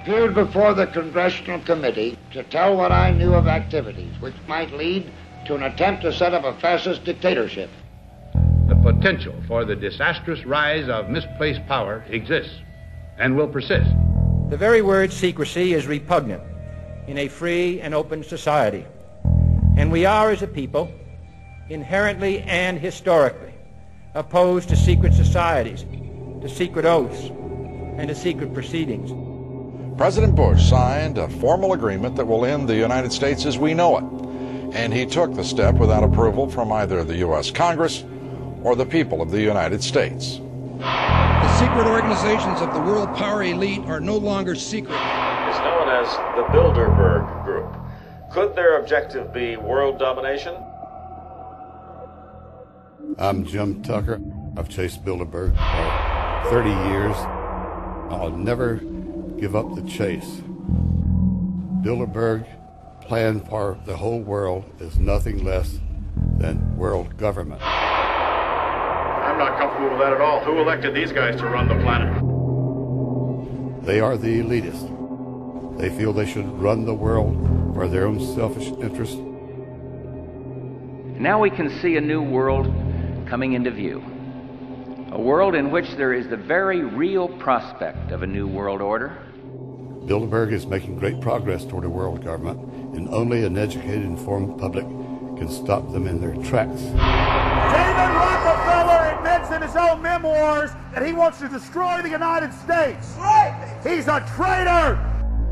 appeared before the Congressional Committee to tell what I knew of activities which might lead to an attempt to set up a fascist dictatorship. The potential for the disastrous rise of misplaced power exists and will persist. The very word secrecy is repugnant in a free and open society. And we are, as a people, inherently and historically opposed to secret societies, to secret oaths, and to secret proceedings. President Bush signed a formal agreement that will end the United States as we know it. And he took the step without approval from either the U.S. Congress or the people of the United States. The secret organizations of the world power elite are no longer secret. It's known as the Bilderberg Group. Could their objective be world domination? I'm Jim Tucker. I've chased Bilderberg for 30 years. I'll never give up the chase. Bilderberg plan for the whole world is nothing less than world government. I'm not comfortable with that at all. Who elected these guys to run the planet? They are the elitists. They feel they should run the world for their own selfish interests. Now we can see a new world coming into view. A world in which there is the very real prospect of a new world order. Bilderberg is making great progress toward a world government, and only an educated, informed public can stop them in their tracks. David Rockefeller admits in his own memoirs that he wants to destroy the United States. Right. He's a traitor.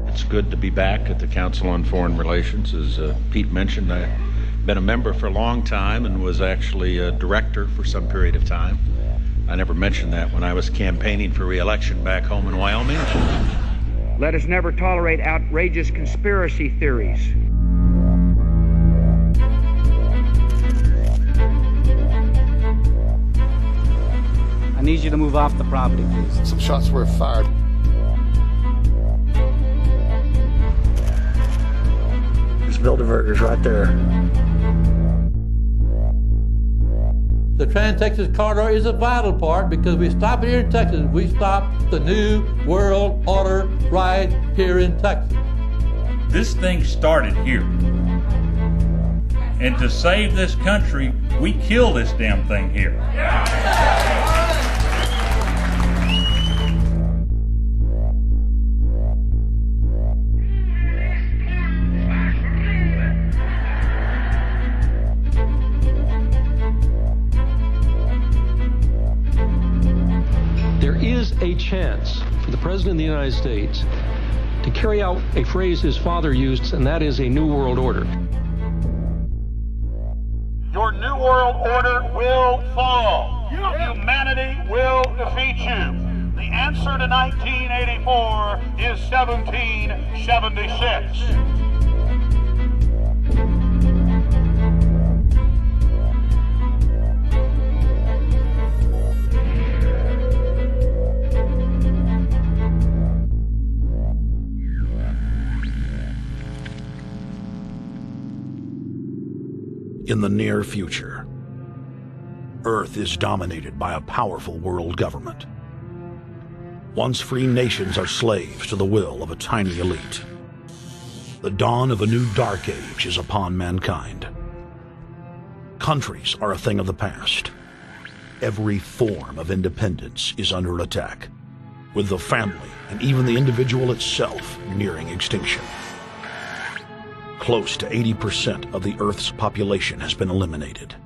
It's good to be back at the Council on Foreign Relations. As Pete mentioned, I've been a member for a long time and was actually a director for some period of time. I never mentioned that when I was campaigning for re-election back home in Wyoming. Let us never tolerate outrageous conspiracy theories. I need you to move off the property, please. Some shots were fired. There's Bilderbergers right there. The Trans-Texas Corridor is a vital part because we stop it here in Texas. We stop the New World Order right here in Texas. This thing started here. And to save this country, we kill this damn thing here. There is a chance for the President of the United States to carry out a phrase his father used, and that is a New World Order. Your New World Order will fall. Humanity will defeat you. The answer to 1984 is 1776. In the near future, Earth is dominated by a powerful world government. Once free nations are slaves to the will of a tiny elite. The dawn of a new dark age is upon mankind. Countries are a thing of the past. Every form of independence is under attack, with the family and even the individual itself nearing extinction. Close to 80% of the Earth's population has been eliminated.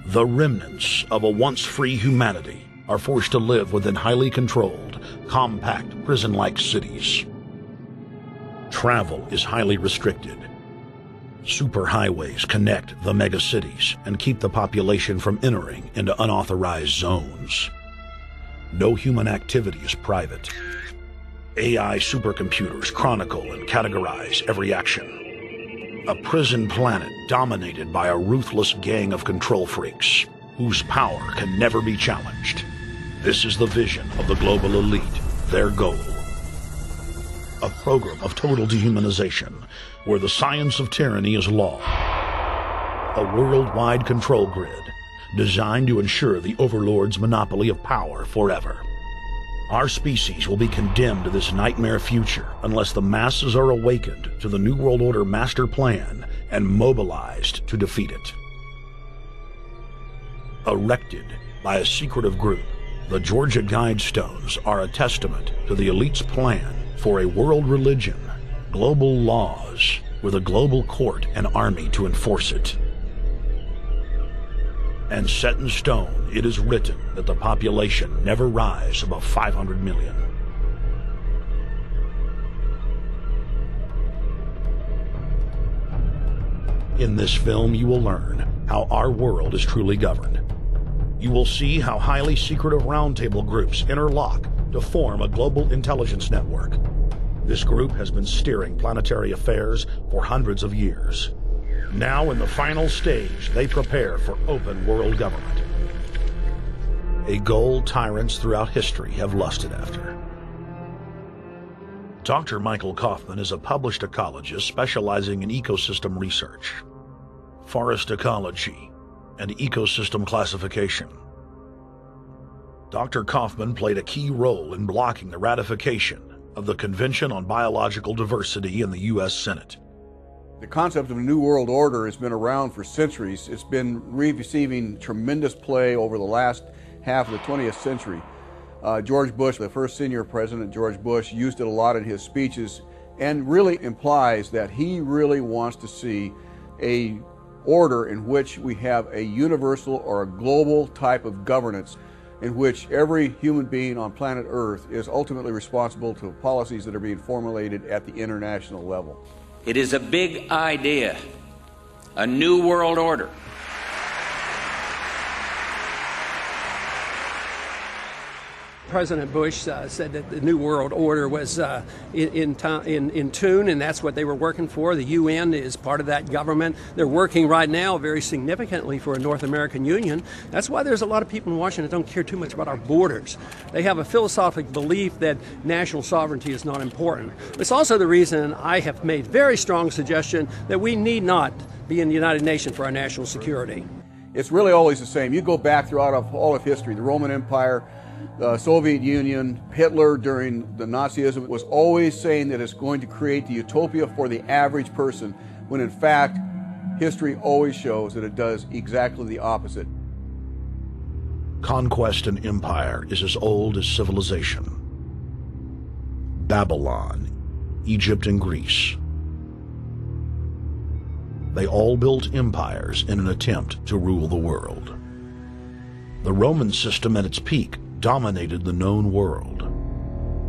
The remnants of a once free humanity are forced to live within highly controlled, compact, prison-like cities. Travel is highly restricted. Superhighways connect the megacities and keep the population from entering into unauthorized zones. No human activity is private. AI supercomputers chronicle and categorize every action. A prison planet dominated by a ruthless gang of control freaks, whose power can never be challenged. This is the vision of the global elite, their goal. A program of total dehumanization, where the science of tyranny is law. A worldwide control grid, designed to ensure the overlord's monopoly of power forever. Our species will be condemned to this nightmare future unless the masses are awakened to the New World Order master plan and mobilized to defeat it. Erected by a secretive group, the Georgia Guidestones are a testament to the elite's plan for a world religion, global laws, with a global court and army to enforce it. And set in stone, it is written that the population never rise above 500 million. In this film, you will learn how our world is truly governed. You will see how highly secretive roundtable groups interlock to form a global intelligence network. This group has been steering planetary affairs for hundreds of years. Now, in the final stage, they prepare for open world government. A goal tyrants throughout history have lusted after. Dr. Michael Kaufman is a published ecologist specializing in ecosystem research, forest ecology, and ecosystem classification. Dr. Kaufman played a key role in blocking the ratification of the Convention on Biological Diversity in the U.S. Senate. The concept of a New World Order has been around for centuries. It's been receiving tremendous play over the last half of the 20th century. George Bush, the first senior president, George Bush, used it a lot in his speeches and really implies that he really wants to see a order in which we have a universal or a global type of governance in which every human being on planet Earth is ultimately responsible to policies that are being formulated at the international level. It is a big idea, a new world order. President Bush said that the New World Order was in tune, and that's what they were working for. The UN is part of that government. They're working right now very significantly for a North American Union. That's why there's a lot of people in Washington that don't care too much about our borders. They have a philosophic belief that national sovereignty is not important. It's also the reason I have made very strong suggestion that we need not be in the United Nations for our national security. It's really always the same. You go back throughout all of history, the Roman Empire, the Soviet Union, Hitler during the Nazism was always saying that it's going to create the utopia for the average person, when in fact, history always shows that it does exactly the opposite. Conquest and empire is as old as civilization. Babylon, Egypt, and Greece. They all built empires in an attempt to rule the world. The Roman system at its peak dominated the known world.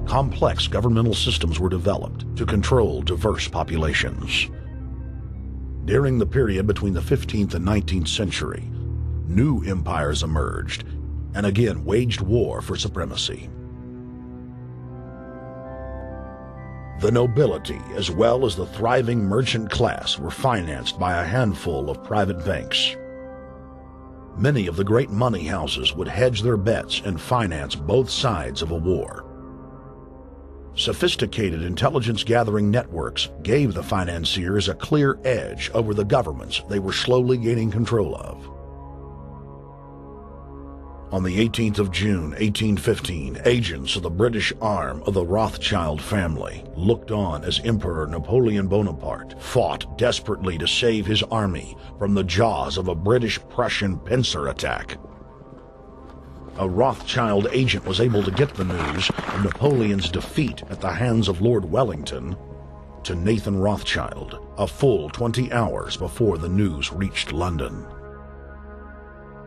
Complex governmental systems were developed to control diverse populations. During the period between the 15th and 19th century, new empires emerged and again waged war for supremacy. The nobility, as well as the thriving merchant class, were financed by a handful of private banks. Many of the great money houses would hedge their bets and finance both sides of a war. Sophisticated intelligence-gathering networks gave the financiers a clear edge over the governments they were slowly gaining control of. On the 18th of June, 1815, agents of the British arm of the Rothschild family looked on as Emperor Napoleon Bonaparte fought desperately to save his army from the jaws of a British-Prussian pincer attack. A Rothschild agent was able to get the news of Napoleon's defeat at the hands of Lord Wellington to Nathan Rothschild, a full 20 hours before the news reached London.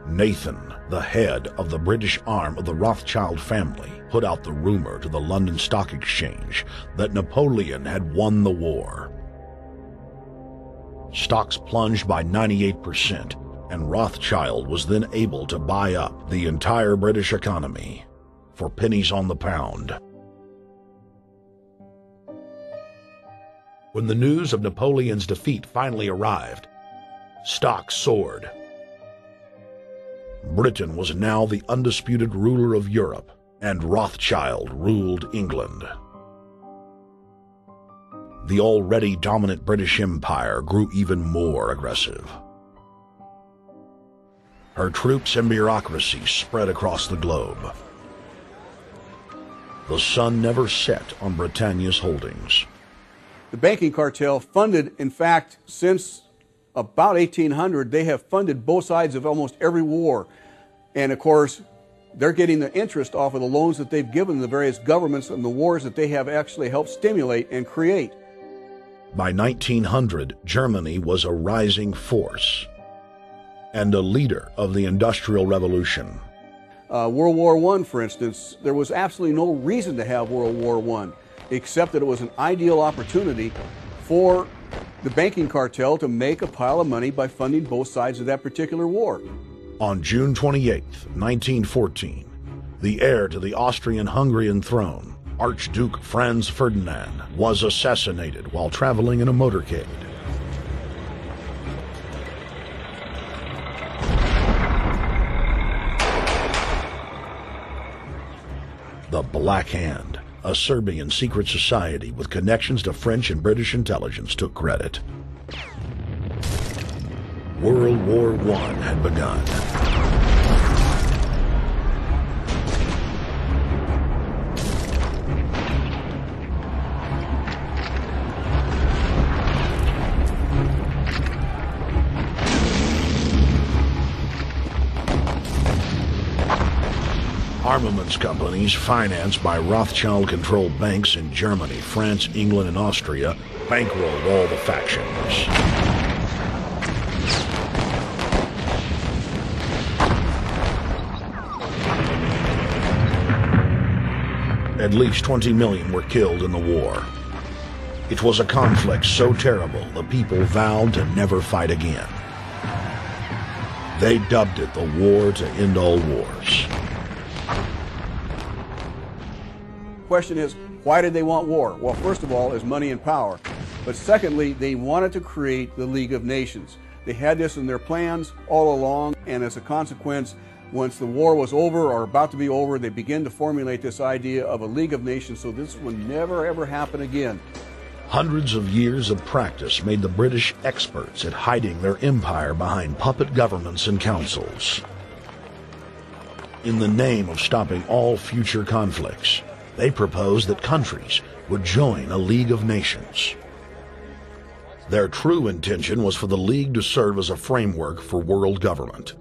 Nathan, the head of the British arm of the Rothschild family, put out the rumor to the London Stock Exchange that Napoleon had won the war. Stocks plunged by 98%, and Rothschild was then able to buy up the entire British economy for pennies on the pound. When the news of Napoleon's defeat finally arrived, stocks soared. Britain was now the undisputed ruler of Europe, and Rothschild ruled England. The already dominant British Empire grew even more aggressive. Her troops and bureaucracy spread across the globe. the sun never set on Britannia's holdings. The banking cartel funded, in fact, since about 1800, they have funded both sides of almost every war. And of course, they're getting the interest off of the loans that they've given the various governments and the wars that they have actually helped stimulate and create. By 1900, Germany was a rising force and a leader of the Industrial Revolution. World War I, for instance, there was absolutely no reason to have World War I, except that it was an ideal opportunity for the banking cartel to make a pile of money by funding both sides of that particular war. On June 28, 1914, the heir to the Austrian-Hungarian throne, Archduke Franz Ferdinand, was assassinated while traveling in a motorcade. The Black Hand, a Serbian secret society with connections to French and British intelligence, took credit. World War I had begun. Armaments companies financed by Rothschild-controlled banks in Germany, France, England, and Austria bankrolled all the factions. At least 20 million were killed in the war. It was a conflict so terrible the people vowed to never fight again. They dubbed it the war to end all wars. Question is, why did they want war? Well, first of all, is money and power. But secondly, they wanted to create the League of Nations. They had this in their plans all along, and as a consequence, once the war was over or about to be over, they began to formulate this idea of a League of Nations so this would never ever happen again. Hundreds of years of practice made the British experts at hiding their empire behind puppet governments and councils. In the name of stopping all future conflicts, they proposed that countries would join a League of Nations. Their true intention was for the League to serve as a framework for world government.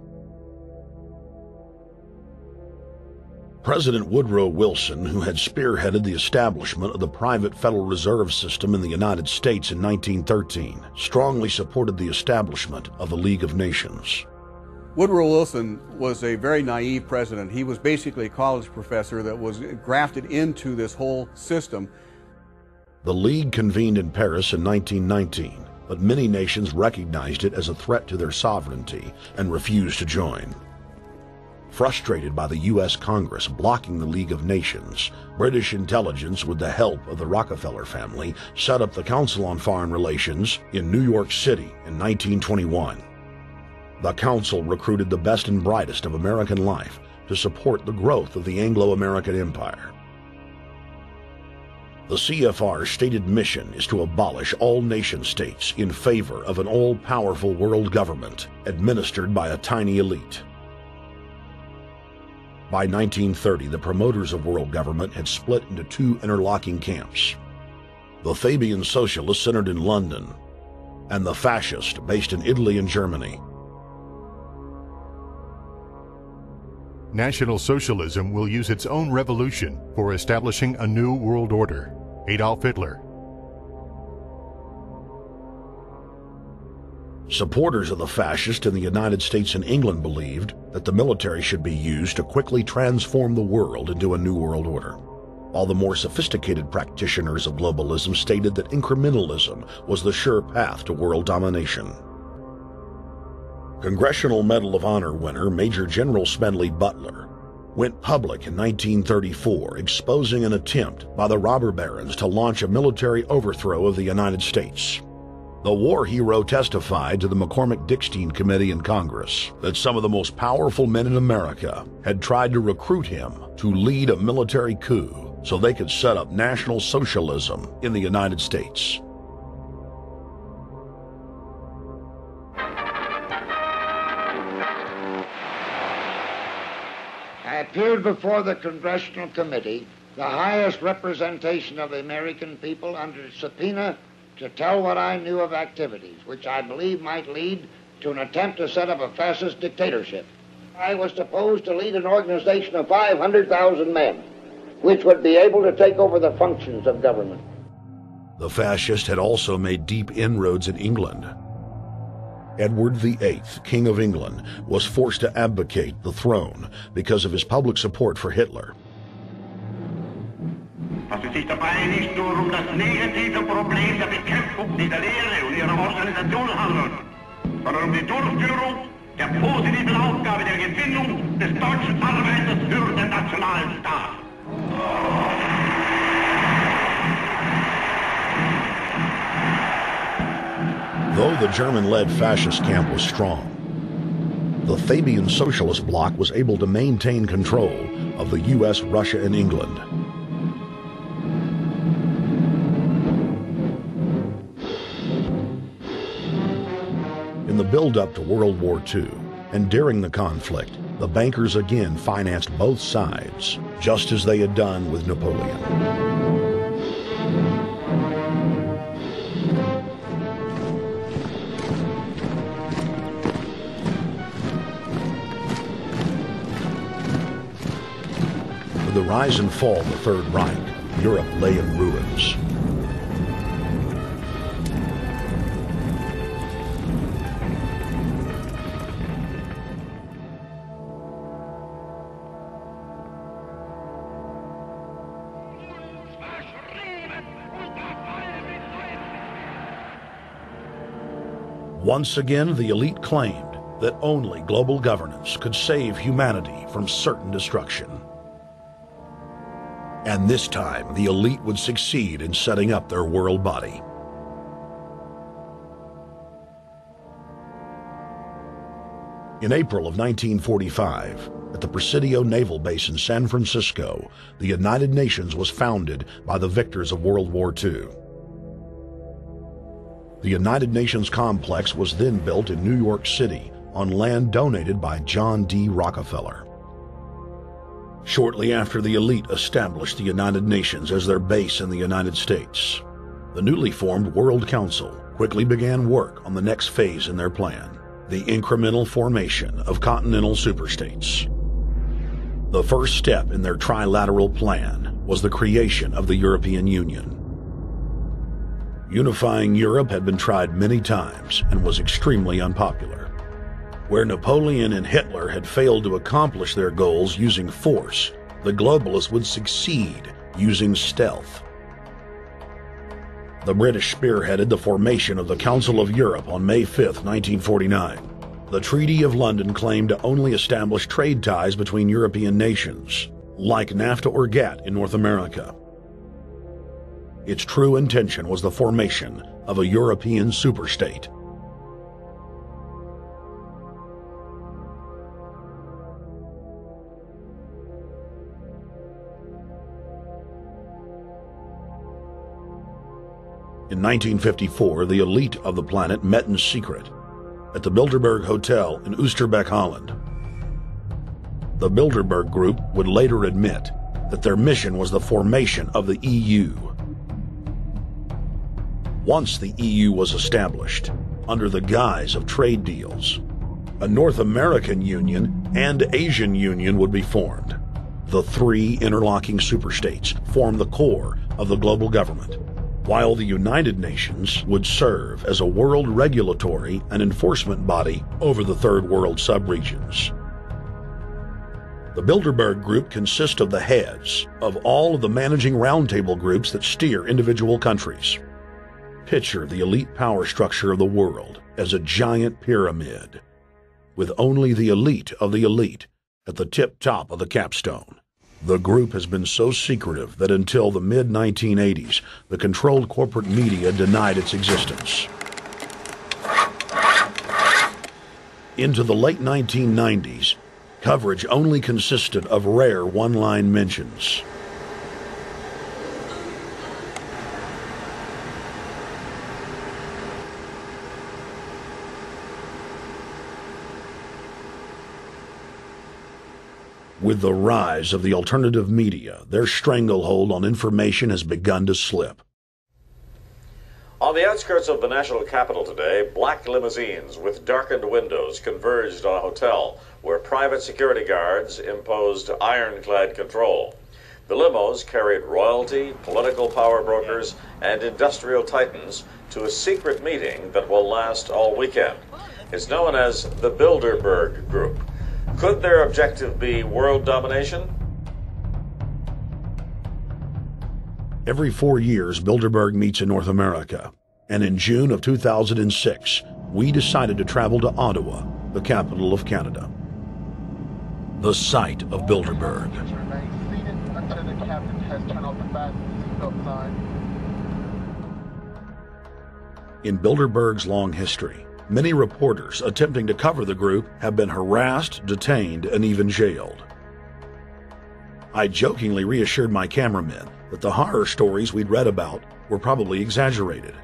President Woodrow Wilson, who had spearheaded the establishment of the private Federal Reserve System in the United States in 1913, strongly supported the establishment of the League of Nations. Woodrow Wilson was a very naive president. He was basically a college professor that was grafted into this whole system. The League convened in Paris in 1919, but many nations recognized it as a threat to their sovereignty and refused to join. Frustrated by the U.S. Congress blocking the League of Nations, British intelligence, with the help of the Rockefeller family, set up the Council on Foreign Relations in New York City in 1921. The Council recruited the best and brightest of American life to support the growth of the Anglo-American Empire. The CFR's stated mission is to abolish all nation-states in favor of an all-powerful world government administered by a tiny elite. By 1930, the promoters of world government had split into two interlocking camps: the Fabian socialists centered in London, and the fascists based in Italy and Germany. National Socialism will use its own revolution for establishing a new world order. Adolf Hitler. Supporters of the fascists in the United States and England believed that the military should be used to quickly transform the world into a new world order, while the more sophisticated practitioners of globalism stated that incrementalism was the sure path to world domination. Congressional Medal of Honor winner Major General Smedley Butler went public in 1934, exposing an attempt by the robber barons to launch a military overthrow of the United States. The war hero testified to the McCormick-Dickstein Committee in Congress that some of the most powerful men in America had tried to recruit him to lead a military coup so they could set up National Socialism in the United States. I appeared before the Congressional Committee the highest representation of the American people under subpoena to tell what I knew of activities which I believe might lead to an attempt to set up a fascist dictatorship. I was supposed to lead an organization of 500,000 men, which would be able to take over the functions of government. The fascist had also made deep inroads in England. Edward VIII, King of England, was forced to abdicate the throne because of his public support for Hitler. Fast es sich dabei nicht nur das negative Problem der Bekämpfung dieser Lehre und ihrer Organisation handelt, sondern die Durchführung der positiven Aufgabe der Gewinnung des deutschen Arbeiters für den nationalen Staat. Though the German-led fascist camp was strong, the Fabian Socialist Bloc was able to maintain control of the U.S., Russia, and England. In the build-up to World War II, and during the conflict, the bankers again financed both sides, just as they had done with Napoleon. With the rise and fall of the Third Reich, Europe lay in ruins. Once again, the elite claimed that only global governance could save humanity from certain destruction. And this time, the elite would succeed in setting up their world body. In April of 1945, at the Presidio Naval Base in San Francisco, the United Nations was founded by the victors of World War II. The United Nations complex was then built in New York City on land donated by John D. Rockefeller. Shortly after the elite established the United Nations as their base in the United States, the newly formed World Council quickly began work on the next phase in their plan, the incremental formation of continental superstates. The first step in their trilateral plan was the creation of the European Union. Unifying Europe had been tried many times and was extremely unpopular. Where Napoleon and Hitler had failed to accomplish their goals using force, the globalists would succeed using stealth. The British spearheaded the formation of the Council of Europe on May 5, 1949. The Treaty of London claimed to only establish trade ties between European nations, like NAFTA or GATT in North America. Its true intention was the formation of a European superstate. In 1954, the elite of the planet met in secret at the Bilderberg Hotel in Oosterbeek, Holland. The Bilderberg Group would later admit that their mission was the formation of the EU. Once the EU was established, under the guise of trade deals, a North American Union and Asian Union would be formed. The three interlocking superstates formed the core of the global government, while the United Nations would serve as a world regulatory and enforcement body over the Third World subregions. The Bilderberg Group consists of the heads of all of the managing roundtable groups that steer individual countries. Picture the elite power structure of the world as a giant pyramid, with only the elite of the elite at the tip top of the capstone. The group has been so secretive that until the mid-1980s, the controlled corporate media denied its existence. Into the late 1990s, coverage only consisted of rare one-line mentions. With the rise of the alternative media, their stranglehold on information has begun to slip. On the outskirts of the national capital today, black limousines with darkened windows converged on a hotel where private security guards imposed ironclad control. The limos carried royalty, political power brokers, and industrial titans to a secret meeting that will last all weekend. It's known as the Bilderberg Group. Could their objective be world domination? Every 4 years, Bilderberg meets in North America, and in June of 2006, we decided to travel to Ottawa, the capital of Canada. The site of Bilderberg. In Bilderberg's long history, many reporters attempting to cover the group have been harassed, detained, and even jailed. I jokingly reassured my cameramen that the horror stories we'd read about were probably exaggerated.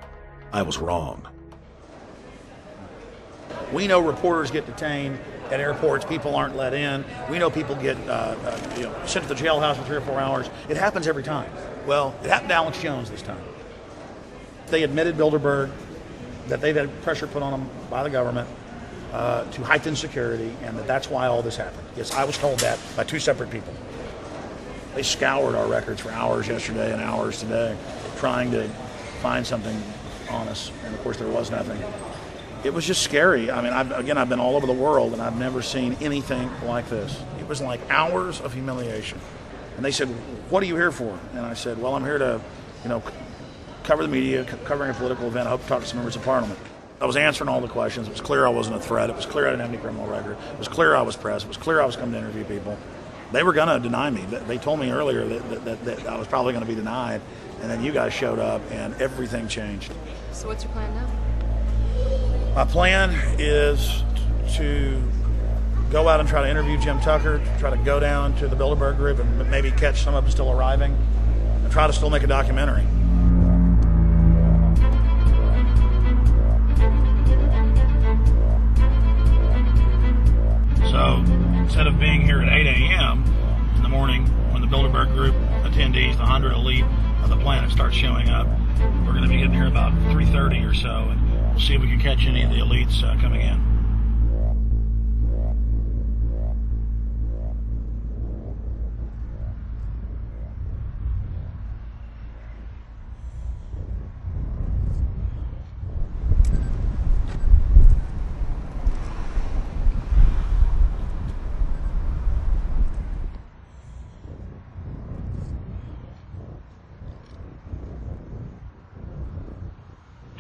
I was wrong. We know reporters get detained at airports, people aren't let in. We know people get sent to the jailhouse for 3 or 4 hours. It happens every time. Well, it happened to Alex Jones this time. They admitted Bilderberg that they've had pressure put on them by the government to heighten security, and that's why all this happened. Yes, I was told that by 2 separate people. They scoured our records for hours yesterday and hours today, trying to find something on us, and of course there was nothing. It was just scary. I mean, I've been all over the world, and I've never seen anything like this. It was like hours of humiliation. And they said, "What are you here for?" And I said, "Well, I'm here to, cover the media, covering a political event. I hope to talk to some members of Parliament." I was answering all the questions. It was clear I wasn't a threat. It was clear I didn't have any criminal record. It was clear I was press. It was clear I was coming to interview people. They were going to deny me. They told me earlier that I was probably going to be denied, and then you guys showed up, and everything changed. So what's your plan now? My plan is to go out and try to interview Jim Tucker, try to go down to the Bilderberg Group and maybe catch some of them still arriving, and try to still make a documentary. So instead of being here at 8 a.m. in the morning when the Bilderberg Group attendees, the 100 elite of the planet, start showing up, we're going to be getting here about 3:30 or so, and we'll see if we can catch any of the elites coming in.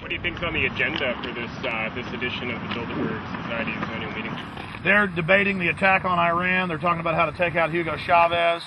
What do you think's on the agenda for this edition of the Bilderberg Society's annual meeting? They're debating the attack on Iran. They're talking about how to take out Hugo Chavez.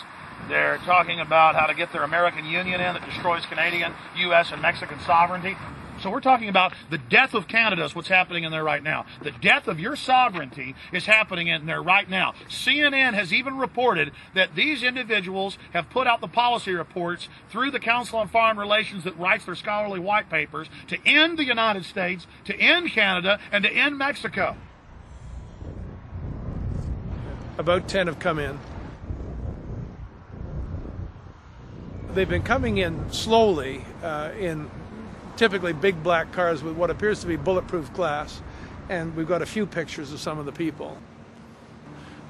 They're talking about how to get their American Union in that destroys Canadian, U.S., and Mexican sovereignty. So we're talking about the death of Canada is what's happening in there right now. The death of your sovereignty is happening in there right now. CNN has even reported that these individuals have put out the policy reports through the Council on Foreign Relations that writes their scholarly white papers to end the United States, to end Canada, and to end Mexico. About 10 have come in. They've been coming in slowly in typically big black cars with what appears to be bulletproof glass, and we've got a few pictures of some of the people.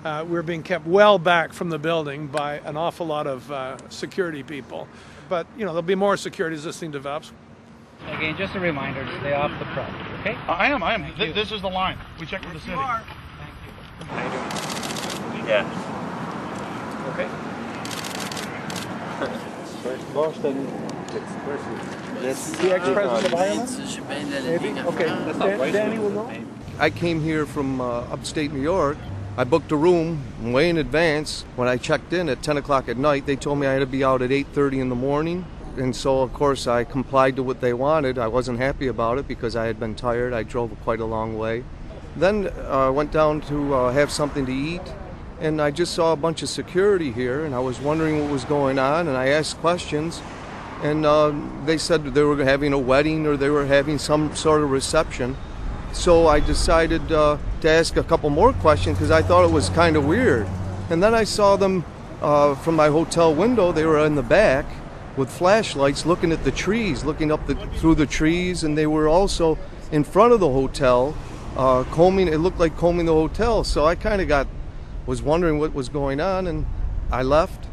We're being kept well back from the building by an awful lot of security people, but there'll be more security as this thing develops. Again, just a reminder to stay off the property, okay? I am. This is the line. We checked with the city. Thank you. How you doing? Yeah. Okay. First Boston. The ex-president of Ireland? Maybe? Okay. Danny will know. I came here from upstate New York. I booked a room way in advance. When I checked in at 10 o'clock at night, they told me I had to be out at 8:30 in the morning. And so, of course, I complied to what they wanted. I wasn't happy about it because I had been tired. I drove quite a long way. Then I went down to have something to eat, and I just saw a bunch of security here, and I was wondering what was going on, and I asked questions. And they said they were having a wedding or they were having some sort of reception. So I decided to ask a couple more questions because I thought it was kind of weird. And then I saw them from my hotel window. They were in the back with flashlights looking at the trees, looking up through the trees, and they were also in front of the hotel combing. It looked like combing the hotel. So I kind of was wondering what was going on, and I left.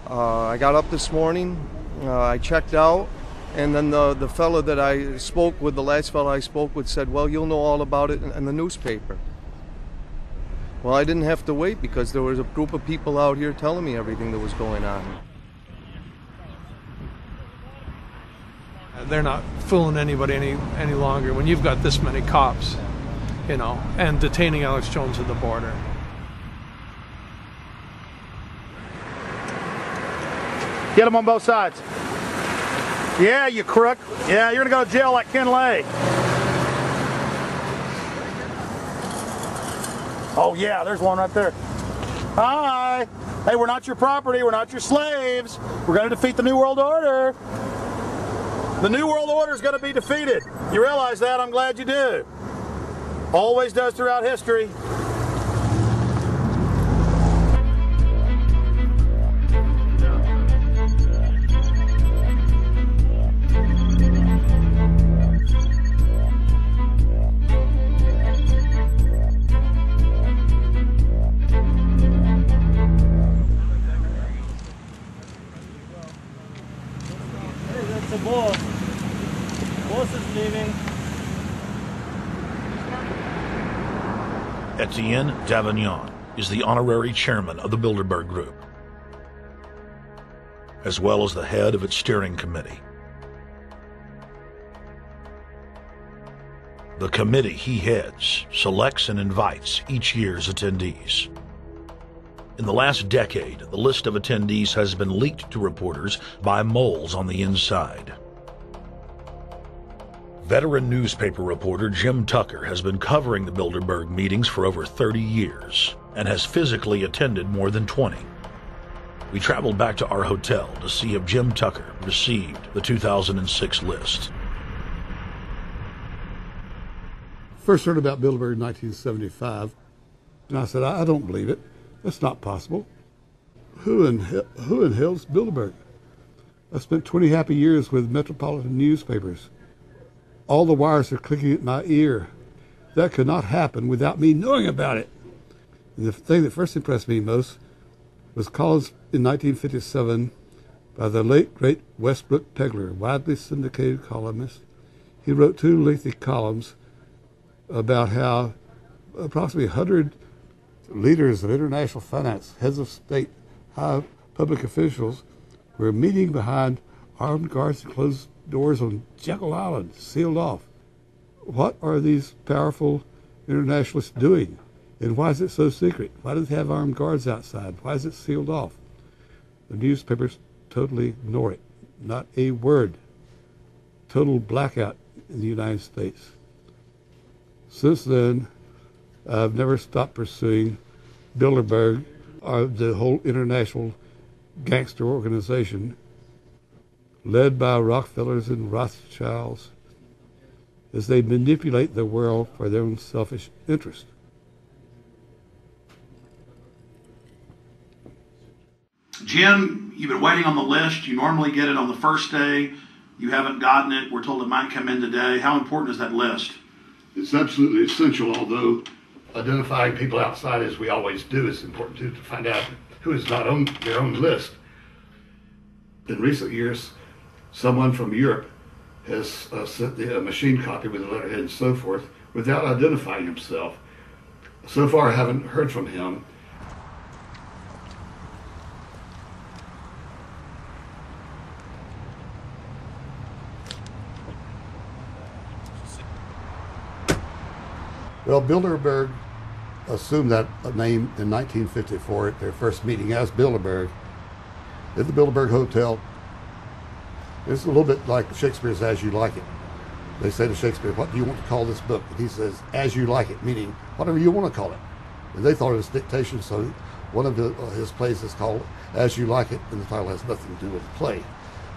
I got up this morning. I checked out, and then the fellow that I spoke with, the last fellow I spoke with, said, "Well, you'll know all about it in the newspaper." Well, I didn't have to wait because there was a group of people out here telling me everything that was going on. They're not fooling anybody any longer when you've got this many cops, and detaining Alex Jones at the border. Get them on both sides. Yeah, you crook. Yeah, you're gonna go to jail like Ken Lay. Oh yeah, there's one right there. Hi. Hey, we're not your property. We're not your slaves. We're gonna defeat the New World Order. The New World Order is gonna be defeated. You realize that? I'm glad you do. Always does throughout history. Etienne Davignon is the honorary chairman of the Bilderberg Group, as well as the head of its steering committee. The committee he heads selects and invites each year's attendees. In the last decade, the list of attendees has been leaked to reporters by moles on the inside. Veteran newspaper reporter Jim Tucker has been covering the Bilderberg meetings for over 30 years and has physically attended more than 20. We traveled back to our hotel to see if Jim Tucker received the 2006 list. First heard about Bilderberg in 1975, and I said, I don't believe it. That's not possible. Who in hell's Bilderberg? I spent 20 happy years with metropolitan newspapers. All the wires are clicking at my ear. That could not happen without me knowing about it. And the thing that first impressed me most was columns in 1957 by the late, great Westbrook Pegler, widely syndicated columnist. He wrote 2 lengthy columns about how approximately 100 leaders of international finance, heads of state, high public officials were meeting behind armed guards and closed doors on Jekyll Island, sealed off. What are these powerful internationalists doing? And why is it so secret? Why do they have armed guards outside? Why is it sealed off? The newspapers totally ignore it. Not a word. Total blackout in the United States. Since then, I've never stopped pursuing Bilderberg, or the whole international gangster organization led by Rockefellers and Rothschilds, as they manipulate the world for their own selfish interest. Jim, you've been waiting on the list. You normally get it on the first day. You haven't gotten it. We're told it might come in today. How important is that list? It's absolutely essential, although identifying people outside, as we always do, is important too, to find out who is not on their own list. In recent years, someone from Europe has sent a machine copy with a letterhead and so forth without identifying himself. So far, I haven't heard from him. Well, Bilderberg assumed that name in 1954 at their first meeting as Bilderberg at the Bilderberg Hotel. It's a little bit like Shakespeare's As You Like It. They say to Shakespeare, "What do you want to call this book?" And he says, "As You Like It," meaning whatever you want to call it. And they thought it was dictation, so one of his plays is called As You Like It, and the title has nothing to do with the play.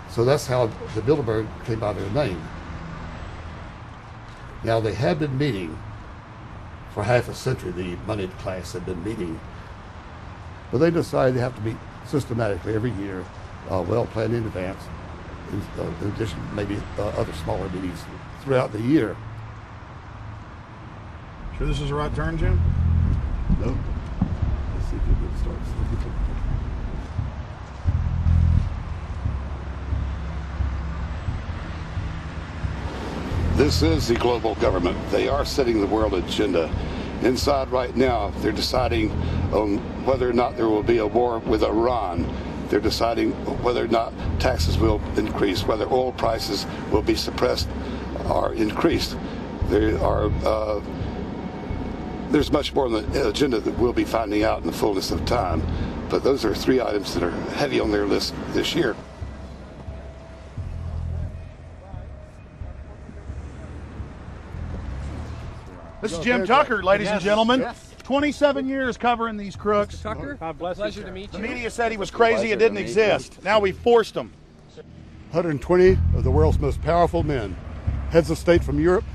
So that's how the Bilderberg came by their name. Now, they had been meeting for half a century. The moneyed class had been meeting But they decide they have to meet systematically every year, well planned in advance, in addition to maybe other smaller meetings throughout the year. Sure this is the right turn, Jim? No. Let's see if you can start. This is the global government. They are setting the world agenda. Inside right now, they're deciding on whether or not there will be a war with Iran. They're deciding whether or not taxes will increase, whether oil prices will be suppressed or increased. There's much more on the agenda that we'll be finding out in the fullness of time. But those are 3 items that are heavy on their list this year. This is Jim Tucker, ladies and gentlemen. 27 years covering these crooks. Mr. Tucker, pleasure to meet you. The media said he was crazy, it didn't exist. Now we forced him. 120 of the world's most powerful men, heads of state from Europe,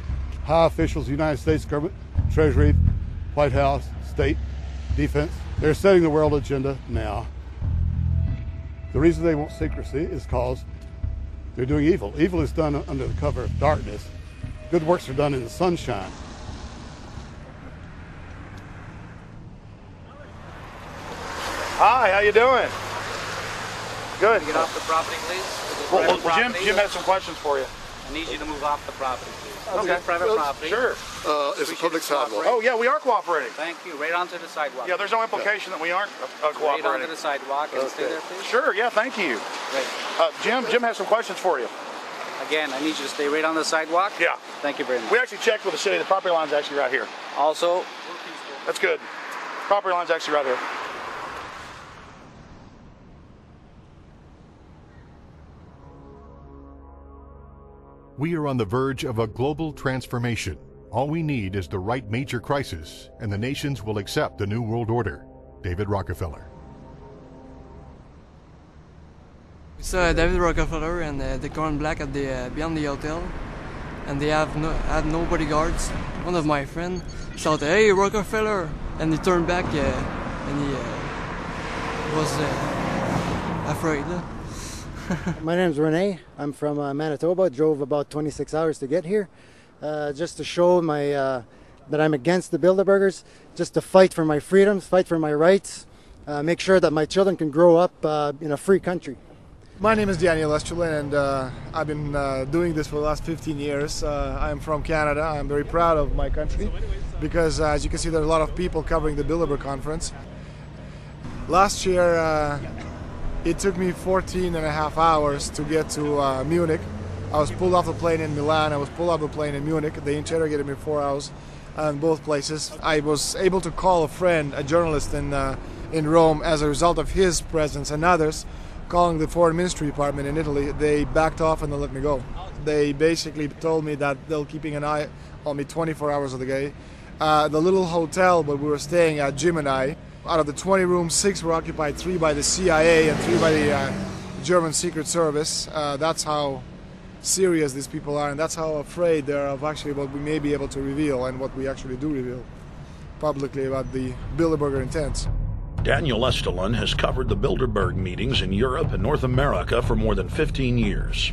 high officials, United States government, Treasury, White House, state, defense. They're setting the world agenda now. The reason they want secrecy is because they're doing evil. Evil is done under the cover of darkness. Good works are done in the sunshine. Hi, how you doing? Good. Get off the property, please. Well, Jim has some questions for you. I need you to move off the property, please. Okay. Private property. Sure. It's a public sidewalk. Oh, yeah, we are cooperating. Thank you. Right onto the sidewalk. Yeah, there's no implication that we aren't cooperating. Right onto the sidewalk and stay there, please. Sure, yeah, thank you. Right. Jim has some questions for you. Again, I need you to stay right on the sidewalk. Yeah. Thank you very much. We actually checked with the city. The property line's actually right here. Also, that's good. Property line's actually right here. We are on the verge of a global transformation. All we need is the right major crisis, and the nations will accept the New World Order. David Rockefeller. It's David Rockefeller, and they're going black at the beyond the hotel, and they had no bodyguards. One of my friends shouted, "Hey, Rockefeller!" and he turned back, and he was afraid. My name's Rene. I'm from Manitoba. Drove about 26 hours to get here, just to show that I'm against the Bilderbergers, just to fight for my freedoms, fight for my rights, make sure that my children can grow up in a free country. My name is Daniel Estrelin, and I've been doing this for the last 15 years. I'm from Canada. I'm very proud of my country because, as you can see, there are a lot of people covering the Bilderberg conference. Last year, it took me 14 and a half hours to get to Munich. I was pulled off the plane in Milan. I was pulled off the plane in Munich. They interrogated me 4 hours in both places. I was able to call a friend, a journalist in Rome, as a result of his presence and others. Calling the Foreign Ministry Department in Italy, they backed off and they let me go. They basically told me that they're keeping an eye on me 24 hours of the day. The little hotel where we were staying at, Jim and I, out of the 20 rooms, 6 were occupied, 3 by the CIA and 3 by the German Secret Service. That's how serious these people are, and that's how afraid they are of actually what we may be able to reveal and what we actually do reveal publicly about the Bilderberger intents. Daniel Estrelin has covered the Bilderberg meetings in Europe and North America for more than 15 years.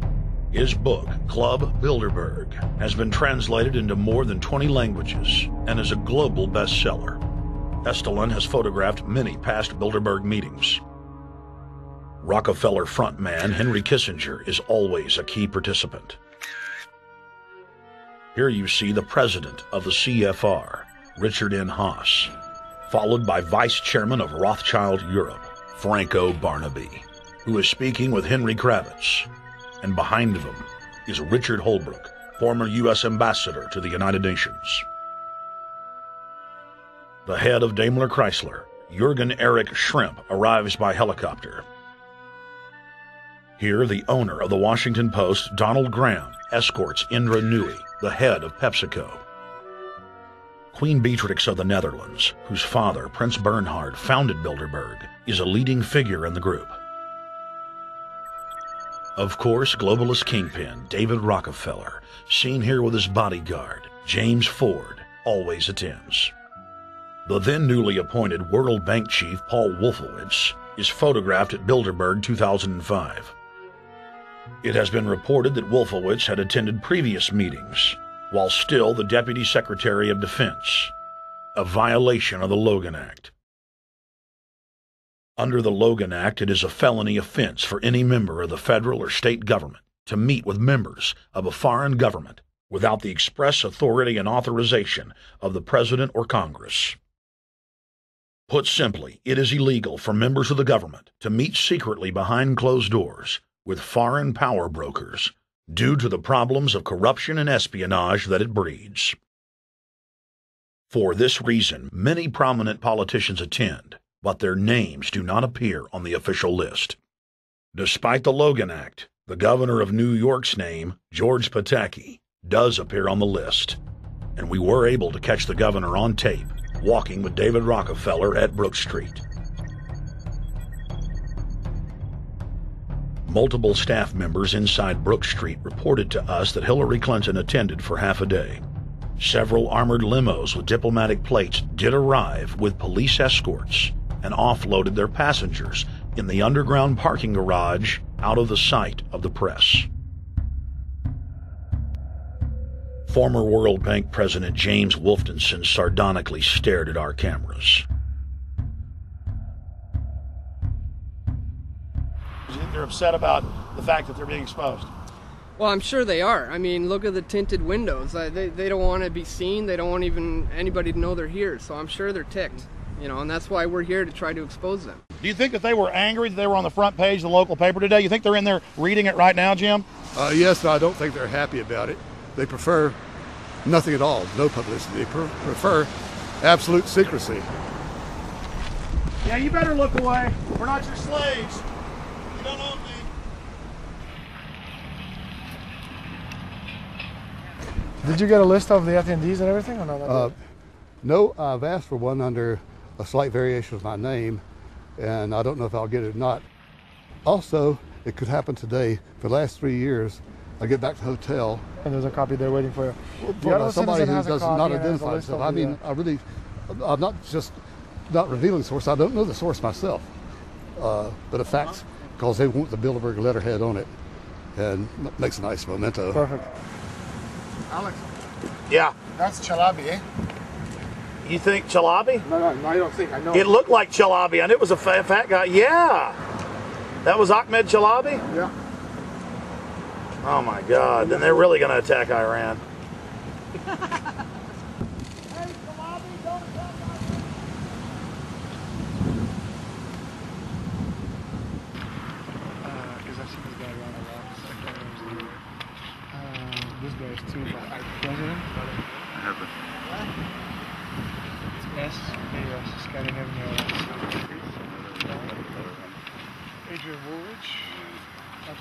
His book, Club Bilderberg, has been translated into more than 20 languages and is a global bestseller. Estrelin has photographed many past Bilderberg meetings. Rockefeller frontman Henry Kissinger is always a key participant. Here you see the president of the CFR, Richard N. Haas, followed by Vice Chairman of Rothschild Europe, Franco Barnaby, who is speaking with Henry Kravitz. And behind them is Richard Holbrooke, former U.S. Ambassador to the United Nations. The head of Daimler Chrysler, Jürgen Erich Schrimp, arrives by helicopter. Here, the owner of the Washington Post, Donald Graham, escorts Indra Nooyi, the head of PepsiCo. Queen Beatrix of the Netherlands, whose father, Prince Bernhard, founded Bilderberg, is a leading figure in the group. Of course, globalist kingpin David Rockefeller, seen here with his bodyguard, James Ford, always attends. The then newly appointed World Bank chief Paul Wolfowitz is photographed at Bilderberg 2005. It has been reported that Wolfowitz had attended previous meetings while still the Deputy Secretary of Defense, a violation of the Logan Act. Under the Logan Act, it is a felony offense for any member of the federal or state government to meet with members of a foreign government without the express authority and authorization of the President or Congress. Put simply, it is illegal for members of the government to meet secretly behind closed doors with foreign power brokers due to the problems of corruption and espionage that it breeds. For this reason, many prominent politicians attend, but their names do not appear on the official list. Despite the Logan Act, the governor of New York's name, George Pataki, does appear on the list, and we were able to catch the governor on tape walking with David Rockefeller at Brook Street. Multiple staff members inside Brook Street reported to us that Hillary Clinton attended for half a day. Several armored limos with diplomatic plates did arrive with police escorts and offloaded their passengers in the underground parking garage out of the sight of the press. Former World Bank President James Wolfensohn sardonically stared at our cameras. They're upset about the fact that they're being exposed. Well, I'm sure they are. I mean, look at the tinted windows. They don't want to be seen. They don't want even anybody to know they're here. So I'm sure they're ticked, you know, and that's why we're here to try to expose them. Do you think that they were angry that they were on the front page of the local paper today? You think they're in there reading it right now, Jim? Yes, but I don't think they're happy about it. They prefer nothing at all, no publicity. They prefer absolute secrecy. Yeah, you better look away. We're not your slaves. You don't own me. Did you get a list of the attendees and everything, or no? No, I've asked for one under a slight variation of my name, and I don't know if I'll get it or not. Also, it could happen today. For the last 3 years, I get back to the hotel. And there's a copy there waiting for you. Well, somebody who does not identify himself. I mean, I'm not just not revealing the source. I don't know the source myself. But the facts, because they want the Bilderberg letterhead on it, and makes a nice memento. Perfect. Alex. Yeah. That's Chalabi, eh? You think Chalabi? No, I don't think. I know. It looked like Chalabi, and it was a fat guy. Yeah. That was Ahmed Chalabi? Yeah. Oh my God, then they're really going to attack Iran. Because I've seen this guy around a lot. This guy is too president. I haven't. It's S-A-S, Scandinavian. Adrian Woolwich,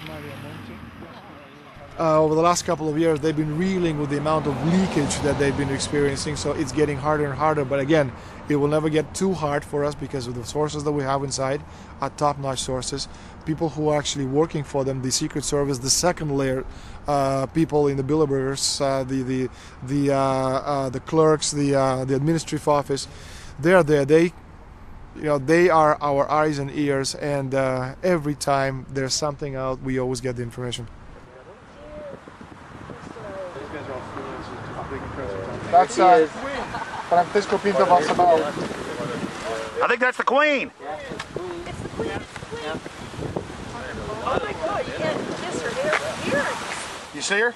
Maria Monti. Over the last couple of years, they've been reeling with the amount of leakage that they've been experiencing, so it's getting harder and harder. But again, it will never get too hard for us because of the sources that we have inside are top-notch sources. People who are actually working for them, the Secret Service, the second layer, people in the Bilderbergers, the clerks, the administrative office, they're there. They are our eyes and ears, and every time there's something out, we always get the information. That's Francisco Pinto Balsamao. I think that's the Queen. It's the Queen. Oh my God, you can't kiss her hair. You see her?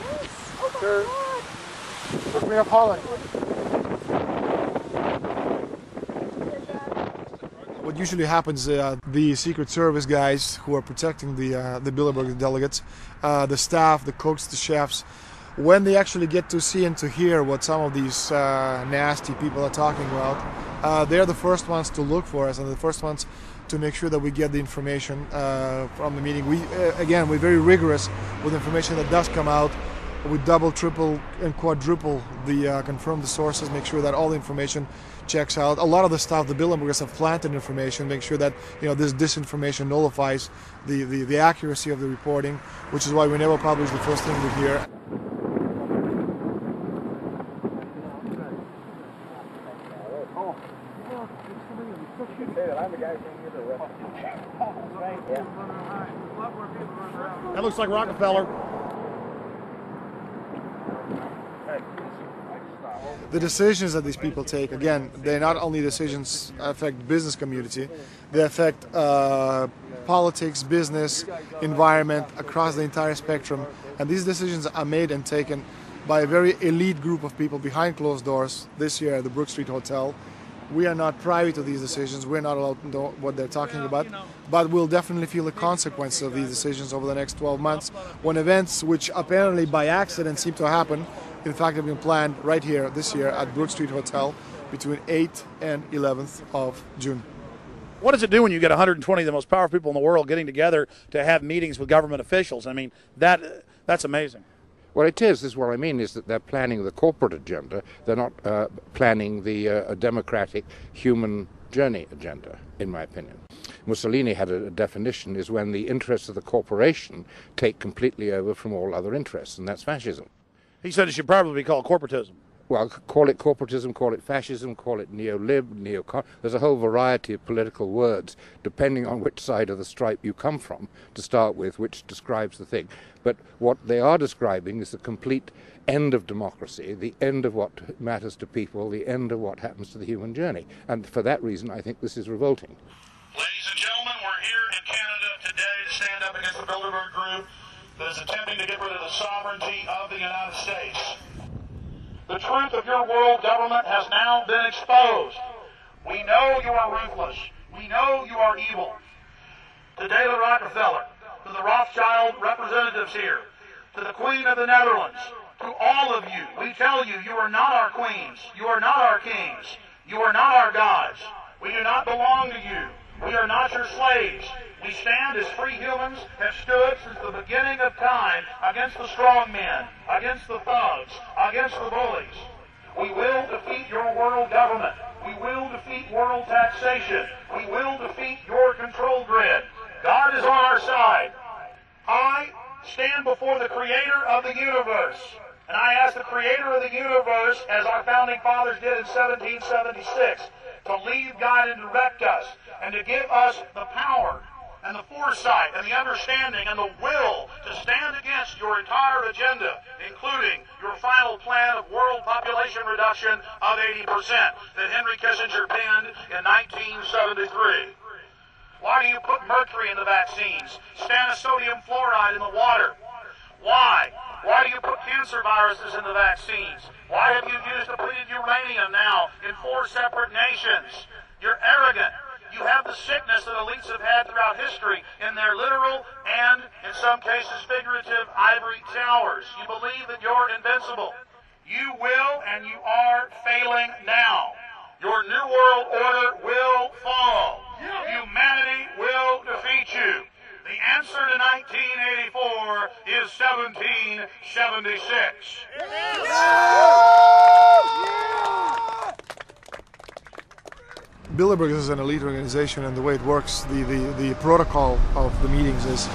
Yes. Oh my God. The Queen of Holland. What usually happens, the Secret Service guys who are protecting the Bilderberg delegates, the staff, the cooks, the chefs, when they actually get to see and to hear what some of these nasty people are talking about, they're the first ones to look for us and the first ones to make sure that we get the information from the meeting. We're very rigorous with information that does come out. We double, triple, and quadruple confirm the sources, make sure that all the information checks out. A lot of the stuff, the Bilderbergers have planted information, make sure that this disinformation nullifies the accuracy of the reporting, which is why we never publish the first thing we hear. That looks like Rockefeller. The decisions that these people take, again, they're not only decisions that affect business community, they affect politics, business, environment, across the entire spectrum. And these decisions are made and taken by a very elite group of people behind closed doors this year at the Brook Street Hotel. We are not privy to these decisions. We're not allowed to know what they're talking about. But we'll definitely feel the consequences of these decisions over the next 12 months when events which apparently by accident seem to happen, in fact, have been planned right here this year at Brook Street Hotel between 8th and 11th of June. What does it do when you get 120 of the most powerful people in the world getting together to have meetings with government officials? I mean, that's amazing. Well, it is what I mean is that they're planning the corporate agenda. They're not planning the democratic human journey agenda, in my opinion. Mussolini had a definition, is when the interests of the corporation take completely over from all other interests, and that's fascism. He said it should probably be called corporatism. Well, call it corporatism, call it fascism, call it neo-lib, neo-con. There's a whole variety of political words, depending on which side of the stripe you come from, to start with, which describes the thing. But what they are describing is the complete end of democracy, the end of what matters to people, the end of what happens to the human journey. And for that reason, I think this is revolting. Ladies and gentlemen, we're here in Canada today to stand up against the Bilderberg Group that is attempting to get rid of the sovereignty of the United States. The truth of your world government has now been exposed. We know you are ruthless. We know you are evil. To David Rockefeller, to the Rothschild representatives here, to the Queen of the Netherlands, to all of you, we tell you, you are not our queens. You are not our kings. You are not our gods. We do not belong to you. We are not your slaves. We stand as free humans, have stood since the beginning of time against the strong men, against the thugs, against the bullies. We will defeat your world government. We will defeat world taxation. We will defeat your control grid. God is on our side. I stand before the creator of the universe, and I ask the creator of the universe, as our founding fathers did in 1776, to lead, guide, and direct us, and to give us the power and the foresight and the understanding and the will to stand against your entire agenda, including your final plan of world population reduction of 80% that Henry Kissinger penned in 1973. Why do you put mercury in the vaccines, sodium fluoride in the water? Why? Why do you put cancer viruses in the vaccines? Why have you used depleted uranium now in 4 separate nations? You're arrogant. You have the sickness that elites have had throughout history in their literal and, in some cases, figurative ivory towers. You believe that you're invincible. You will and you are failing now. Your New World Order will fall. Humanity will defeat you. The answer to 1984 is 1776. Bilderberg is an elite organization, and the way it works, the protocol of the meetings is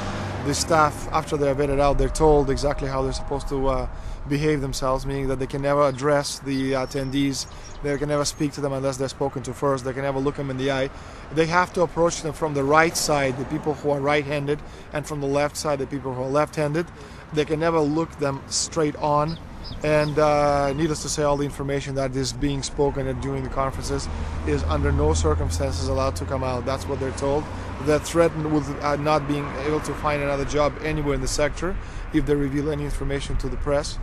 the staff, after they're vetted out, they're told exactly how they're supposed to behave themselves, meaning that they can never address the attendees, they can never speak to them unless they're spoken to first, they can never look them in the eye. They have to approach them from the right side, the people who are right-handed, and from the left side, the people who are left-handed. They can never look them straight on. And needless to say, all the information that is being spoken during the conferences is under no circumstances allowed to come out. That's what they're told. They're threatened with not being able to find another job anywhere in the sector if they reveal any information to the press.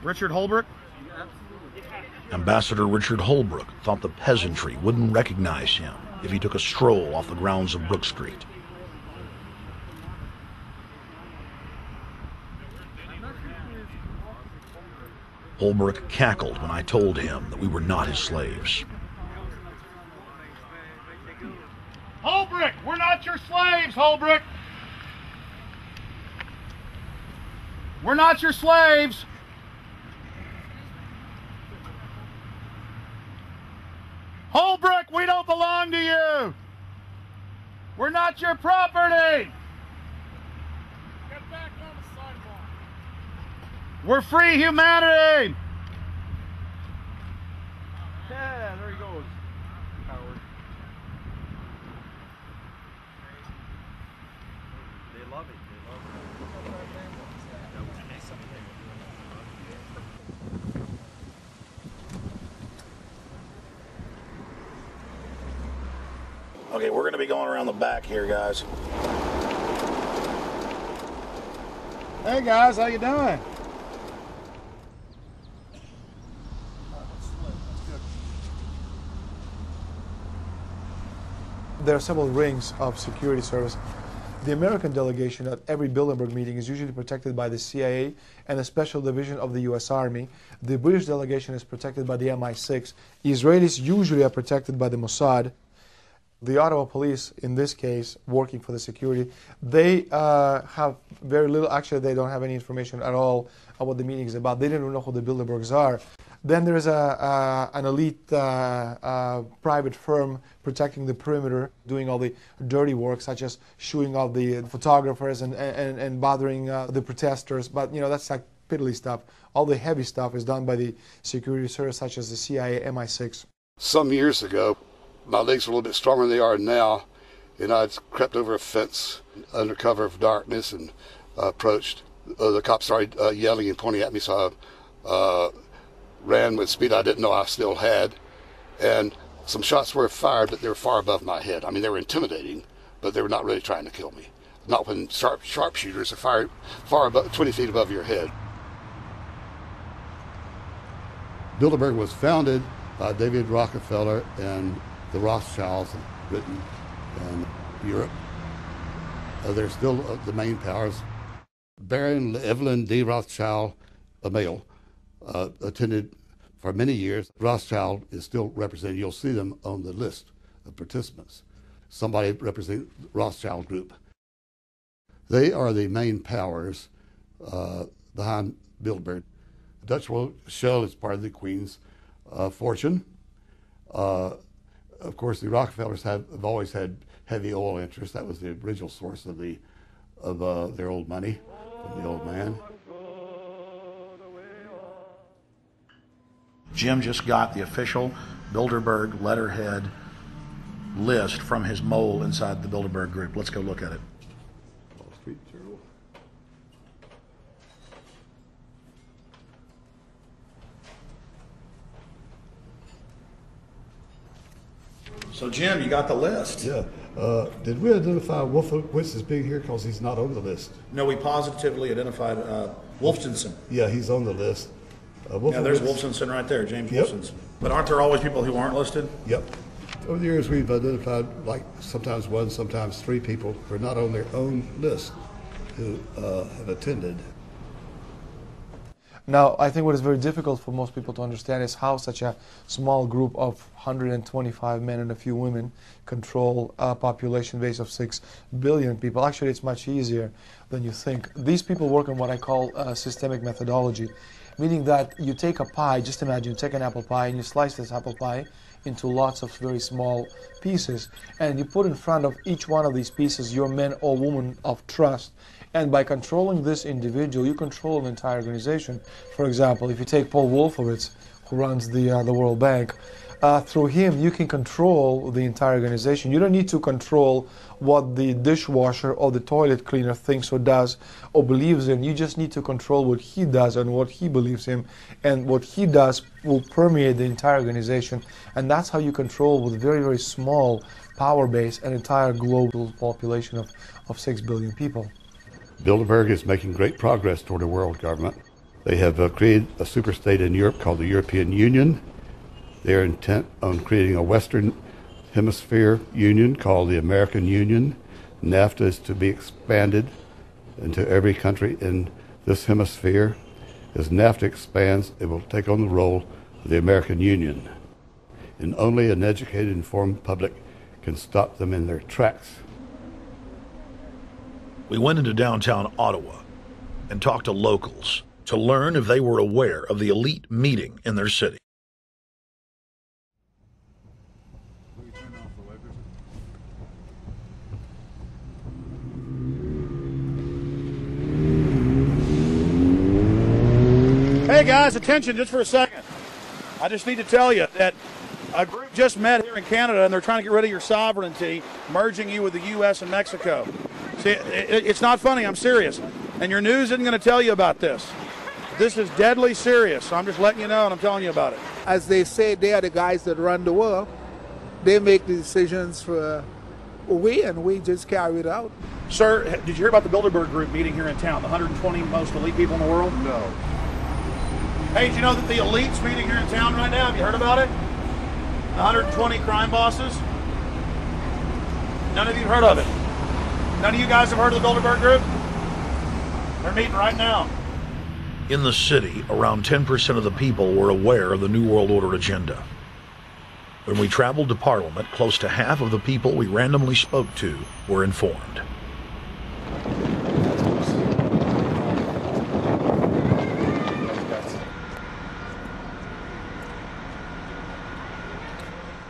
Richard Holbrooke? Ambassador Richard Holbrooke thought the peasantry wouldn't recognize him if he took a stroll off the grounds of Brook Street. Holbrooke cackled when I told him that we were not his slaves. Holbrooke, we're not your slaves, Holbrooke. We're not your slaves. Holbrooke, we don't belong to you. We're not your property. Get back on the sidewalk. We're free humanity! Yeah, there he goes. Howard. They love it. Okay, we're going to be going around the back here, guys. Hey guys, how you doing? There are several rings of security service. The American delegation at every Bilderberg meeting is usually protected by the CIA and a special division of the US Army. The British delegation is protected by the MI6. Israelis usually are protected by the Mossad. The Ottawa police, in this case, working for the security, they have very little, actually they don't have any information at all on what the meeting is about. They didn't know who the Bilderbergs are. Then there's an elite private firm protecting the perimeter, doing all the dirty work, such as shooing off the photographers and bothering the protesters. But, you know, that's like piddly stuff. All the heavy stuff is done by the security service, such as the CIA, MI6. Some years ago, my legs were a little bit stronger than they are now, and I'd crept over a fence under cover of darkness and approached. The cops started yelling and pointing at me, so I ran with speed I didn't know I still had, and some shots were fired, but they were far above my head. I mean, they were intimidating, but they were not really trying to kill me. Not when sharpshooters are fired far above, 20 feet above your head. Bilderberg was founded by David Rockefeller and the Rothschilds in Britain and Europe. They're still the main powers. Baron Evelyn D. Rothschild, a male, attended for many years. Rothschild is still represented. You'll see them on the list of participants. Somebody representing the Rothschild group. They are the main powers behind Bilderberg. Dutch Shell is part of the Queen's fortune. Of course, the Rockefellers have always had heavy oil interests. That was the original source of their old money from the old man. Jim just got the official Bilderberg letterhead list from his mole inside the Bilderberg group. Let's go look at it. Wall Street Journal. So, Jim, you got the list. Yeah. Did we identify Wolfowitz as being here because he's not on the list? No, we positively identified Wolfenson. Yeah, he's on the list. Yeah, there's Wolfenson right there, James Wolfenson. But aren't there always people who aren't listed? Yep. Over the years, we've identified like sometimes one, sometimes three people who are not on their own list who have attended. Now, I think what is very difficult for most people to understand is how such a small group of 125 men and a few women control a population base of 6 billion people. Actually, it's much easier than you think. These people work on what I call systemic methodology, meaning that you take a pie, just imagine you take an apple pie and you slice this apple pie into lots of very small pieces, and you put in front of each one of these pieces your men or women of trust. And by controlling this individual, you control an entire organization. For example, if you take Paul Wolfowitz, who runs the World Bank, through him you can control the entire organization. You don't need to control what the dishwasher or the toilet cleaner thinks or does or believes in. You just need to control what he does and what he believes in. And what he does will permeate the entire organization. And that's how you control, with a very, very small power base, an entire global population of 6 billion people. Bilderberg is making great progress toward a world government. They have created a superstate in Europe called the European Union. They are intent on creating a Western Hemisphere Union called the American Union. NAFTA is to be expanded into every country in this hemisphere. As NAFTA expands, it will take on the role of the American Union. And only an educated, informed public can stop them in their tracks. We went into downtown Ottawa and talked to locals to learn if they were aware of the elite meeting in their city. Hey guys, attention just for a second. I just need to tell you that a group just met here in Canada and they're trying to get rid of your sovereignty, merging you with the U.S. and Mexico. See, it's not funny, I'm serious. And your news isn't going to tell you about this. This is deadly serious, so I'm just letting you know and I'm telling you about it. As they say, they are the guys that run the world. They make the decisions for we, and we just carry it out. Sir, did you hear about the Bilderberg Group meeting here in town, the 120 most elite people in the world? No. Hey, did you know that the elite's meeting here in town right now? Have you heard about it? The 120 crime bosses? None of you have heard of it? None of you guys have heard of the Bilderberg Group? They're meeting right now. In the city, around 10% of the people were aware of the New World Order agenda. When we traveled to Parliament, close to half of the people we randomly spoke to were informed.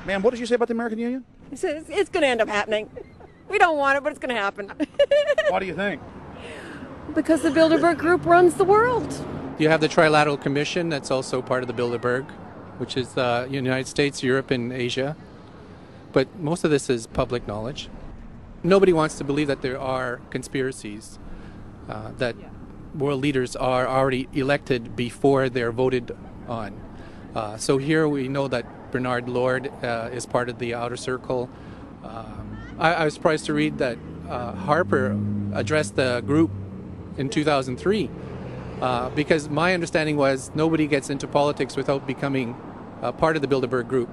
Ma'am, what did you say about the American Union? It's going to end up happening. We don't want it, but it's going to happen. Why do you think? Because the Bilderberg Group runs the world. You have the Trilateral Commission that's also part of the Bilderberg, which is the United States, Europe, and Asia. But most of this is public knowledge. Nobody wants to believe that there are conspiracies, that world leaders are already elected before they're voted on. So here we know that Bernard Lord is part of the outer circle. I was surprised to read that Harper addressed the group in 2003 because my understanding was nobody gets into politics without becoming part of the Bilderberg Group.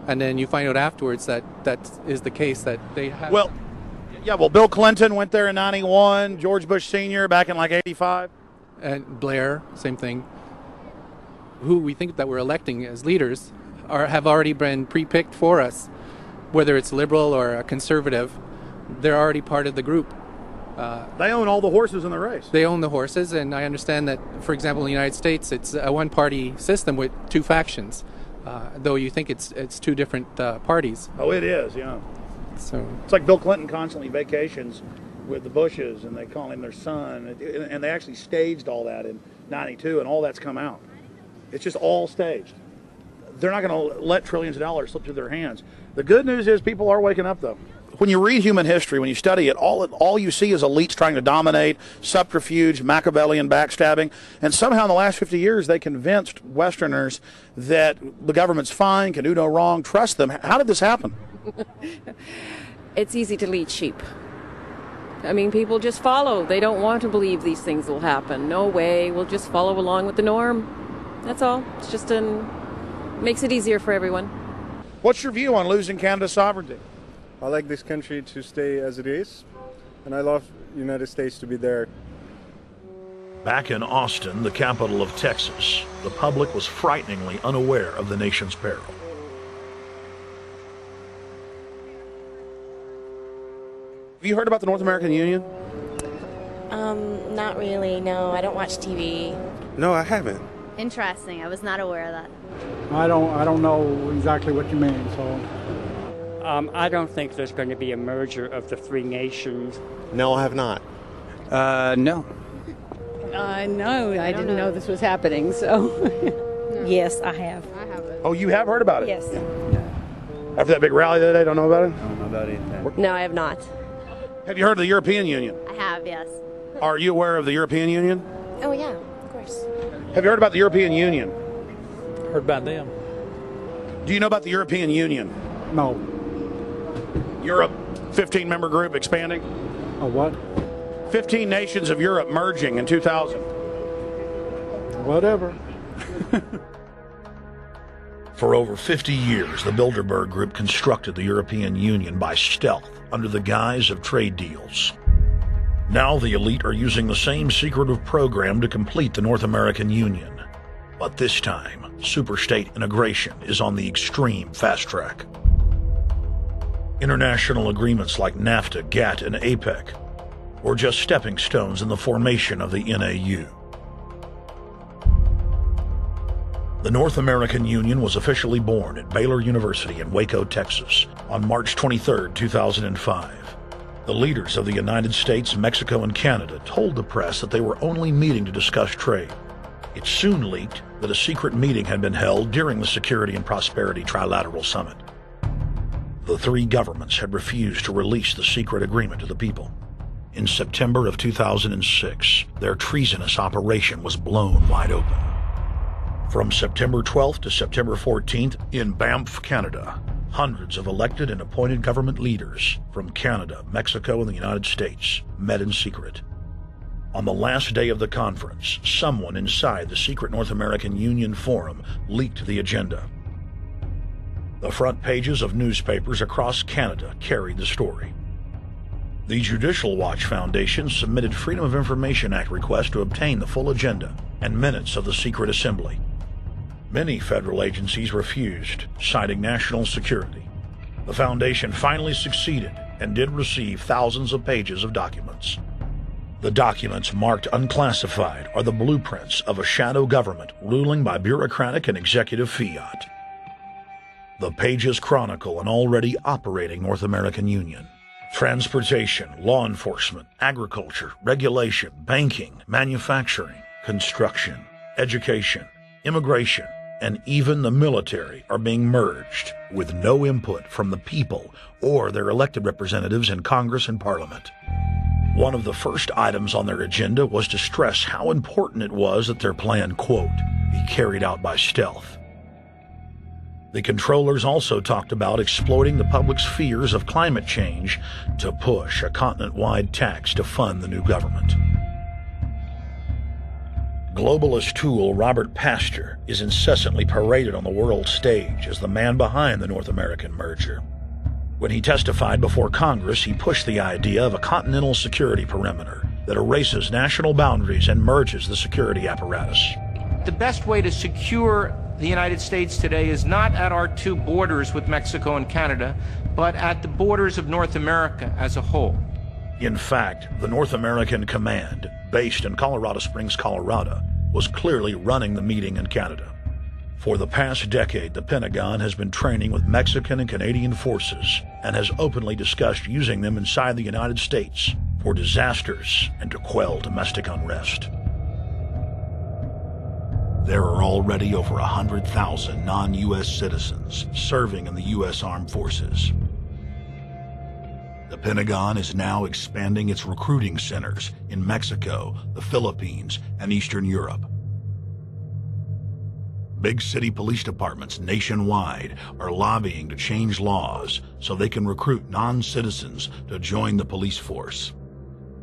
And then you find out afterwards that that is the case, that they have... Well, Bill Clinton went there in 91, George Bush Sr. back in like 85. And Blair, same thing. Who we think that we're electing as leaders have already been pre-picked for us. Whether it's liberal or a conservative, they're already part of the group. They own all the horses in the race. They own the horses, and I understand that, for example, in the United States, it's a one-party system with two factions, though you think it's two different parties. Oh, it is, yeah. So it's like Bill Clinton constantly vacations with the Bushes, and they call him their son, and they actually staged all that in 92, and all that's come out. It's just all staged. They're not going to let trillions of dollars slip through their hands. The good news is people are waking up, though. When you read human history, when you study it, all you see is elites trying to dominate, subterfuge, Machiavellian backstabbing, and somehow in the last 50 years they convinced Westerners that the government's fine, can do no wrong, trust them. How did this happen? It's easy to lead sheep. I mean, people just follow. They don't want to believe these things will happen. No way. We'll just follow along with the norm. That's all. It's just makes it easier for everyone. What's your view on losing Canada's sovereignty? I like this country to stay as it is, and I love the United States to be there. Back in Austin, the capital of Texas, the public was frighteningly unaware of the nation's peril. Have you heard about the North American Union? Not really, no. I don't watch TV. No, I haven't. Interesting. I was not aware of that. I don't know exactly what you mean, so... I don't think there's going to be a merger of the three nations. No, I have not. No. No, I didn't know this was happening, so... Yes, I have. Oh, you have heard about it? Yes. After that big rally the other day, don't know about it? I don't know about anything. No, I have not. Have you heard of the European Union? I have, yes. Are you aware of the European Union? Oh, yeah, of course. Have you heard about the European Union? Heard about them. Do you know about the European Union? No. Europe, 15-member group expanding? A what? 15 nations of Europe merging in 2000. Whatever. For over 50 years, the Bilderberg Group constructed the European Union by stealth under the guise of trade deals. Now the elite are using the same secretive program to complete the North American Union. But this time, superstate integration is on the extreme fast track. International agreements like NAFTA, GATT, and APEC were just stepping stones in the formation of the NAU. The North American Union was officially born at Baylor University in Waco, Texas, on March 23, 2005. The leaders of the United States, Mexico, and Canada told the press that they were only meeting to discuss trade. It soon leaked that a secret meeting had been held during the Security and Prosperity Trilateral Summit. The three governments had refused to release the secret agreement to the people. In September of 2006, their treasonous operation was blown wide open. From September 12th to September 14th, in Banff, Canada, hundreds of elected and appointed government leaders from Canada, Mexico, and the United States met in secret. On the last day of the conference, someone inside the secret North American Union Forum leaked the agenda. The front pages of newspapers across Canada carried the story. The Judicial Watch Foundation submitted Freedom of Information Act requests to obtain the full agenda and minutes of the secret assembly. Many federal agencies refused, citing national security. The foundation finally succeeded and did receive thousands of pages of documents. The documents marked unclassified are the blueprints of a shadow government ruling by bureaucratic and executive fiat. The pages chronicle an already operating North American Union. Transportation, law enforcement, agriculture, regulation, banking, manufacturing, construction, education, immigration, and even the military are being merged with no input from the people or their elected representatives in Congress and Parliament. One of the first items on their agenda was to stress how important it was that their plan, quote, be carried out by stealth. The controllers also talked about exploiting the public's fears of climate change to push a continent-wide tax to fund the new government. Globalist tool Robert Pastor is incessantly paraded on the world stage as the man behind the North American merger. When he testified before Congress, he pushed the idea of a continental security perimeter that erases national boundaries and merges the security apparatus. The best way to secure the United States today is not at our two borders with Mexico and Canada, but at the borders of North America as a whole. In fact, the North American Command, based in Colorado Springs, Colorado, was clearly running the meeting in Canada. For the past decade, the Pentagon has been training with Mexican and Canadian forces and has openly discussed using them inside the United States for disasters and to quell domestic unrest. There are already over 100,000 non-U.S. citizens serving in the U.S. Armed Forces. The Pentagon is now expanding its recruiting centers in Mexico, the Philippines, and Eastern Europe. Big city police departments nationwide are lobbying to change laws so they can recruit non-citizens to join the police force.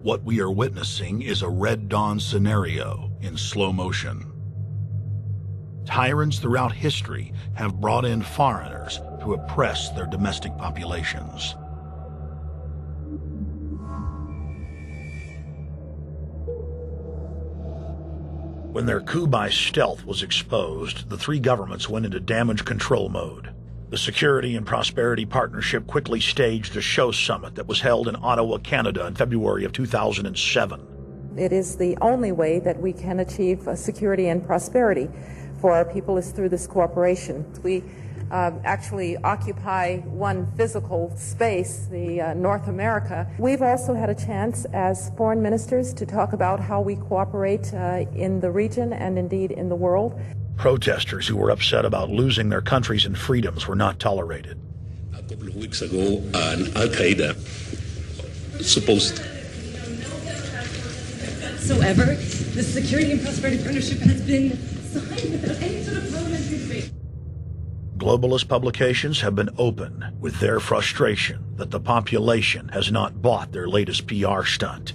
What we are witnessing is a Red Dawn scenario in slow motion. Tyrants throughout history have brought in foreigners to oppress their domestic populations. When their coup by stealth was exposed, the three governments went into damage control mode. The Security and Prosperity Partnership quickly staged a show summit that was held in Ottawa, Canada in February of 2007. It is the only way that we can achieve security and prosperity for our people is through this cooperation. We actually occupy one physical space, the North America. We've also had a chance as foreign ministers to talk about how we cooperate in the region and indeed in the world. Protesters who were upset about losing their countries and freedoms were not tolerated. A couple of weeks ago, an Al-Qaeda supposed whatsoever. The Security and Prosperity Partnership has been signed without any sort of parliamentary debate. Globalist publications have been open with their frustration that the population has not bought their latest PR stunt.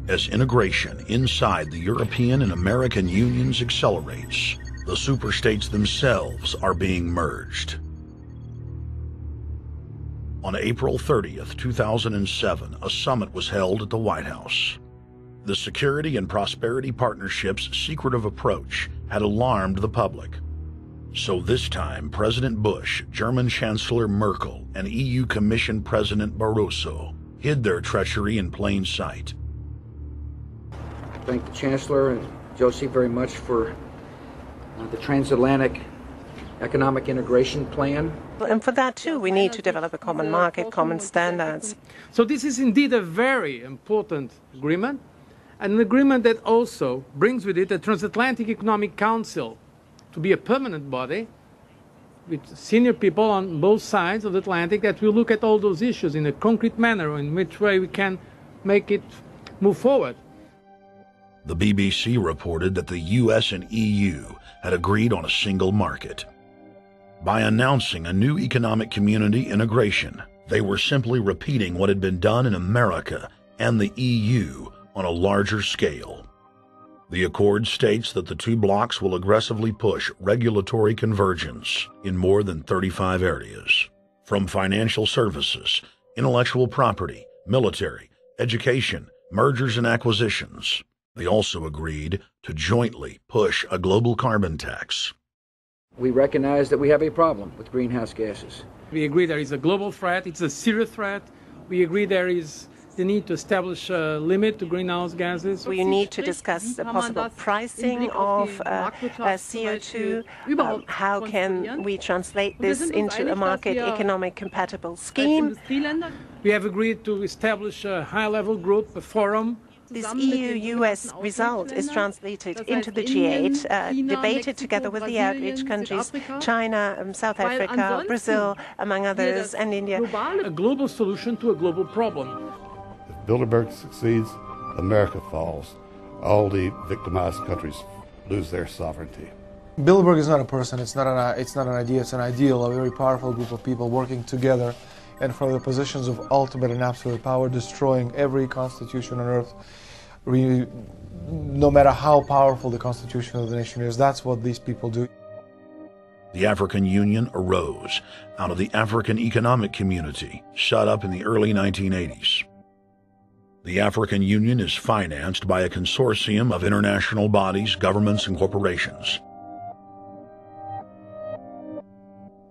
As integration inside the European and American unions accelerates, the superstates themselves are being merged. On April 30th, 2007, a summit was held at the White House. The Security and Prosperity Partnership's secretive approach had alarmed the public. So this time, President Bush, German Chancellor Merkel, and EU Commission President Barroso hid their treachery in plain sight. I thank the Chancellor and Josie very much for the transatlantic economic integration plan. And for that too, we need to develop a common market, common standards. So this is indeed a very important agreement, An agreement that also brings with it a transatlantic economic council to be a permanent body with senior people on both sides of the Atlantic that will look at all those issues in a concrete manner, in which way we can make it move forward. The BBC reported that the US and EU had agreed on a single market. By announcing a new economic community integration, they were simply repeating what had been done in America and the EU on a larger scale. The accord states that the two blocs will aggressively push regulatory convergence in more than 35 areas, from financial services, intellectual property, military, education, mergers and acquisitions. They also agreed to jointly push a global carbon tax. We recognize that we have a problem with greenhouse gases. We agree there is a global threat, it's a serious threat. We agree there is the need to establish a limit to greenhouse gases. We need to discuss the possible pricing of CO2. How can we translate this into a market economic compatible scheme? We have agreed to establish a high-level group, a forum. This EU-US result is translated into the G8, debated together with the outreach countries, China, South Africa, Brazil, among others, and India. A global solution to a global problem. If Bilderberg succeeds, America falls. All the victimized countries lose their sovereignty. Bilderberg is not a person, it's not an idea, it's an ideal, a very powerful group of people working together and from the positions of ultimate and absolute power, destroying every constitution on earth, no matter how powerful the constitution of the nation is. That's what these people do. The African Union arose out of the African Economic Community, set up in the early 1980s. The African Union is financed by a consortium of international bodies, governments, and corporations.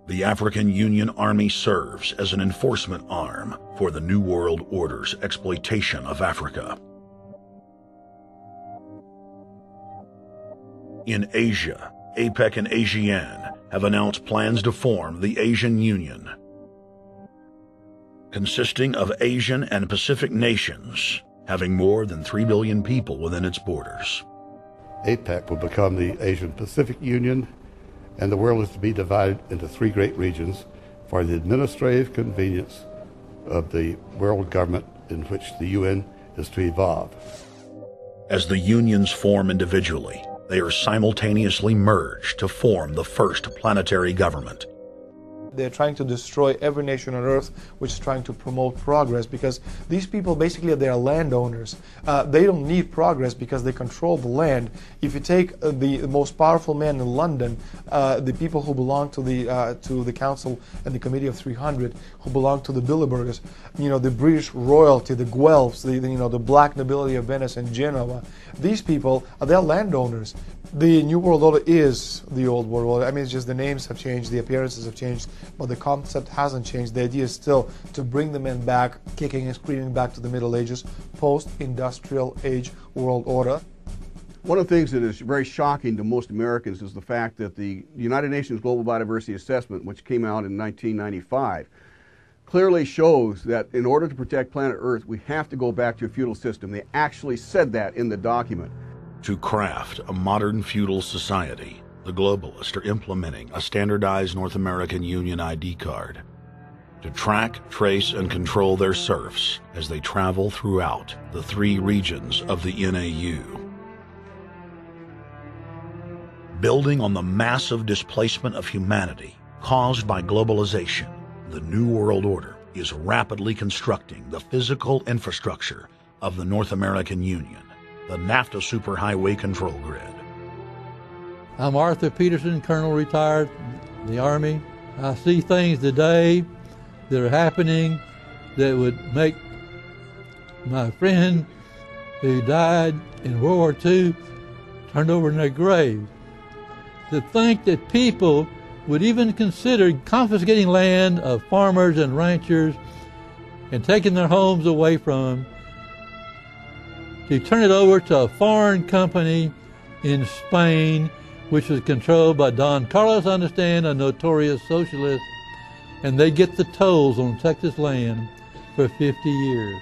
The African Union Army serves as an enforcement arm for the New World Order's exploitation of Africa. In Asia, APEC and ASEAN have announced plans to form the Asian Union, consisting of Asian and Pacific nations, having more than 3 billion people within its borders. APEC will become the Asian Pacific Union, and the world is to be divided into 3 great regions for the administrative convenience of the world government in which the UN is to evolve. As the unions form individually, they are simultaneously merged to form the first planetary government. They're trying to destroy every nation on earth which is trying to promote progress, because these people basically they're landowners. They don't need progress because they control the land. If you take the most powerful man in London, the people who belong to the Council and the Committee of 300, who belong to the Bilderbergers, the British royalty, the Guelphs, the black nobility of Venice and Genoa, these people they're landowners. The New World Order is the Old World Order. I mean, it's just the names have changed, the appearances have changed, but the concept hasn't changed. The idea is still to bring the men back, kicking and screaming back to the Middle Ages, post-industrial age world order. One of the things that is very shocking to most Americans is the fact that the United Nations Global Biodiversity Assessment, which came out in 1995, clearly shows that in order to protect planet Earth, we have to go back to a feudal system. They actually said that in the document. To craft a modern feudal society, the globalists are implementing a standardized North American Union ID card to track, trace, and control their serfs as they travel throughout the 3 regions of the NAU. Building on the massive displacement of humanity caused by globalization, the New World Order is rapidly constructing the physical infrastructure of the North American Union, the NAFTA Superhighway Control Grid. I'm Arthur Peterson, Colonel retired in the Army. I see things today that are happening that would make my friend who died in World War II turn over in their grave. To think that people would even consider confiscating land of farmers and ranchers and taking their homes away from them to turn it over to a foreign company in Spain, which was controlled by Don Carlos, I understand, a notorious socialist, and they get the tolls on Texas land for 50 years.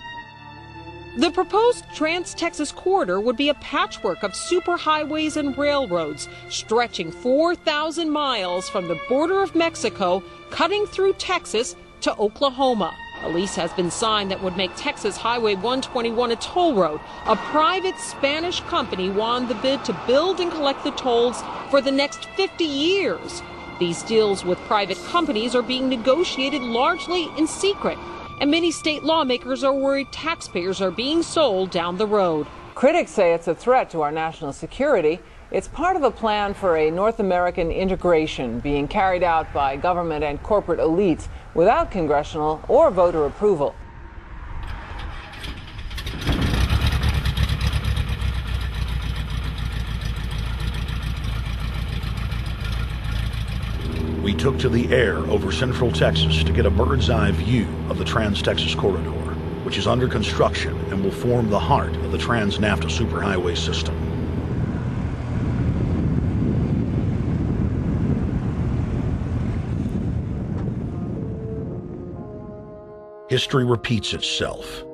The proposed Trans-Texas corridor would be a patchwork of superhighways and railroads stretching 4,000 miles from the border of Mexico, cutting through Texas to Oklahoma. A lease has been signed that would make Texas Highway 121 a toll road. A private Spanish company won the bid to build and collect the tolls for the next 50 years. These deals with private companies are being negotiated largely in secret, and many state lawmakers are worried taxpayers are being sold down the road. Critics say it's a threat to our national security. It's part of a plan for a North American integration being carried out by government and corporate elites without congressional or voter approval. We took to the air over central Texas to get a bird's eye view of the Trans-Texas Corridor, which is under construction and will form the heart of the Trans-NAFTA superhighway system. History repeats itself.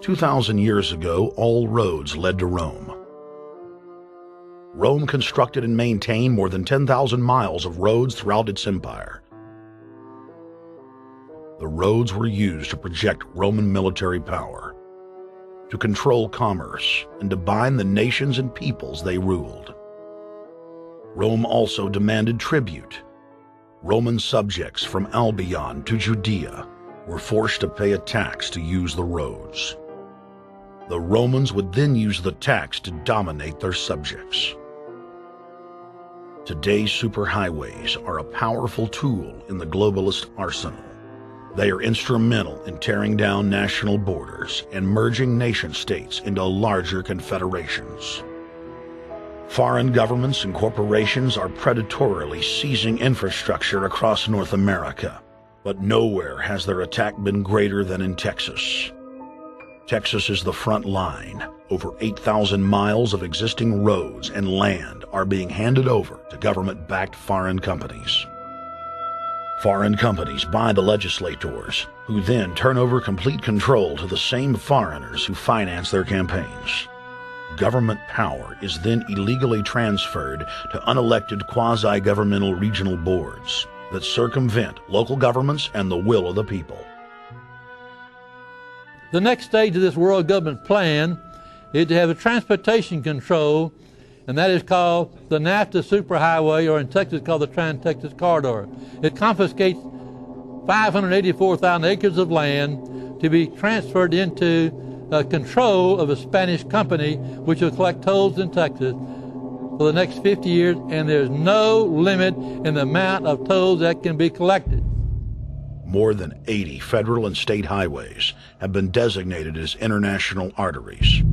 2,000 years ago, all roads led to Rome. Rome constructed and maintained more than 10,000 miles of roads throughout its empire. The roads were used to project Roman military power, to control commerce, and to bind the nations and peoples they ruled. Rome also demanded tribute. Roman subjects from Albion to Judea were forced to pay a tax to use the roads. The Romans would then use the tax to dominate their subjects. Today's superhighways are a powerful tool in the globalist arsenal. They are instrumental in tearing down national borders and merging nation-states into larger confederations. Foreign governments and corporations are predatorily seizing infrastructure across North America, but nowhere has their attack been greater than in Texas. Texas is the front line. Over 8,000 miles of existing roads and land are being handed over to government-backed foreign companies. Foreign companies buy the legislators, who then turn over complete control to the same foreigners who finance their campaigns. Government power is then illegally transferred to unelected quasi-governmental regional boards that circumvent local governments and the will of the people. The next stage of this world government plan is to have a transportation control, and that is called the NAFTA superhighway, or in Texas called the Trans-Texas Corridor. It confiscates 584,000 acres of land to be transferred into control of a Spanish company which will collect tolls in Texas for the next 50 years, and there's no limit in the amount of tolls that can be collected. More than 80 federal and state highways have been designated as international arteries.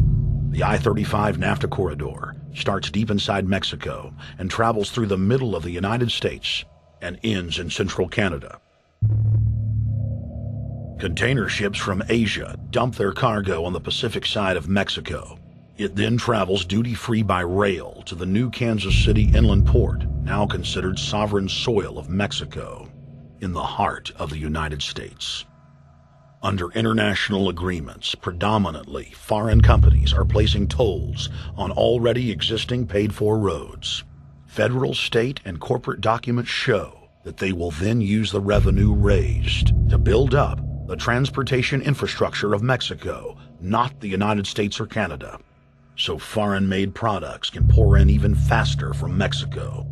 The I-35 NAFTA corridor starts deep inside Mexico and travels through the middle of the United States and ends in central Canada. Container ships from Asia dump their cargo on the Pacific side of Mexico. It then travels duty-free by rail to the new Kansas City inland port, now considered sovereign soil of Mexico, in the heart of the United States. Under international agreements, predominantly foreign companies are placing tolls on already existing paid-for roads. Federal, state, and corporate documents show that they will then use the revenue raised to build up the transportation infrastructure of Mexico, not the United States or Canada, so foreign-made products can pour in even faster from Mexico.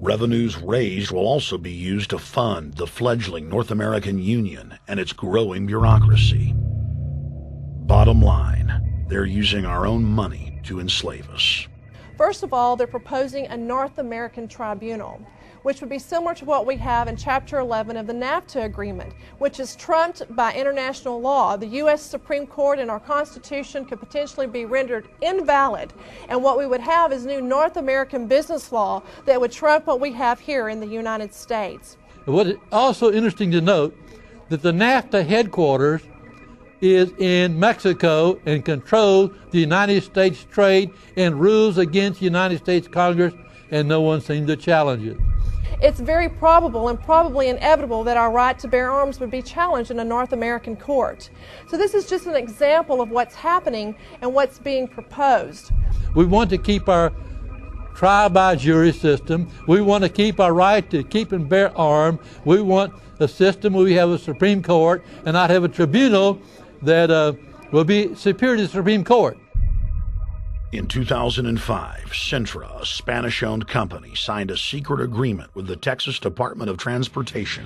Revenues raised will also be used to fund the fledgling North American Union and its growing bureaucracy. Bottom line, they're using our own money to enslave us. First of all, they're proposing a North American tribunal, which would be similar to what we have in Chapter 11 of the NAFTA agreement, which is trumped by international law. The U.S. Supreme Court and our Constitution could potentially be rendered invalid, and what we would have is new North American business law that would trump what we have here in the United States. What is also interesting to note that the NAFTA headquarters is in Mexico and controls the United States trade and rules against the United States Congress, and no one seems to challenge it. it's very probable and probably inevitable that our right to bear arms would be challenged in a North American court. So this is just an example of what's happening and what's being proposed. We want to keep our trial by jury system. We want to keep our right to keep and bear arms. We want a system where we have a Supreme Court and not have a tribunal that will be superior to the Supreme Court. In 2005, Cintra, a Spanish-owned company, signed a secret agreement with the Texas Department of Transportation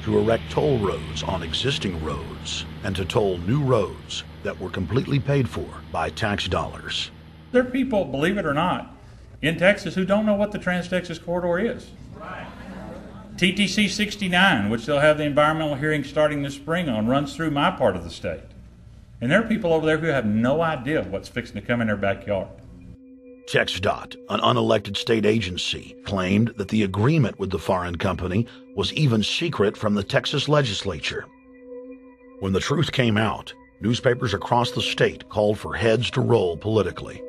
to erect toll roads on existing roads and to toll new roads that were completely paid for by tax dollars. There are people, believe it or not, in Texas who don't know what the Trans-Texas Corridor is. TTC 69, which they'll have the environmental hearing starting this spring on, runs through my part of the state. And there are people over there who have no idea what's fixing to come in their backyard. TxDOT, an unelected state agency, claimed that the agreement with the foreign company was even secret from the Texas legislature. When the truth came out, newspapers across the state called for heads to roll politically.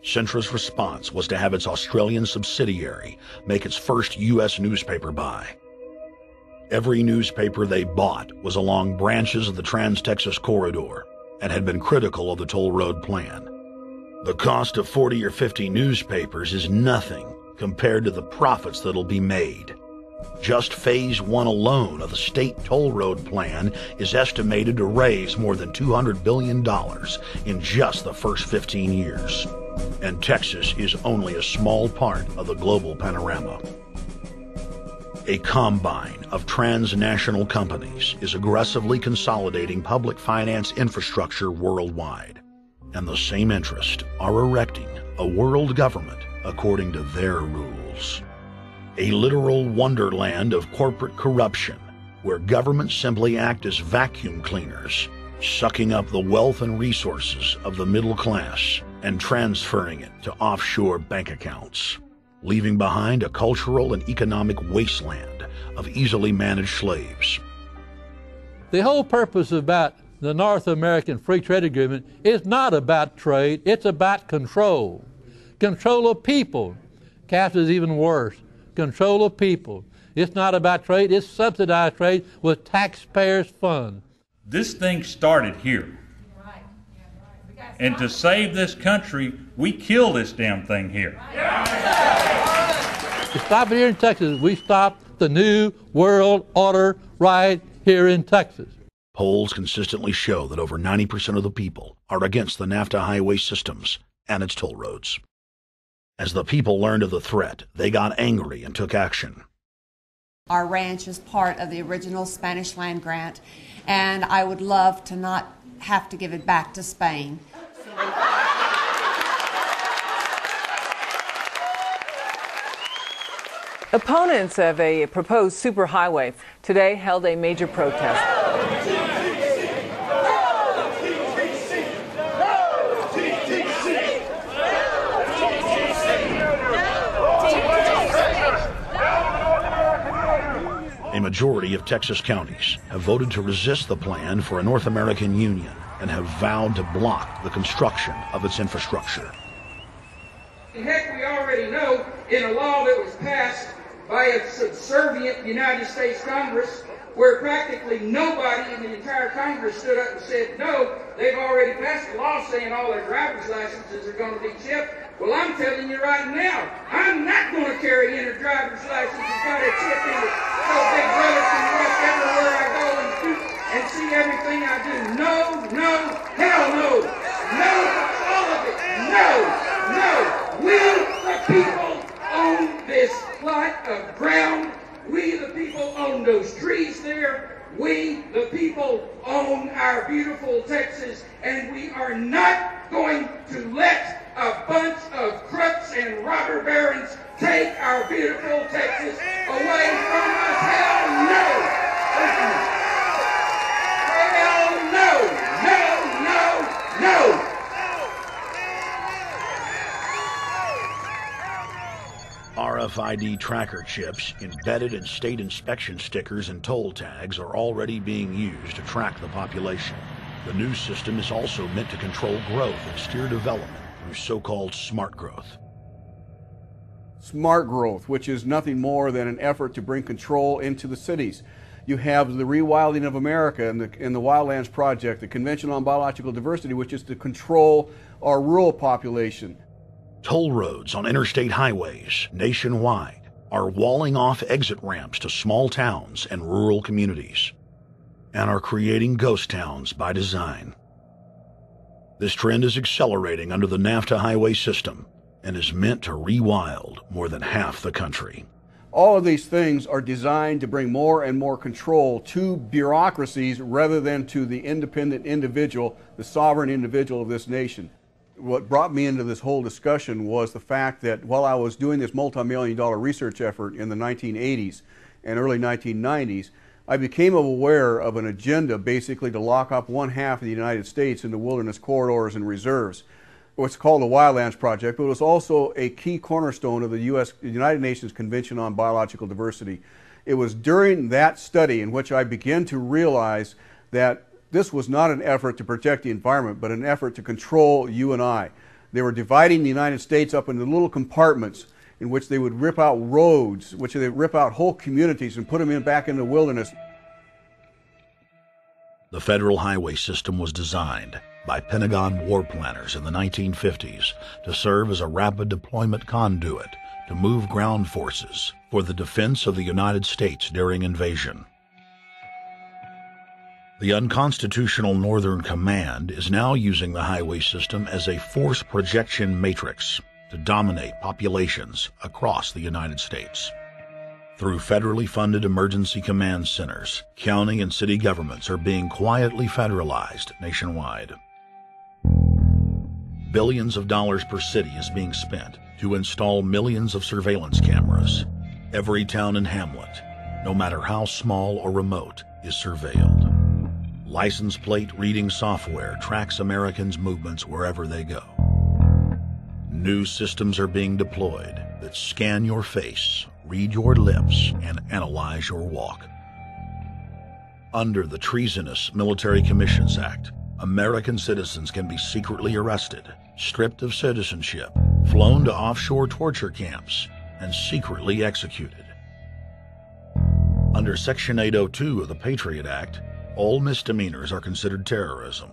Cintra's response was to have its Australian subsidiary make its first U.S. newspaper buy. Every newspaper they bought was along branches of the Trans-Texas Corridor and had been critical of the toll road plan. The cost of 40 or 50 newspapers is nothing compared to the profits that'll be made. Just Phase 1 alone of the state toll road plan is estimated to raise more than $200 billion in just the first 15 years. And Texas is only a small part of the global panorama. A combine of transnational companies is aggressively consolidating public finance infrastructure worldwide, and the same interests are erecting a world government according to their rules. A literal wonderland of corporate corruption, where governments simply act as vacuum cleaners, sucking up the wealth and resources of the middle class and transferring it to offshore bank accounts, leaving behind a cultural and economic wasteland of easily managed slaves. The whole purpose about the North American Free Trade Agreement is not about trade, it's about control. Control of people. CAFTA is even worse. Control of people. It's not about trade, it's subsidized trade with taxpayers' funds. This thing started here. And to save this country, we kill this damn thing here. To stop it here in Texas, we stop the new world order right here in Texas. Polls consistently show that over 90% of the people are against the NAFTA highway systems and its toll roads. As the people learned of the threat, they got angry and took action. Our ranch is part of the original Spanish land grant, and I would love to not have to give it back to Spain. Opponents of a proposed superhighway today held a major protest. A majority of Texas counties have voted to resist the plan for a North American Union and have vowed to block the construction of its infrastructure. Heck, we already know in a law that was passed by a subservient United States Congress, where practically nobody in the entire Congress stood up and said no, they've already passed a law saying all their driver's licenses are going to be chipped. Well, I'm telling you right now, I'm not going to carry in a driver's license that's got a chip in it so Big Brother can watch everywhere I go and see everything I do. No, no, hell no. No, all of it. No, no. We, the people, own this plot of ground. We, the people, own those trees there. We, the people, own our beautiful Texas, and we are not going to let a bunch of crooks and robber barons take our beautiful Texas away from us. Hell no! Hell no! No, no, no! RFID tracker chips embedded in state inspection stickers and toll tags are already being used to track the population. The new system is also meant to control growth and steer development through so-called smart growth. smart growth, which is nothing more than an effort to bring control into the cities. You have the rewilding of America and the Wildlands Project, the Convention on Biological Diversity, which is to control our rural population. Toll roads on interstate highways nationwide are walling off exit ramps to small towns and rural communities, and are creating ghost towns by design. This trend is accelerating under the NAFTA highway system and is meant to rewild more than half the country. All of these things are designed to bring more and more control to bureaucracies rather than to the independent individual, the sovereign individual of this nation. What brought me into this whole discussion was the fact that while I was doing this multi-million-dollar research effort in the 1980s and early 1990s, I became aware of an agenda basically to lock up one half of the United States into wilderness corridors and reserves. What's called the Wildlands Project, but it was also a key cornerstone of the United Nations Convention on Biological Diversity. It was during that study in which I began to realize that this was not an effort to protect the environment, but an effort to control you and I. They were dividing the United States up into little compartments in which they would rip out roads, which they would rip out whole communities and put them back in the wilderness. The federal highway system was designed by Pentagon war planners in the 1950s to serve as a rapid deployment conduit to move ground forces for the defense of the United States during invasion. The unconstitutional Northern Command is now using the highway system as a force projection matrix to dominate populations across the United States. Through federally funded emergency command centers, county and city governments are being quietly federalized nationwide. Billions of dollars per city is being spent to install millions of surveillance cameras. Every town and hamlet, no matter how small or remote, is surveilled. License plate reading software tracks Americans' movements wherever they go. New systems are being deployed that scan your face, read your lips, and analyze your walk. Under the treasonous Military Commissions Act, American citizens can be secretly arrested, stripped of citizenship, flown to offshore torture camps, and secretly executed. Under Section 802 of the Patriot Act, all misdemeanors are considered terrorism.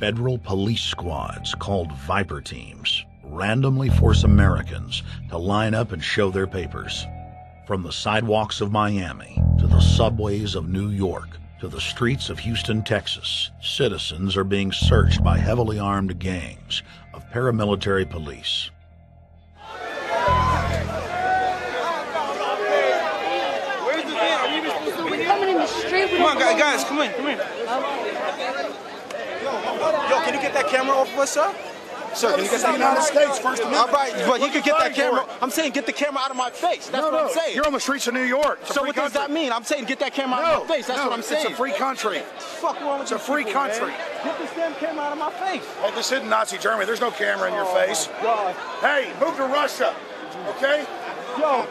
Federal police squads, called Viper teams, randomly force Americans to line up and show their papers. From the sidewalks of Miami to the subways of New York to the streets of Houston, Texas, citizens are being searched by heavily armed gangs of paramilitary police. Come on, guys, come in. Yo, can you get that camera off of us, sir? Sir, can you get that United States First Amendment? All right, but you can get that camera. I'm saying get the camera out of my face. That's what I'm saying. You're on the streets of New York. So what does that mean? I'm saying get that camera out of my face. That's what I'm saying. It's a free country. Fuck wrong with It's a free country. Get this damn camera out of my face. Hey, this isn't Nazi Germany. There's no camera in your face. God. Hey, move to Russia, okay? Yo,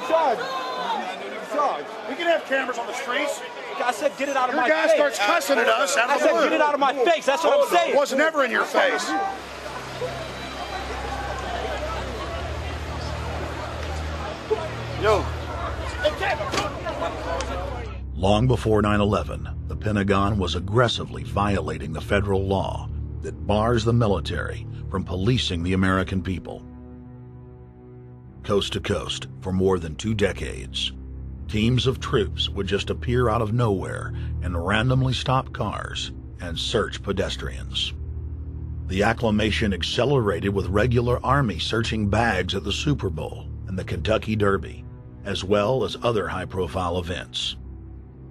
Sarge. We can have cameras on the streets. I said get it out of my face. Your guy starts cussing at us out of the blue. I said get it out of my face. That's what I'm saying. It was never in your face. Yo. Long before 9/11, the Pentagon was aggressively violating the federal law that bars the military from policing the American people. Coast to coast, for more than 2 decades, teams of troops would just appear out of nowhere and randomly stop cars and search pedestrians. The acclamation accelerated with regular Army searching bags at the Super Bowl and the Kentucky Derby, as well as other high-profile events.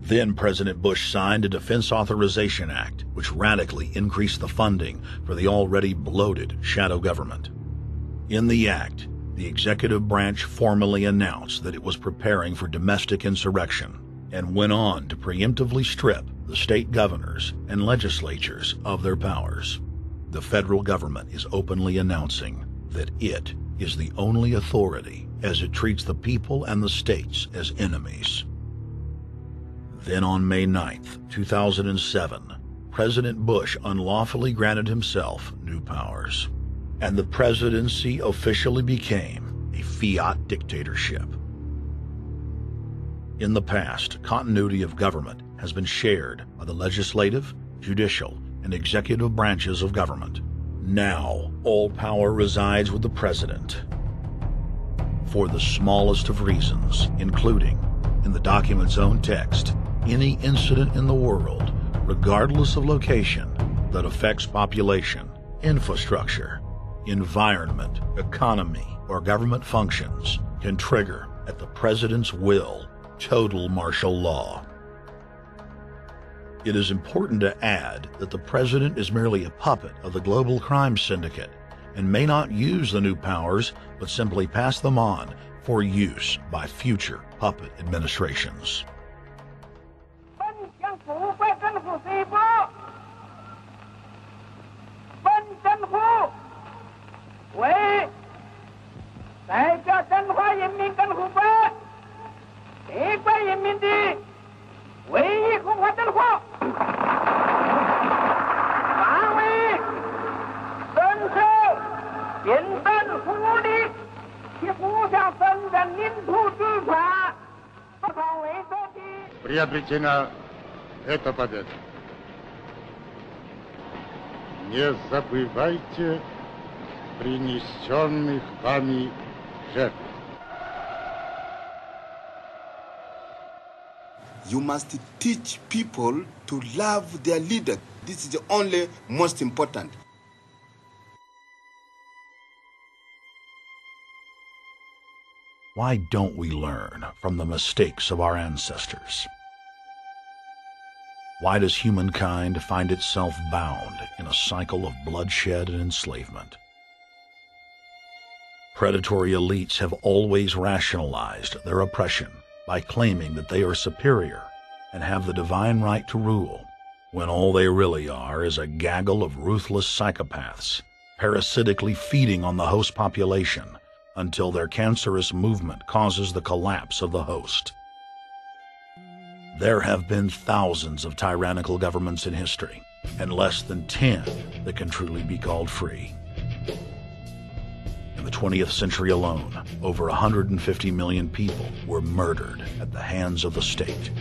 Then President Bush signed a Defense Authorization Act, which radically increased the funding for the already bloated shadow government. In the act, the executive branch formally announced that it was preparing for domestic insurrection and went on to preemptively strip the state governors and legislatures of their powers. The federal government is openly announcing that it is the only authority as it treats the people and the states as enemies. Then on May 9th, 2007, President Bush unlawfully granted himself new powers. and the presidency officially became a fiat dictatorship. In the past, continuity of government has been shared by the legislative, judicial, and executive branches of government. Now, all power resides with the president. For the smallest of reasons, including, in the document's own text, any incident in the world, regardless of location, that affects population, infrastructure, environment, economy, or government functions can trigger, at the president's will, total martial law. It is important to add that the president is merely a puppet of the global crime syndicate and may not use the new powers, but simply pass them on for use by future puppet administrations. Приобретена эта победа. Не забывайте принесенных вами жертв. You must teach people to love their leader. This is the only most important. Why don't we learn from the mistakes of our ancestors? Why does humankind find itself bound in a cycle of bloodshed and enslavement? Predatory elites have always rationalized their oppression by claiming that they are superior and have the divine right to rule, when all they really are is a gaggle of ruthless psychopaths, parasitically feeding on the host population until their cancerous movement causes the collapse of the host. There have been thousands of tyrannical governments in history, and less than 10 that can truly be called free. In the 20th century alone, over 150 million people were murdered at the hands of the state.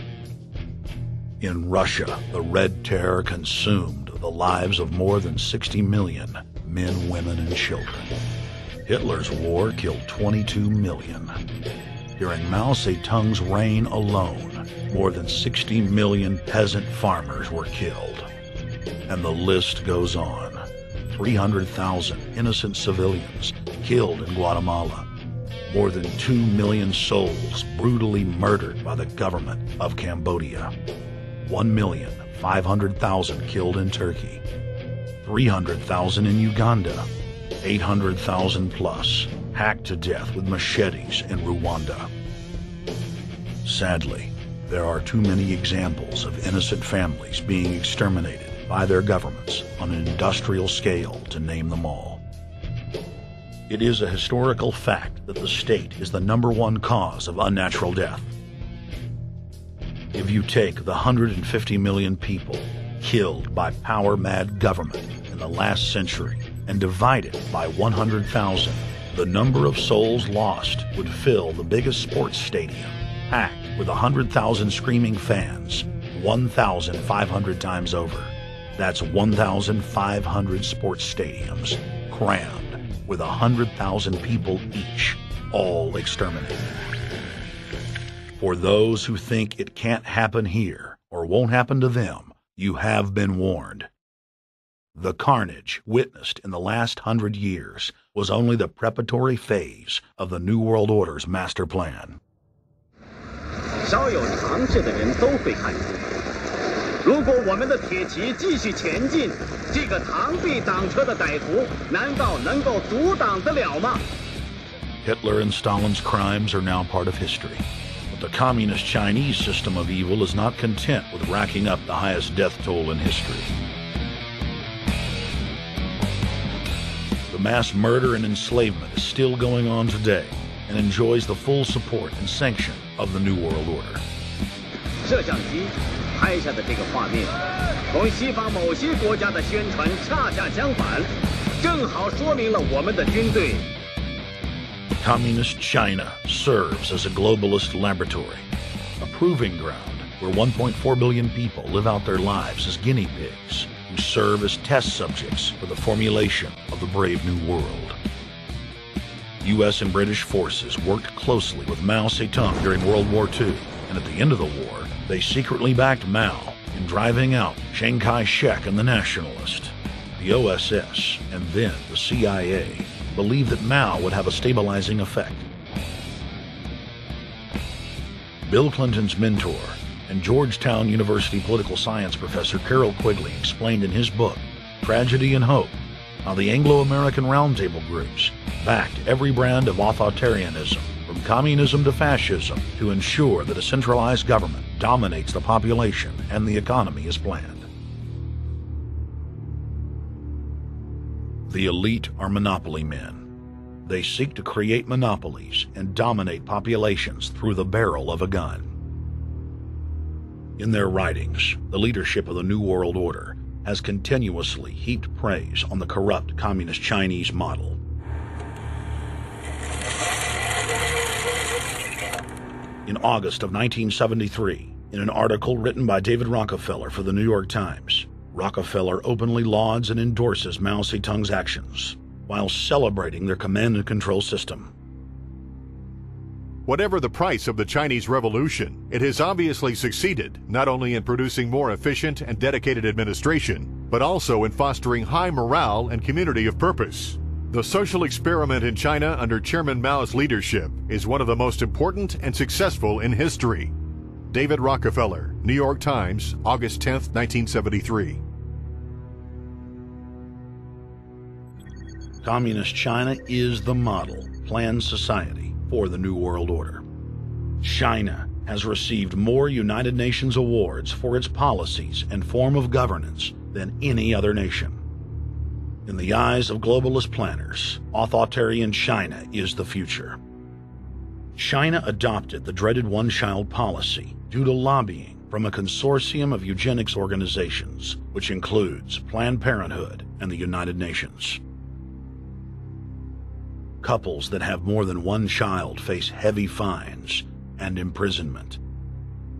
In Russia, the Red Terror consumed the lives of more than 60 million men, women, and children. Hitler's war killed 22 million. During Mao Zedong's reign alone, more than 60 million peasant farmers were killed. And the list goes on. 300,000 innocent civilians killed in Guatemala. More than 2 million souls brutally murdered by the government of Cambodia. 1,500,000 killed in Turkey. 300,000 in Uganda. 800,000 plus hacked to death with machetes in Rwanda. Sadly, there are too many examples of innocent families being exterminated by their governments on an industrial scale to name them all. It is a historical fact that the state is the #1 cause of unnatural death. If you take the 150 million people killed by power-mad government in the last century and divide it by 100,000, the number of souls lost would fill the biggest sports stadium, packed with 100,000 screaming fans, 1,500 times over. That's 1,500 sports stadiums, crammed with 100,000 people each, all exterminated. For those who think it can't happen here or won't happen to them, you have been warned. The carnage witnessed in the last 100 years was only the preparatory phase of the New World Order's master plan. 少有常识的人都会看出，如果我们的铁骑继续前进，这个螳臂挡车的歹徒难道能够阻挡得了吗？ Hitler and Stalin's crimes are now part of history. But the communist Chinese system of evil is not content with racking up the highest death toll in history. The mass murder and enslavement is still going on today and enjoys the full support and sanction of the New World Order. 摄像机拍下的这个画面，同西方某些国家的宣传恰恰相反。正好说明了我们的军队。 Communist China serves as a globalist laboratory, a proving ground where 1.4 billion people live out their lives as guinea pigs who serve as test subjects for the formulation of the brave new world. U.S. and British forces worked closely with Mao Zedong during World War II, and at the end of the war, they secretly backed Mao in driving out Chiang Kai-shek and the Nationalists. The OSS, and then the CIA, believed that Mao would have a stabilizing effect. Bill Clinton's mentor and Georgetown University political science professor Carol Quigley explained in his book, Tragedy and Hope, how the Anglo-American Roundtable groups backed every brand of authoritarianism, from communism to fascism, to ensure that a centralized government dominates the population and the economy as planned. The elite are monopoly men. They seek to create monopolies and dominate populations through the barrel of a gun. In their writings, the leadership of the New World Order has continuously heaped praise on the corrupt Communist Chinese model. In August of 1973, in an article written by David Rockefeller for the New York Times, Rockefeller openly lauds and endorses Mao Zedong's actions, while celebrating their command and control system. Whatever the price of the Chinese Revolution, it has obviously succeeded not only in producing more efficient and dedicated administration, but also in fostering high morale and community of purpose. The social experiment in China under Chairman Mao's leadership is one of the most important and successful in history. David Rockefeller, New York Times, August 10, 1973. Communist China is the model planned society for the New World Order. China has received more United Nations awards for its policies and form of governance than any other nation. In the eyes of globalist planners, authoritarian China is the future. China adopted the dreaded one-child policy due to lobbying from a consortium of eugenics organizations, which includes Planned Parenthood and the United Nations. Couples that have more than one child face heavy fines and imprisonment.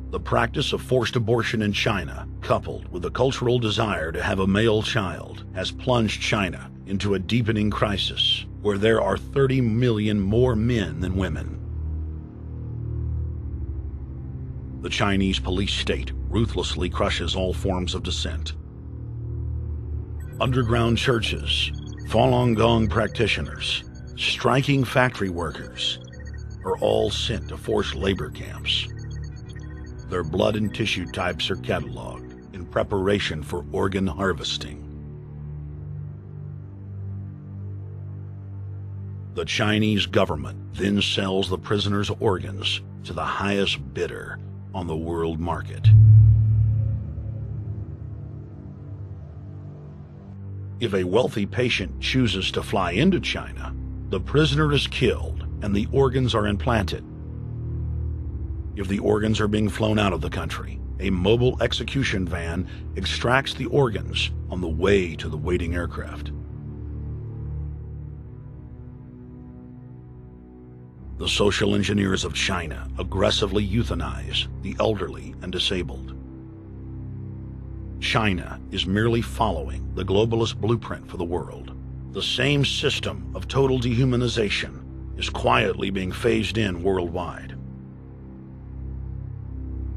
The practice of forced abortion in China, coupled with the cultural desire to have a male child, has plunged China into a deepening crisis where there are 30 million more men than women. The Chinese police state ruthlessly crushes all forms of dissent. Underground churches, Falun Gong practitioners, striking factory workers are all sent to forced labor camps. Their blood and tissue types are cataloged in preparation for organ harvesting. The Chinese government then sells the prisoners' organs to the highest bidder on the world market. If a wealthy patient chooses to fly into China, the prisoner is killed and the organs are implanted. If the organs are being flown out of the country, a mobile execution van extracts the organs on the way to the waiting aircraft. The social engineers of China aggressively euthanize the elderly and disabled. China is merely following the globalist blueprint for the world. The same system of total dehumanization is quietly being phased in worldwide.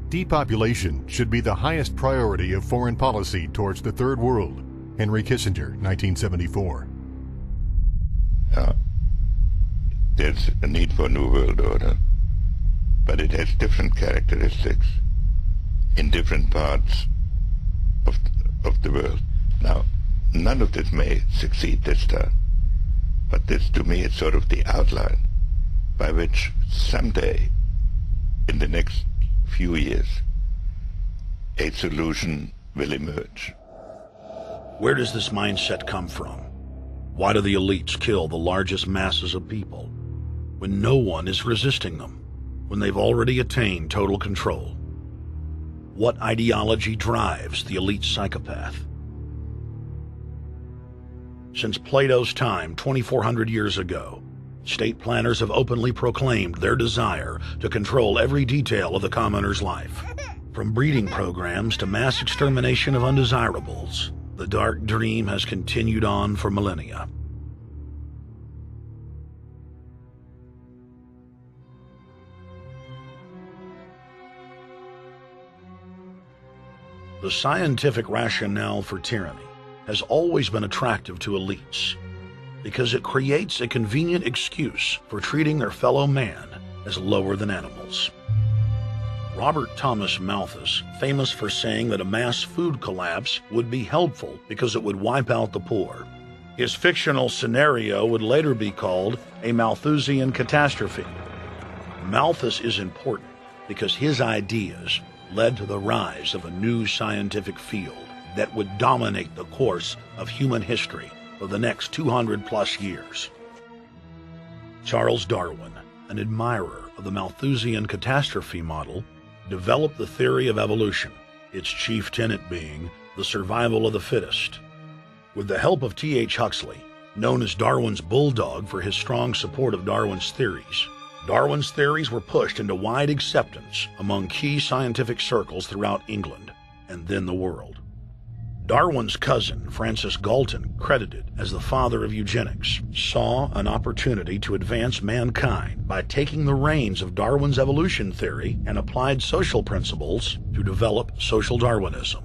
Depopulation should be the highest priority of foreign policy towards the Third World. Henry Kissinger, 1974. There's a need for a new world order, but it has different characteristics in different parts of the world. Now, none of this may succeed this time, but this to me is sort of the outline by which someday, in the next few years, a solution will emerge. Where does this mindset come from? Why do the elites kill the largest masses of people when no one is resisting them, when they've already attained total control? What ideology drives the elite psychopath? Since Plato's time 2,400 years ago, state planners have openly proclaimed their desire to control every detail of the commoner's life. From breeding programs to mass extermination of undesirables, the dark dream has continued on for millennia. The scientific rationale for tyranny has always been attractive to elites because it creates a convenient excuse for treating their fellow man as lower than animals. Robert Thomas Malthus, famous for saying that a mass food collapse would be helpful because it would wipe out the poor. His fictional scenario would later be called a Malthusian catastrophe. Malthus is important because his ideas led to the rise of a new scientific field that would dominate the course of human history for the next 200+ years. Charles Darwin, an admirer of the Malthusian catastrophe model, developed the theory of evolution, its chief tenet being the survival of the fittest. With the help of T.H. Huxley, known as Darwin's bulldog for his strong support of Darwin's theories were pushed into wide acceptance among key scientific circles throughout England and then the world. Darwin's cousin, Francis Galton, credited as the father of eugenics, saw an opportunity to advance mankind by taking the reins of Darwin's evolution theory and applied social principles to develop social Darwinism.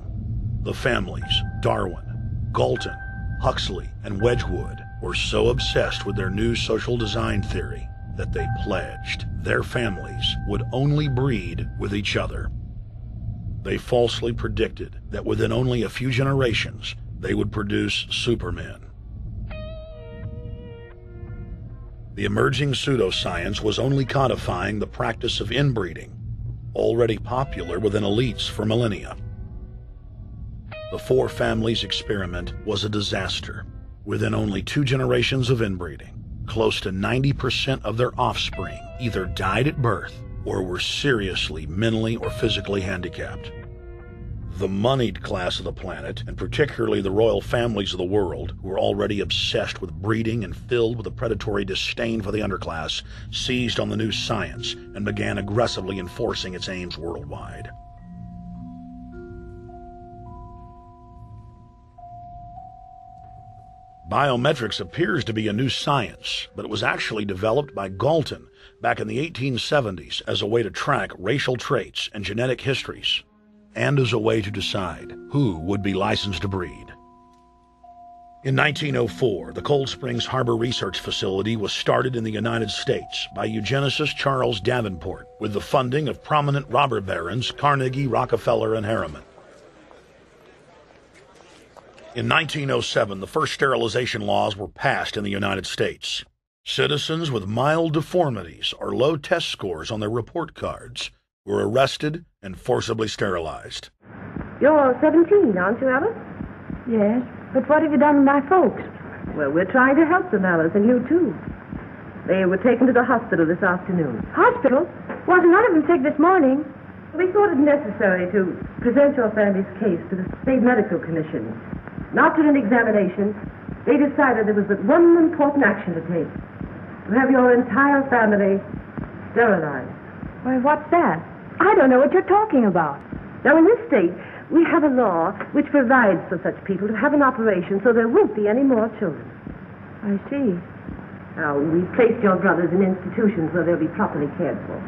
The families Darwin, Galton, Huxley, and Wedgwood were so obsessed with their new social design theory that they pledged their families would only breed with each other. They falsely predicted that within only a few generations, they would produce supermen. The emerging pseudoscience was only codifying the practice of inbreeding, already popular within elites for millennia. The four families experiment was a disaster. Within only 2 generations of inbreeding, close to 90% of their offspring either died at birth or were seriously mentally or physically handicapped. The moneyed class of the planet, and particularly the royal families of the world, who were already obsessed with breeding and filled with a predatory disdain for the underclass, seized on the new science and began aggressively enforcing its aims worldwide. Biometrics appears to be a new science, but it was actually developed by Galton back in the 1870s as a way to track racial traits and genetic histories, and as a way to decide who would be licensed to breed. In 1904, the Cold Springs Harbor Research Facility was started in the United States by eugenicist Charles Davenport with the funding of prominent robber barons Carnegie, Rockefeller, and Harriman. In 1907, the first sterilization laws were passed in the United States. Citizens with mild deformities or low test scores on their report cards were arrested and forcibly sterilized. You're 17, aren't you, Alice? Yes, but what have you done with my folks? Well, we're trying to help them, Alice, and you too. They were taken to the hospital this afternoon. Hospital? Wasn't none of them sick this morning? We thought it necessary to present your family's case to the State Medical Commission. After an examination, they decided there was but one important action to take: to have your entire family sterilized. Why, what's that? I don't know what you're talking about. Now, in this state, we have a law which provides for such people to have an operation so there won't be any more children. I see. Now, we've placed your brothers in institutions where they'll be properly cared for.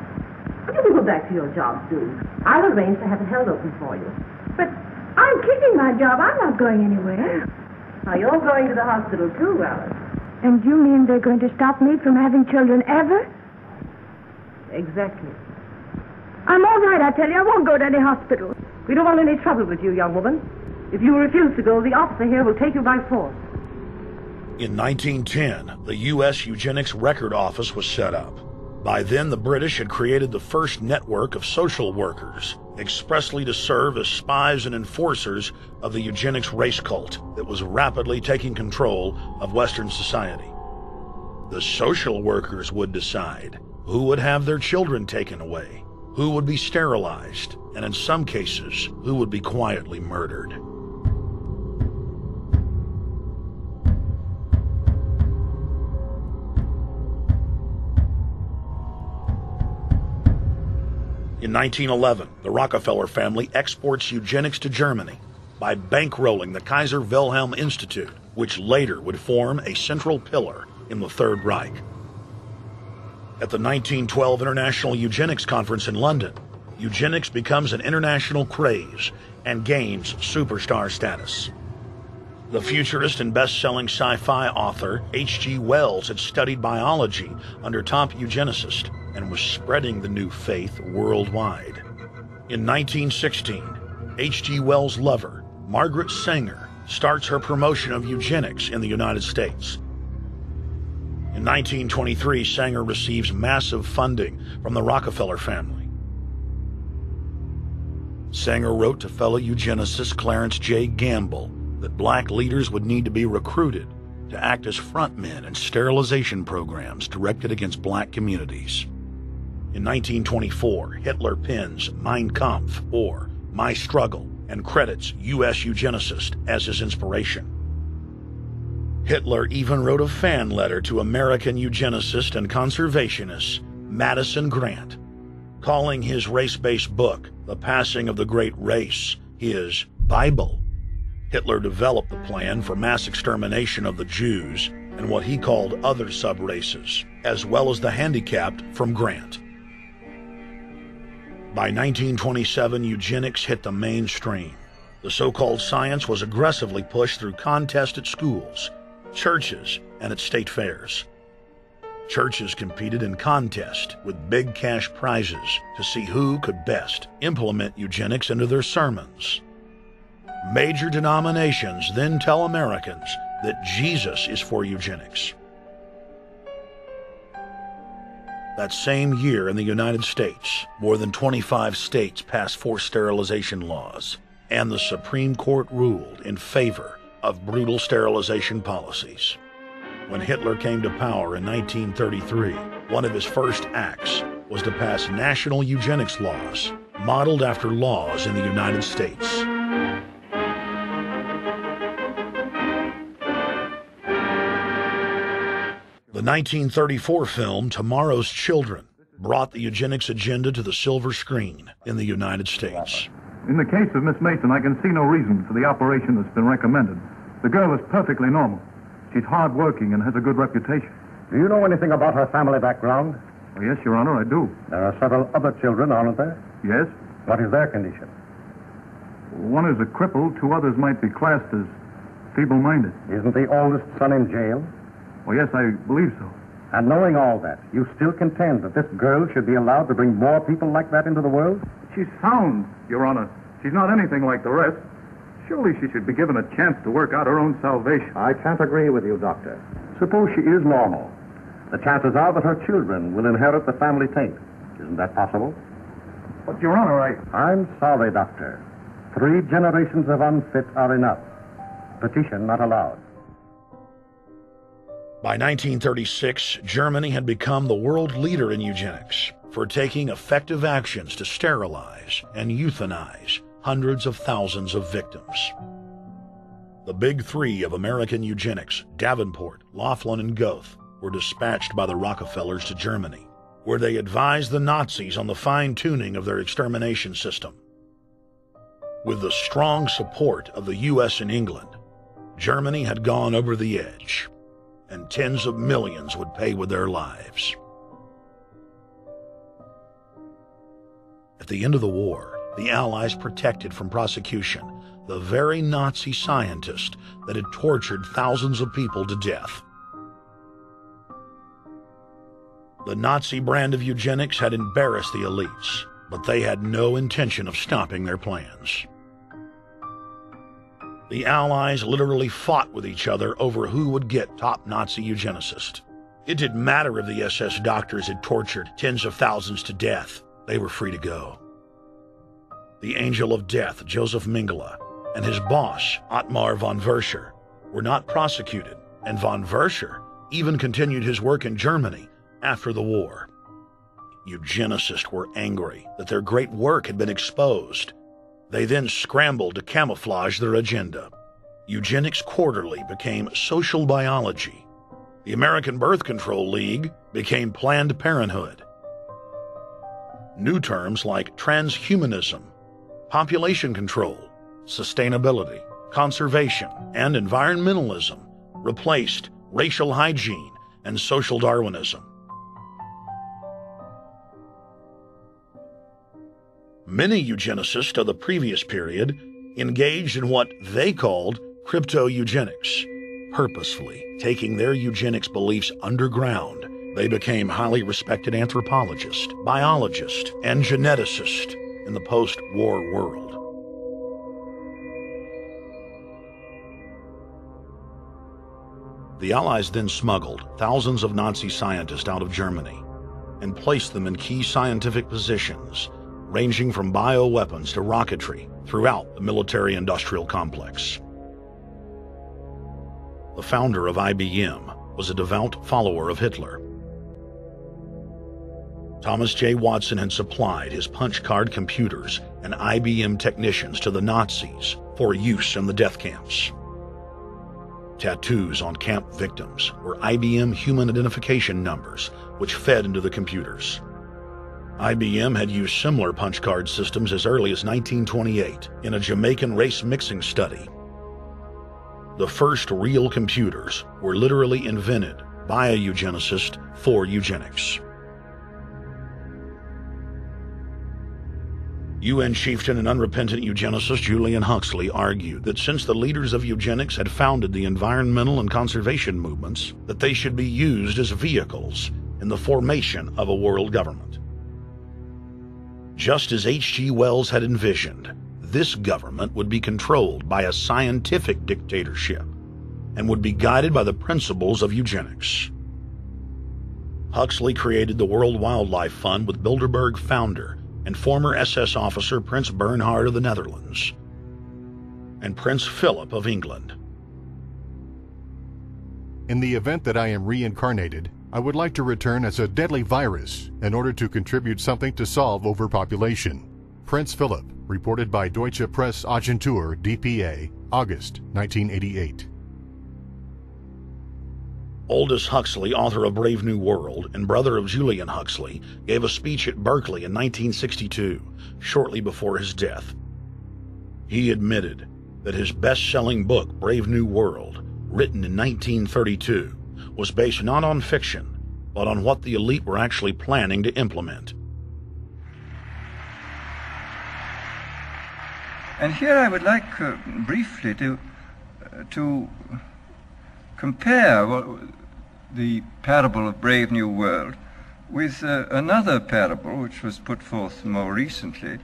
You can go back to your job soon. I'll arrange to have it held open for you. But I'm keeping my job. I'm not going anywhere. Now, you're going to the hospital too, Alice. And you mean they're going to stop me from having children ever? Exactly. I'm all right, I tell you. I won't go to any hospital. We don't want any trouble with you, young woman. If you refuse to go, the officer here will take you by force. In 1910, the U.S. Eugenics Record Office was set up. By then, the British had created the first network of social workers, expressly to serve as spies and enforcers of the eugenics race cult that was rapidly taking control of Western society. The social workers would decide who would have their children taken away, who would be sterilized, and in some cases, who would be quietly murdered. In 1911, the Rockefeller family exports eugenics to Germany by bankrolling the Kaiser Wilhelm Institute, which later would form a central pillar in the Third Reich. At the 1912 International Eugenics Conference in London, eugenics becomes an international craze and gains superstar status. The futurist and best-selling sci-fi author H.G. Wells had studied biology under top eugenicists and was spreading the new faith worldwide. In 1916, H.G. Wells' lover, Margaret Sanger, starts her promotion of eugenics in the United States. In 1923, Sanger receives massive funding from the Rockefeller family. Sanger wrote to fellow eugenicist Clarence J. Gamble that black leaders would need to be recruited to act as frontmen in sterilization programs directed against black communities. In 1924, Hitler pens Mein Kampf, or My Struggle, and credits U.S. eugenicist as his inspiration. Hitler even wrote a fan letter to American eugenicist and conservationist Madison Grant, calling his race-based book, The Passing of the Great Race, his Bible. Hitler developed the plan for mass extermination of the Jews and what he called other sub-races, as well as the handicapped, from Grant. By 1927, eugenics hit the mainstream. The so-called science was aggressively pushed through contests at schools, churches, and at state fairs. Churches competed in contests with big cash prizes to see who could best implement eugenics into their sermons. Major denominations then tell Americans that Jesus is for eugenics. That same year in the United States, more than 25 states passed forced sterilization laws, and the Supreme Court ruled in favor of brutal sterilization policies. When Hitler came to power in 1933, one of his first acts was to pass national eugenics laws, modeled after laws in the United States. The 1934 film Tomorrow's Children brought the eugenics agenda to the silver screen in the United States. In the case of Miss Mason, I can see no reason for the operation that's been recommended. The girl is perfectly normal. She's hard-working and has a good reputation. Do you know anything about her family background? Oh, yes, Your Honor, I do. There are several other children, aren't there? Yes. What is their condition? One is a cripple. Two others might be classed as feeble-minded. Isn't the oldest son in jail? Oh, yes, I believe so. And knowing all that, you still contend that this girl should be allowed to bring more people like that into the world? She's sound, Your Honor. She's not anything like the rest. Surely she should be given a chance to work out her own salvation. I can't agree with you, Doctor. Suppose she is normal. The chances are that her children will inherit the family taint. Isn't that possible? But, Your Honor, I'm sorry, Doctor. 3 generations of unfit are enough. Petition not allowed. By 1936, Germany had become the world leader in eugenics for taking effective actions to sterilize and euthanize hundreds of thousands of victims. The big 3 of American eugenics, Davenport, Laughlin, and Goethe, were dispatched by the Rockefellers to Germany, where they advised the Nazis on the fine-tuning of their extermination system. With the strong support of the U.S. and England, Germany had gone over the edge, and tens of millions would pay with their lives. At the end of the war, the Allies protected from prosecution the very Nazi scientist that had tortured thousands of people to death. The Nazi brand of eugenics had embarrassed the elites, but they had no intention of stopping their plans. The Allies literally fought with each other over who would get top Nazi eugenicist. It didn't matter if the SS doctors had tortured tens of thousands to death. They were free to go. The Angel of Death, Joseph Mengele, and his boss, Ottmar von Verscher, were not prosecuted, and von Verscher even continued his work in Germany after the war. Eugenicists were angry that their great work had been exposed. They then scrambled to camouflage their agenda. Eugenics Quarterly became Social Biology. The American Birth Control League became Planned Parenthood. New terms like transhumanism, population control, sustainability, conservation, and environmentalism replaced racial hygiene and social Darwinism. Many eugenicists of the previous period engaged in what they called crypto-eugenics, purposefully taking their eugenics beliefs underground. They became highly respected anthropologists, biologists, and geneticists in the post-war world. The Allies then smuggled thousands of Nazi scientists out of Germany and placed them in key scientific positions, ranging from bioweapons to rocketry throughout the military-industrial complex. The founder of IBM was a devout follower of Hitler. Thomas J. Watson had supplied his punch card computers and IBM technicians to the Nazis for use in the death camps. Tattoos on camp victims were IBM human identification numbers, which fed into the computers. IBM had used similar punch card systems as early as 1928 in a Jamaican race mixing study. The first real computers were literally invented by a eugenicist for eugenics. UN chieftain and unrepentant eugenicist Julian Huxley argued that since the leaders of eugenics had founded the environmental and conservation movements, that they should be used as vehicles in the formation of a world government. Just as H.G. Wells had envisioned, this government would be controlled by a scientific dictatorship and would be guided by the principles of eugenics. Huxley created the World Wildlife Fund with Bilderberg founder and former SS officer Prince Bernhard of the Netherlands and Prince Philip of England. In the event that I am reincarnated, I would like to return as a deadly virus in order to contribute something to solve overpopulation. Prince Philip, reported by Deutsche Presseagentur DPA, August 1988. Aldous Huxley, author of Brave New World and brother of Julian Huxley, gave a speech at Berkeley in 1962, shortly before his death. He admitted that his best-selling book, Brave New World, written in 1932, was based not on fiction, but on what the elite were actually planning to implement. And here I would like briefly to compare the parable of Brave New World with another parable which was put forth more recently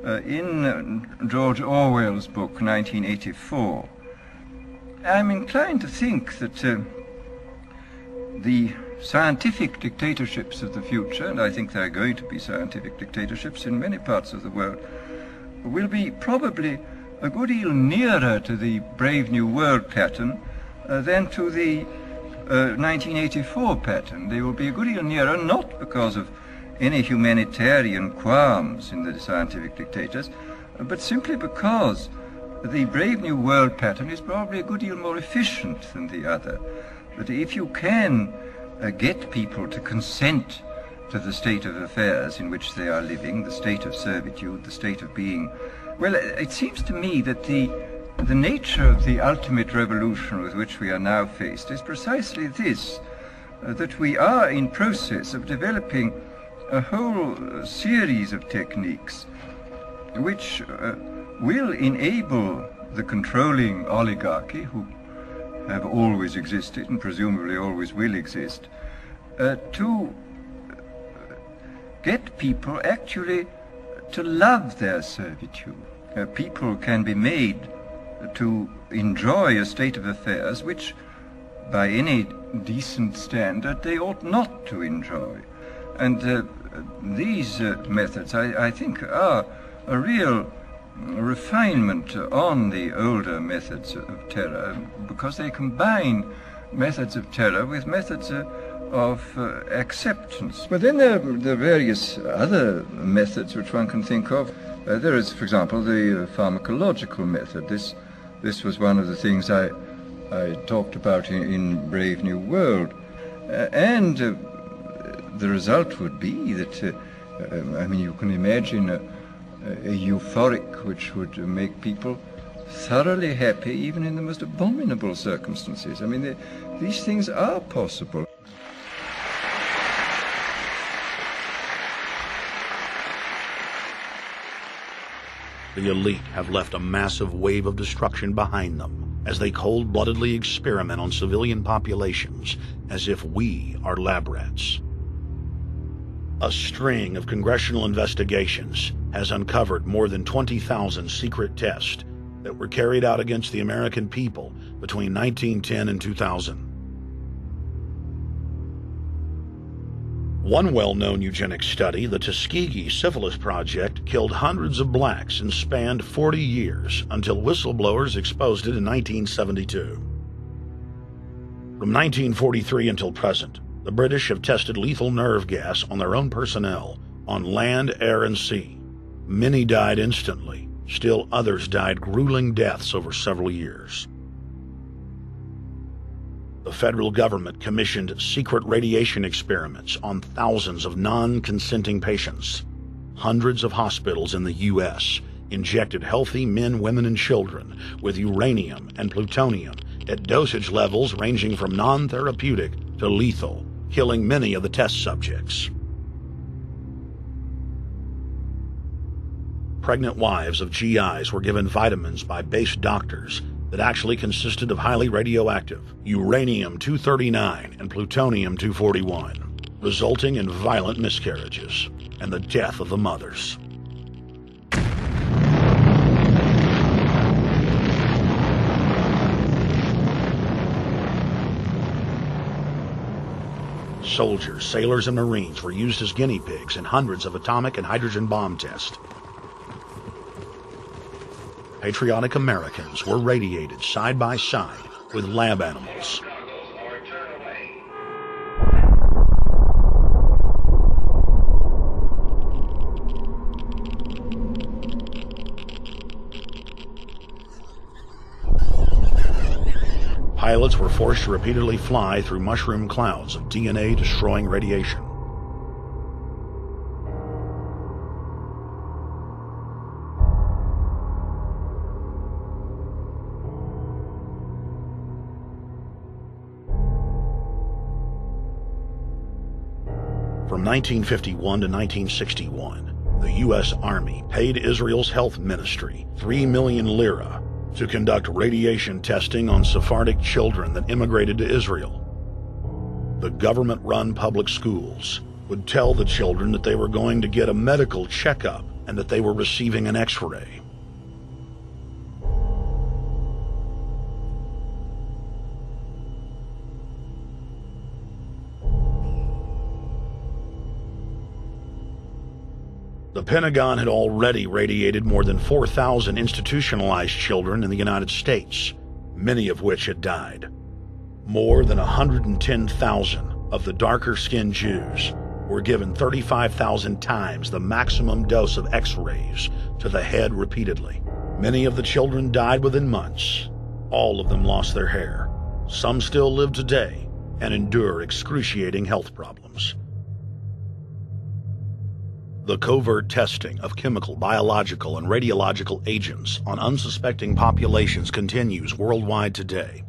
in George Orwell's book 1984. I'm inclined to think that the scientific dictatorships of the future, and I think there are going to be scientific dictatorships in many parts of the world, will be probably a good deal nearer to the Brave New World pattern than to the 1984 pattern. They will be a good deal nearer, not because of any humanitarian qualms in the scientific dictators, but simply because the Brave New World pattern is probably a good deal more efficient than the other. That if you can get people to consent to the state of affairs in which they are living, the state of servitude, the state of being, well, it seems to me that the nature of the ultimate revolution with which we are now faced is precisely this, that we are in process of developing a whole series of techniques which will enable the controlling oligarchy, who have always existed and presumably always will exist, to get people actually to love their servitude. People can be made to enjoy a state of affairs which, by any decent standard, they ought not to enjoy. And these methods, I think, are a real refinement on the older methods of terror, because they combine methods of terror with methods of acceptance. But then there are various other methods which one can think of. There is, for example, the pharmacological method. This was one of the things I talked about in Brave New World. And the result would be that I mean, you can imagine a euphoric which would make people thoroughly happy even in the most abominable circumstances. I mean, these things are possible. The elite have left a massive wave of destruction behind them as they cold-bloodedly experiment on civilian populations as if we are lab rats. A string of congressional investigations has uncovered more than 20,000 secret tests that were carried out against the American people between 1910 and 2000. One well-known eugenics study, the Tuskegee Syphilis Project, killed hundreds of blacks and spanned 40 years until whistleblowers exposed it in 1972. From 1943 until present, the British have tested lethal nerve gas on their own personnel, on land, air, and sea. Many died instantly. Still others died grueling deaths over several years. The federal government commissioned secret radiation experiments on thousands of non-consenting patients. Hundreds of hospitals in the U.S. injected healthy men, women, and children with uranium and plutonium at dosage levels ranging from non-therapeutic to lethal, killing many of the test subjects. Pregnant wives of GIs were given vitamins by base doctors that actually consisted of highly radioactive uranium-239 and plutonium-241, resulting in violent miscarriages and the death of the mothers. Soldiers, sailors, and Marines were used as guinea pigs in hundreds of atomic and hydrogen bomb tests. Patriotic Americans were radiated side by side with lab animals. Pilots were forced to repeatedly fly through mushroom clouds of DNA-destroying radiation. From 1951 to 1961, the U.S. Army paid Israel's health ministry 3 million lira to conduct radiation testing on Sephardic children that immigrated to Israel. The government-run public schools would tell the children that they were going to get a medical checkup and that they were receiving an X-ray. The Pentagon had already radiated more than 4,000 institutionalized children in the United States, many of which had died. More than 110,000 of the darker-skinned Jews were given 35,000 times the maximum dose of X-rays to the head repeatedly. Many of the children died within months. All of them lost their hair. Some still live today and endure excruciating health problems. The covert testing of chemical, biological, and radiological agents on unsuspecting populations continues worldwide today.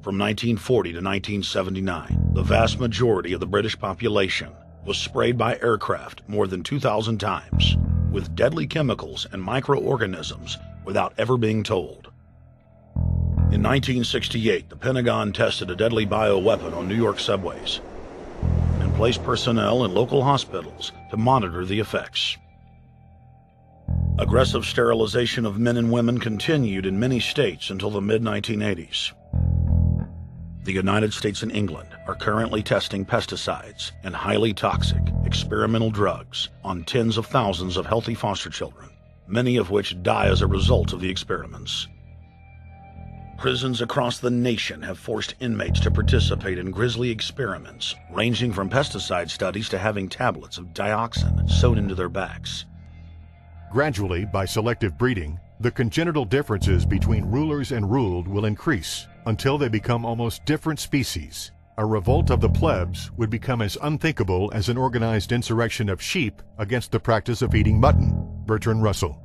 From 1940 to 1979, the vast majority of the British population was sprayed by aircraft more than 2,000 times with deadly chemicals and microorganisms without ever being told. In 1968, the Pentagon tested a deadly bioweapon on New York subways and placed personnel in local hospitals to monitor the effects. Aggressive sterilization of men and women continued in many states until the mid-1980s. The United States and England are currently testing pesticides and highly toxic experimental drugs on tens of thousands of healthy foster children, many of which die as a result of the experiments. Prisons across the nation have forced inmates to participate in grisly experiments, ranging from pesticide studies to having tablets of dioxin sewn into their backs. Gradually, by selective breeding, the congenital differences between rulers and ruled will increase until they become almost different species, A revolt of the plebs would become as unthinkable as an organized insurrection of sheep against the practice of eating mutton. Bertrand Russell.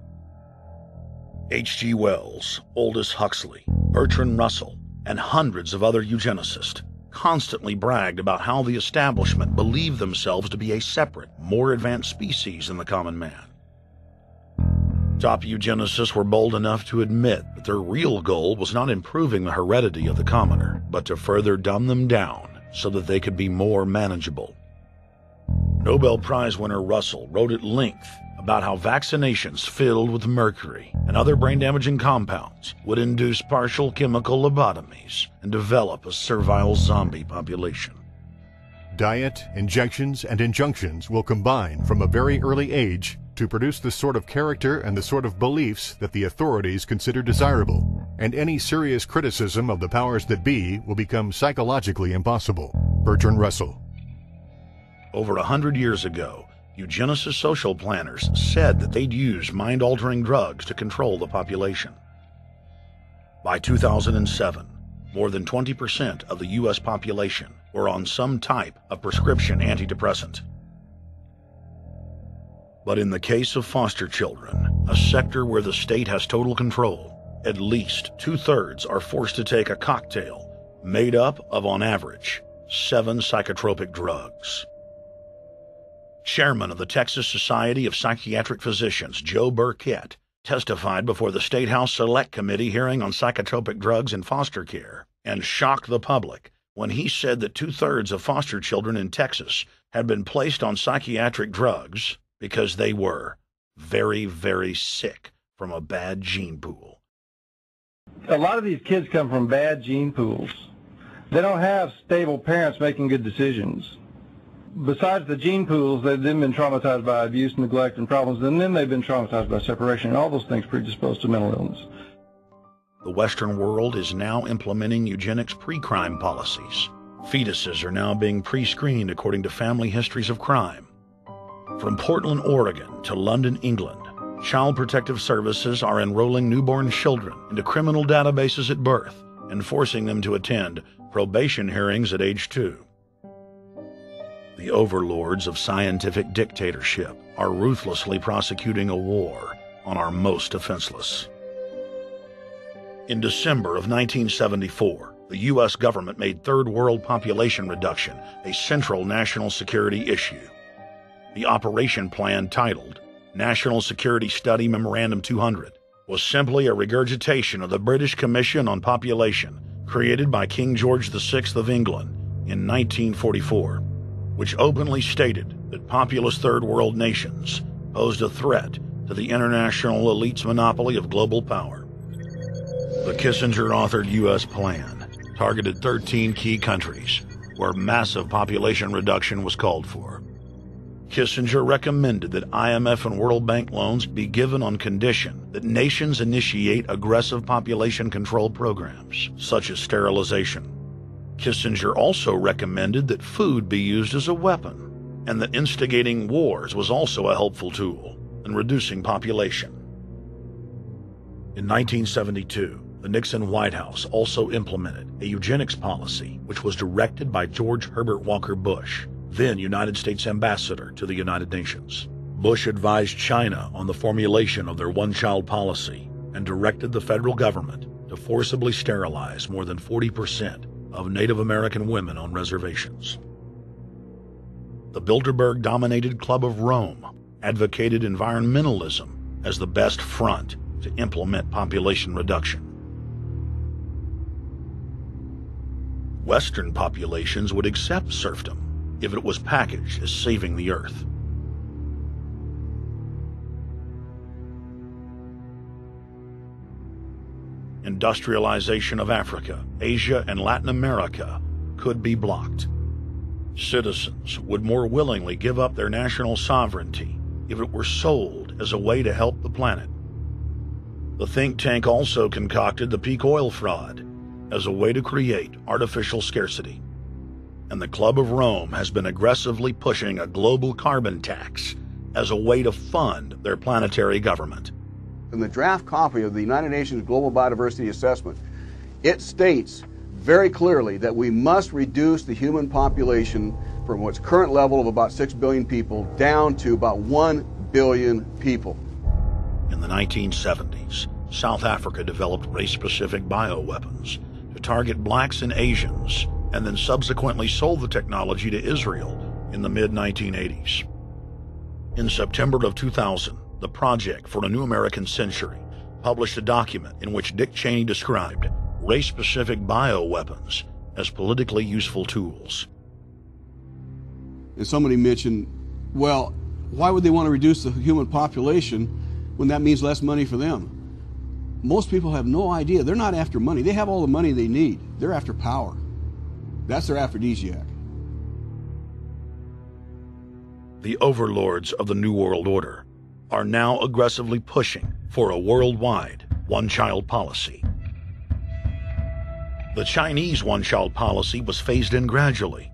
H.G. Wells, Aldous Huxley, Bertrand Russell, and hundreds of other eugenicists constantly bragged about how the establishment believed themselves to be a separate, more advanced species than the common man. Top eugenicists were bold enough to admit that their real goal was not improving the heredity of the commoner, but to further dumb them down so that they could be more manageable. Nobel Prize winner Russell wrote at length about how vaccinations filled with mercury and other brain-damaging compounds would induce partial chemical lobotomies and develop a servile zombie population. Diet, injections, and injunctions will combine from a very early age to produce the sort of character and the sort of beliefs that the authorities consider desirable, and any serious criticism of the powers that be will become psychologically impossible. Bertrand Russell. Over 100 years ago, eugenicist social planners said that they'd use mind-altering drugs to control the population. By 2007, more than 20% of the U.S. population were on some type of prescription antidepressant. But in the case of foster children, a sector where the state has total control, at least 2/3 are forced to take a cocktail made up of, on average, 7 psychotropic drugs. Chairman of the Texas Society of Psychiatric Physicians, Joe Burkett, testified before the State House Select Committee hearing on psychotropic drugs in foster care and shocked the public when he said that 2/3 of foster children in Texas had been placed on psychiatric drugs because they were very, very sick from a bad gene pool. A lot of these kids come from bad gene pools. They don't have stable parents making good decisions. Besides the gene pools, they've then been traumatized by abuse, neglect, and problems, and then they've been traumatized by separation, and all those things predispose to mental illness. The Western world is now implementing eugenics pre-crime policies. Fetuses are now being pre-screened according to family histories of crime. From Portland, Oregon to London, England, Child Protective Services are enrolling newborn children into criminal databases at birth and forcing them to attend probation hearings at age 2. The overlords of scientific dictatorship are ruthlessly prosecuting a war on our most defenseless. In December of 1974, the U.S. government made third world population reduction a central national security issue. The operation plan, titled National Security Study Memorandum 200, was simply a regurgitation of the British Commission on Population created by King George VI of England in 1944. Which openly stated that populous third world nations posed a threat to the international elite's monopoly of global power. The Kissinger-authored U.S. plan targeted 13 key countries where massive population reduction was called for. Kissinger recommended that IMF and World Bank loans be given on condition that nations initiate aggressive population control programs, such as sterilization. Kissinger also recommended that food be used as a weapon, and that instigating wars was also a helpful tool in reducing population. In 1972, the Nixon White House also implemented a eugenics policy which was directed by George Herbert Walker Bush, then United States Ambassador to the United Nations. Bush advised China on the formulation of their one-child policy and directed the federal government to forcibly sterilize more than 40% of Native American women on reservations. The Bilderberg-dominated Club of Rome advocated environmentalism as the best front to implement population reduction. Western populations would accept serfdom if it was packaged as saving the earth. Industrialization of Africa, Asia, and Latin America could be blocked. Citizens would more willingly give up their national sovereignty if it were sold as a way to help the planet. The think tank also concocted the peak oil fraud as a way to create artificial scarcity. And the Club of Rome has been aggressively pushing a global carbon tax as a way to fund their planetary government. In the draft copy of the United Nations Global Biodiversity Assessment, it states very clearly that we must reduce the human population from its current level of about 6 billion people down to about 1 billion people. In the 1970s, South Africa developed race-specific bioweapons to target blacks and Asians, and then subsequently sold the technology to Israel in the mid-1980s. In September of 2000, the Project for a New American Century published a document in which Dick Cheney described race-specific bioweapons as politically useful tools. And somebody mentioned, well, why would they want to reduce the human population when that means less money for them? Most people have no idea. They're not after money. They have all the money they need. They're after power. That's their aphrodisiac. The overlords of the New World Order are now aggressively pushing for a worldwide one-child policy. The Chinese one-child policy was phased in gradually.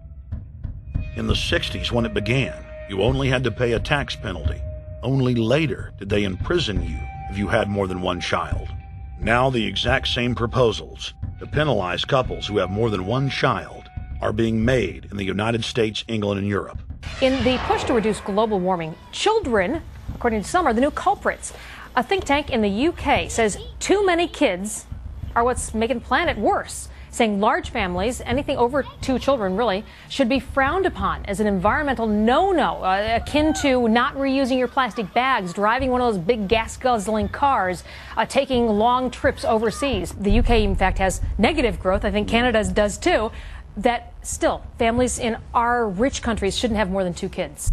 In the 60s, when it began, you only had to pay a tax penalty. Only later did they imprison you if you had more than one child. Now the exact same proposals to penalize couples who have more than one child are being made in the United States, England, and Europe. In the push to reduce global warming, children, according to some, are the new culprits. A think tank in the UK says too many kids are what's making the planet worse, saying large families, anything over 2 children really, should be frowned upon as an environmental no-no, akin to not reusing your plastic bags, driving one of those big gas-guzzling cars, taking long trips overseas. The UK, in fact, has negative growth. I think Canada does too. That still, families in our rich countries shouldn't have more than 2 kids.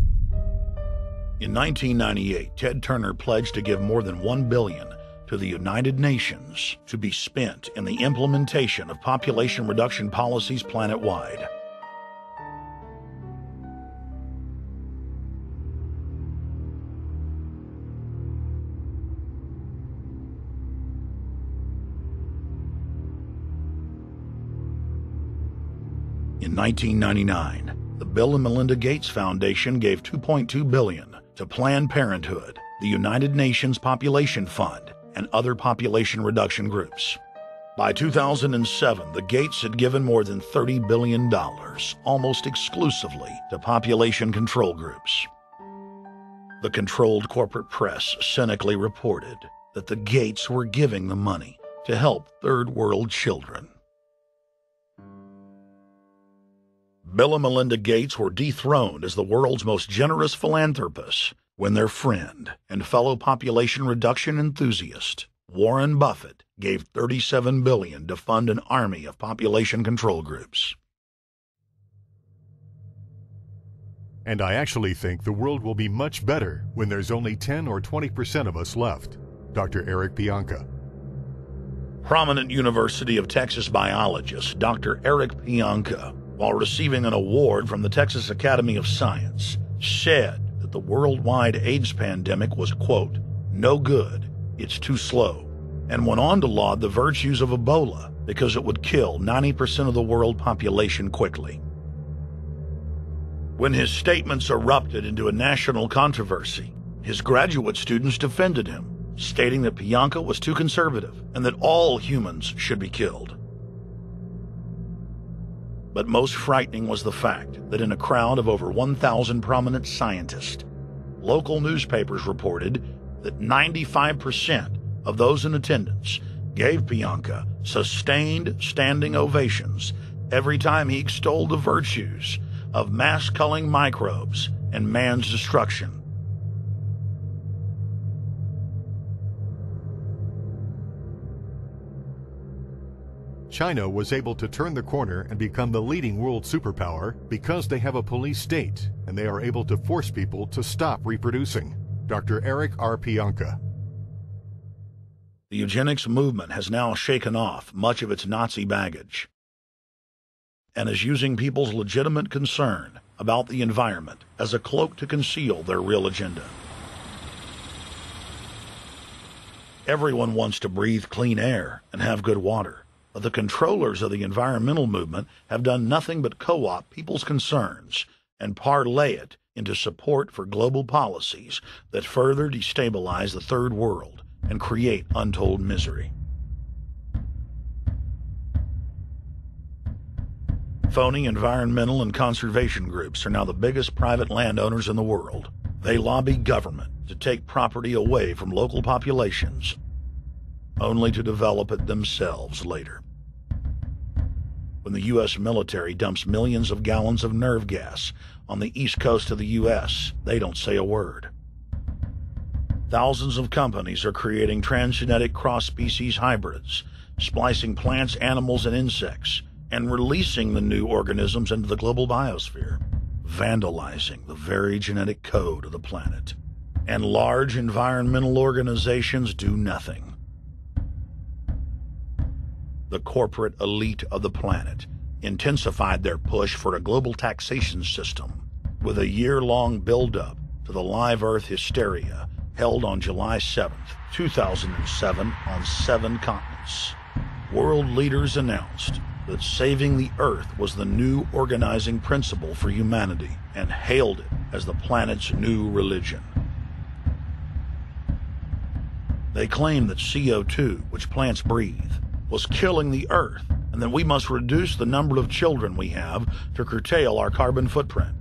In 1998, Ted Turner pledged to give more than $1 billion to the United Nations to be spent in the implementation of population reduction policies planet-wide. In 1999, the Bill and Melinda Gates Foundation gave $2.2 billion to Planned Parenthood, the United Nations Population Fund, and other population reduction groups. By 2007, the Gates had given more than $30 billion, almost exclusively to population control groups. The controlled corporate press cynically reported that the Gates were giving the money to help third world children. Bill and Melinda Gates were dethroned as the world's most generous philanthropists when their friend and fellow population reduction enthusiast, Warren Buffett, gave $37 billion to fund an army of population control groups. And I actually think the world will be much better when there's only 10 or 20% of us left. Dr. Eric Pianka. Prominent University of Texas biologist Dr. Eric Pianka, while receiving an award from the Texas Academy of Science, said that the worldwide AIDS pandemic was, quote, no good, it's too slow, and went on to laud the virtues of Ebola because it would kill 90% of the world population quickly. When his statements erupted into a national controversy, his graduate students defended him, stating that Pianka was too conservative and that all humans should be killed. But most frightening was the fact that in a crowd of over 1,000 prominent scientists, local newspapers reported that 95% of those in attendance gave Pianka sustained standing ovations every time he extolled the virtues of mass-culling microbes and man's destruction. China was able to turn the corner and become the leading world superpower because they have a police state and they are able to force people to stop reproducing. Dr. Eric R. Pianka. The eugenics movement has now shaken off much of its Nazi baggage and is using people's legitimate concern about the environment as a cloak to conceal their real agenda. Everyone wants to breathe clean air and have good water. But the controllers of the environmental movement have done nothing but co-opt people's concerns and parlay it into support for global policies that further destabilize the third world and create untold misery. Phony environmental and conservation groups are now the biggest private landowners in the world. They lobby government to take property away from local populations, only to develop it themselves later. When the U.S. military dumps millions of gallons of nerve gas on the east coast of the U.S., they don't say a word. Thousands of companies are creating transgenetic cross-species hybrids, splicing plants, animals, and insects, and releasing the new organisms into the global biosphere, vandalizing the very genetic code of the planet. And large environmental organizations do nothing. The corporate elite of the planet intensified their push for a global taxation system with a year-long build-up to the Live Earth hysteria held on July 7th, 2007 on 7 continents. World leaders announced that saving the Earth was the new organizing principle for humanity and hailed it as the planet's new religion. They claimed that CO2, which plants breathe, was killing the Earth, and that we must reduce the number of children we have to curtail our carbon footprint.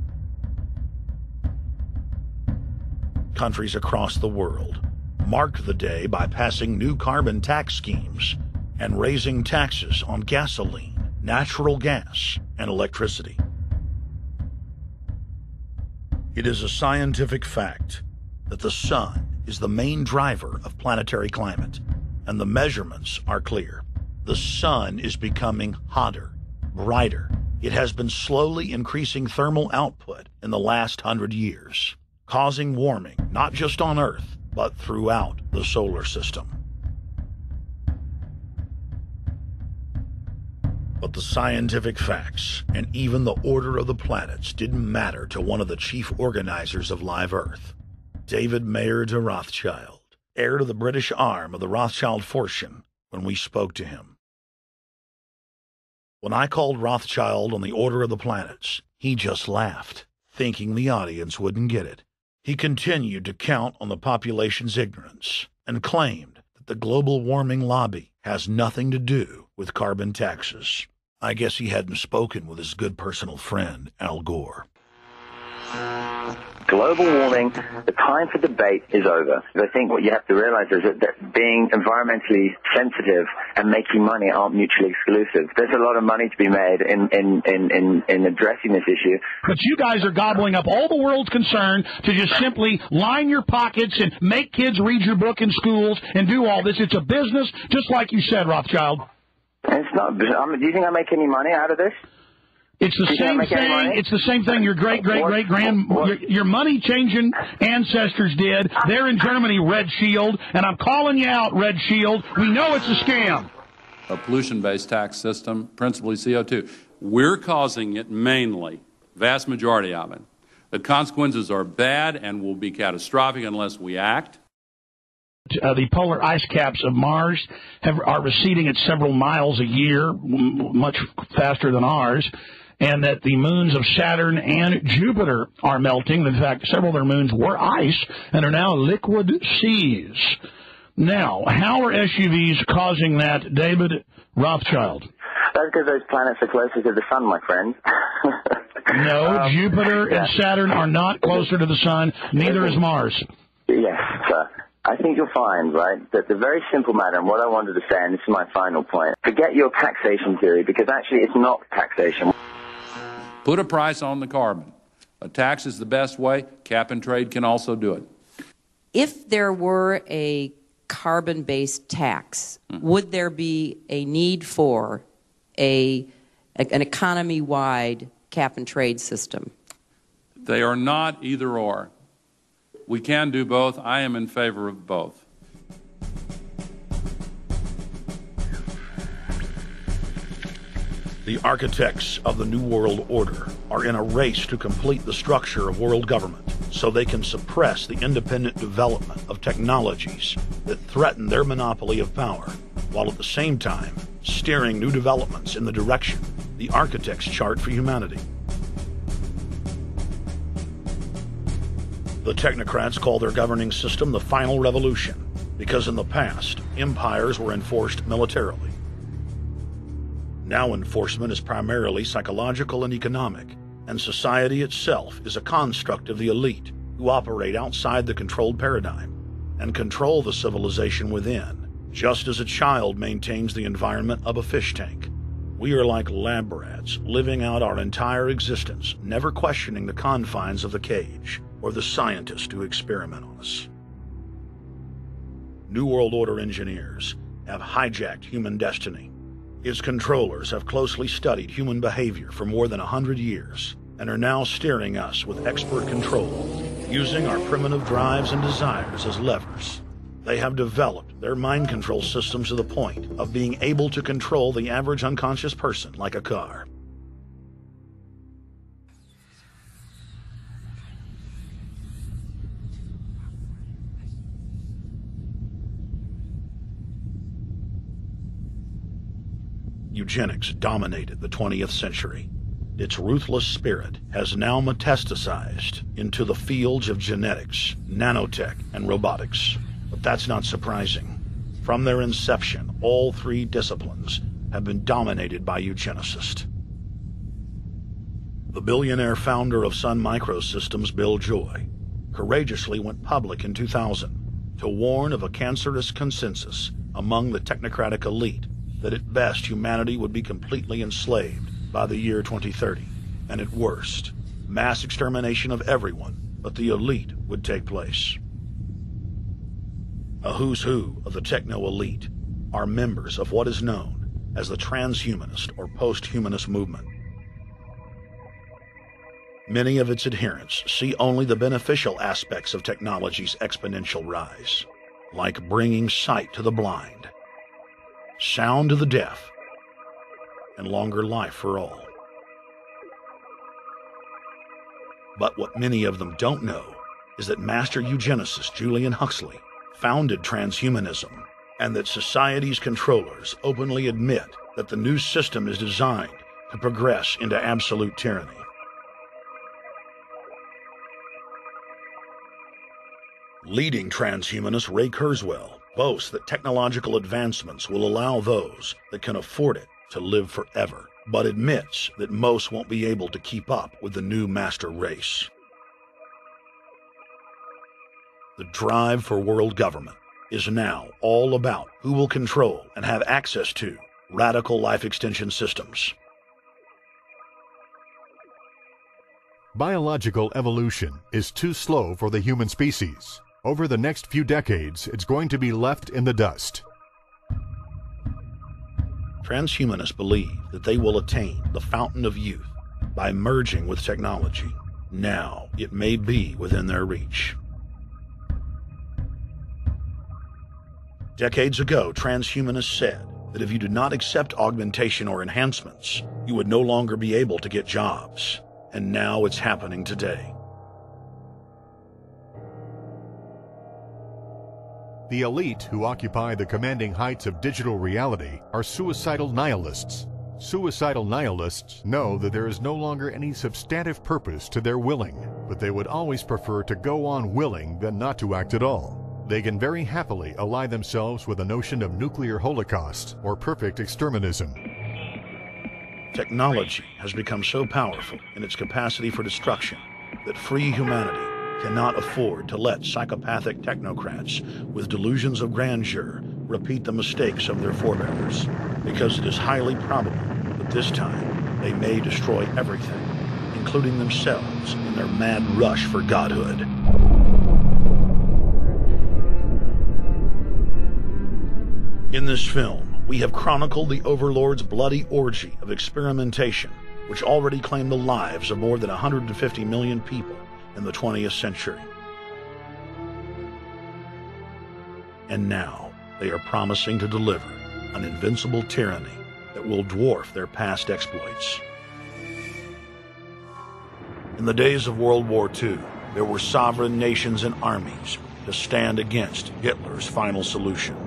Countries across the world marked the day by passing new carbon tax schemes and raising taxes on gasoline, natural gas, and electricity. It is a scientific fact that the sun is the main driver of planetary climate, and the measurements are clear. The sun is becoming hotter, brighter. It has been slowly increasing thermal output in the last 100 years, causing warming not just on Earth, but throughout the solar system. But the scientific facts and even the order of the planets didn't matter to one of the chief organizers of Live Earth, David Mayer de Rothschild, heir to the British arm of the Rothschild fortune, when we spoke to him. When I called Rothschild on the order of the planets, he just laughed, thinking the audience wouldn't get it. He continued to count on the population's ignorance and claimed that the global warming lobby has nothing to do with carbon taxes. I guess he hadn't spoken with his good personal friend, Al Gore. Global warming, the time for debate is over. I think what you have to realize is that being environmentally sensitive and making money aren't mutually exclusive. There's a lot of money to be made in addressing this issue. But you guys are gobbling up all the world's concern to just simply line your pockets and make kids read your book in schools and do all this. It's a business, just like you said, Rothschild. It's not. Do you think I make any money out of this? It's the same thing. It's the same thing your your money-changing ancestors did. They're in Germany, Red Shield, and I'm calling you out, Red Shield. We know it's a scam. A pollution-based tax system, principally CO2. We're causing it mainly, vast majority of it. The consequences are bad and will be catastrophic unless we act. The polar ice caps of Mars are receding at several miles a year, much faster than ours, and that the moons of Saturn and Jupiter are melting. In fact, several of their moons were ice and are now liquid seas. Now, how are SUVs causing that, David Rothschild? That's because those planets are closer to the sun, my friend. No, Jupiter and Saturn are not closer to the sun. Neither is Mars. Yes, sir. I think you'll find, right, that the very simple matter, and what I wanted to say, and this is my final point, forget your taxation theory, because actually it's not taxation. Put a price on the carbon. A tax is the best way. Cap and trade can also do it. If there were a carbon-based tax, would there be a need for an economy-wide cap and trade system? They are not either or. We can do both. I am in favor of both. The architects of the New World Order are in a race to complete the structure of world government so they can suppress the independent development of technologies that threaten their monopoly of power, while at the same time steering new developments in the direction the architects chart for humanity. The technocrats call their governing system the final revolution because in the past, empires were enforced militarily. Now enforcement is primarily psychological and economic, and society itself is a construct of the elite who operate outside the controlled paradigm and control the civilization within, just as a child maintains the environment of a fish tank. We are like lab rats, living out our entire existence, never questioning the confines of the cage or the scientists who experiment on us. New World Order engineers have hijacked human destiny. Its controllers have closely studied human behavior for more than 100 years and are now steering us with expert control, using our primitive drives and desires as levers. They have developed their mind control systems to the point of being able to control the average unconscious person like a car. Eugenics dominated the 20th century. Its ruthless spirit has now metastasized into the fields of genetics, nanotech, and robotics. But that's not surprising. From their inception, all three disciplines have been dominated by eugenicists. The billionaire founder of Sun Microsystems, Bill Joy, courageously went public in 2000 to warn of a cancerous consensus among the technocratic elite that at best humanity would be completely enslaved by the year 2030, and at worst, mass extermination of everyone but the elite would take place. A who's who of the techno-elite are members of what is known as the transhumanist or post-humanist movement. Many of its adherents see only the beneficial aspects of technology's exponential rise, like bringing sight to the blind, sound to the deaf, and longer life for all. But what many of them don't know is that master eugenicist Julian Huxley founded transhumanism, and that society's controllers openly admit that the new system is designed to progress into absolute tyranny. Leading transhumanist Ray Kurzweil boasts that technological advancements will allow those that can afford it to live forever, but admits that most won't be able to keep up with the new master race. The drive for world government is now all about who will control and have access to radical life extension systems. Biological evolution is too slow for the human species. Over the next few decades, it's going to be left in the dust. Transhumanists believe that they will attain the fountain of youth by merging with technology. Now, it may be within their reach. Decades ago, transhumanists said that if you did not accept augmentation or enhancements, you would no longer be able to get jobs. And now it's happening today. The elite who occupy the commanding heights of digital reality are suicidal nihilists. Suicidal nihilists know that there is no longer any substantive purpose to their willing, but they would always prefer to go on willing than not to act at all. They can very happily ally themselves with the notion of nuclear holocaust or perfect exterminism. Technology has become so powerful in its capacity for destruction that free humanity cannot afford to let psychopathic technocrats with delusions of grandeur repeat the mistakes of their forebears, because it is highly probable that this time they may destroy everything, including themselves in their mad rush for godhood. In this film, we have chronicled the Overlord's bloody orgy of experimentation, which already claimed the lives of more than 150 million people in the 20th century. And now, they are promising to deliver an invincible tyranny that will dwarf their past exploits. In the days of World War II, there were sovereign nations and armies to stand against Hitler's final solution.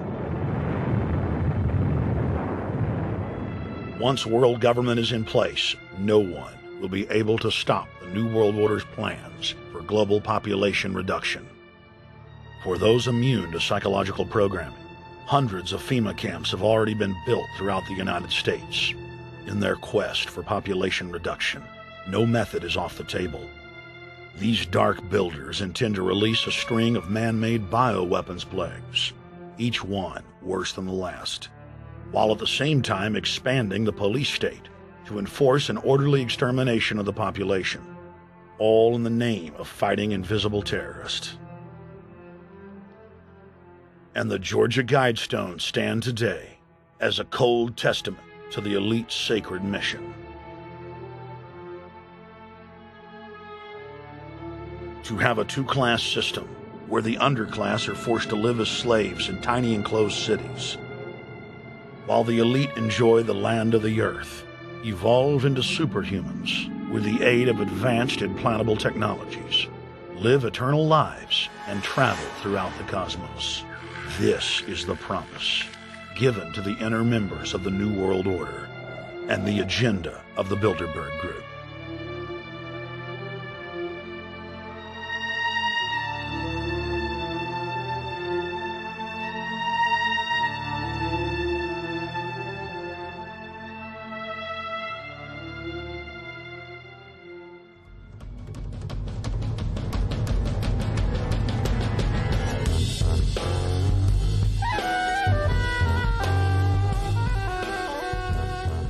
Once world government is in place, no one will be able to stop the New World Order's plans for global population reduction. For those immune to psychological programming, hundreds of FEMA camps have already been built throughout the United States. In their quest for population reduction, no method is off the table. These dark builders intend to release a string of man-made bioweapons plagues, each one worse than the last, while at the same time expanding the police state to enforce an orderly extermination of the population, all in the name of fighting invisible terrorists. And the Georgia Guidestones stand today as a cold testament to the elite's sacred mission. To have a two-class system where the underclass are forced to live as slaves in tiny enclosed cities, while the elite enjoy the land of the earth, evolve into superhumans with the aid of advanced implantable technologies, live eternal lives, and travel throughout the cosmos. This is the promise given to the inner members of the New World Order and the agenda of the Bilderberg Group.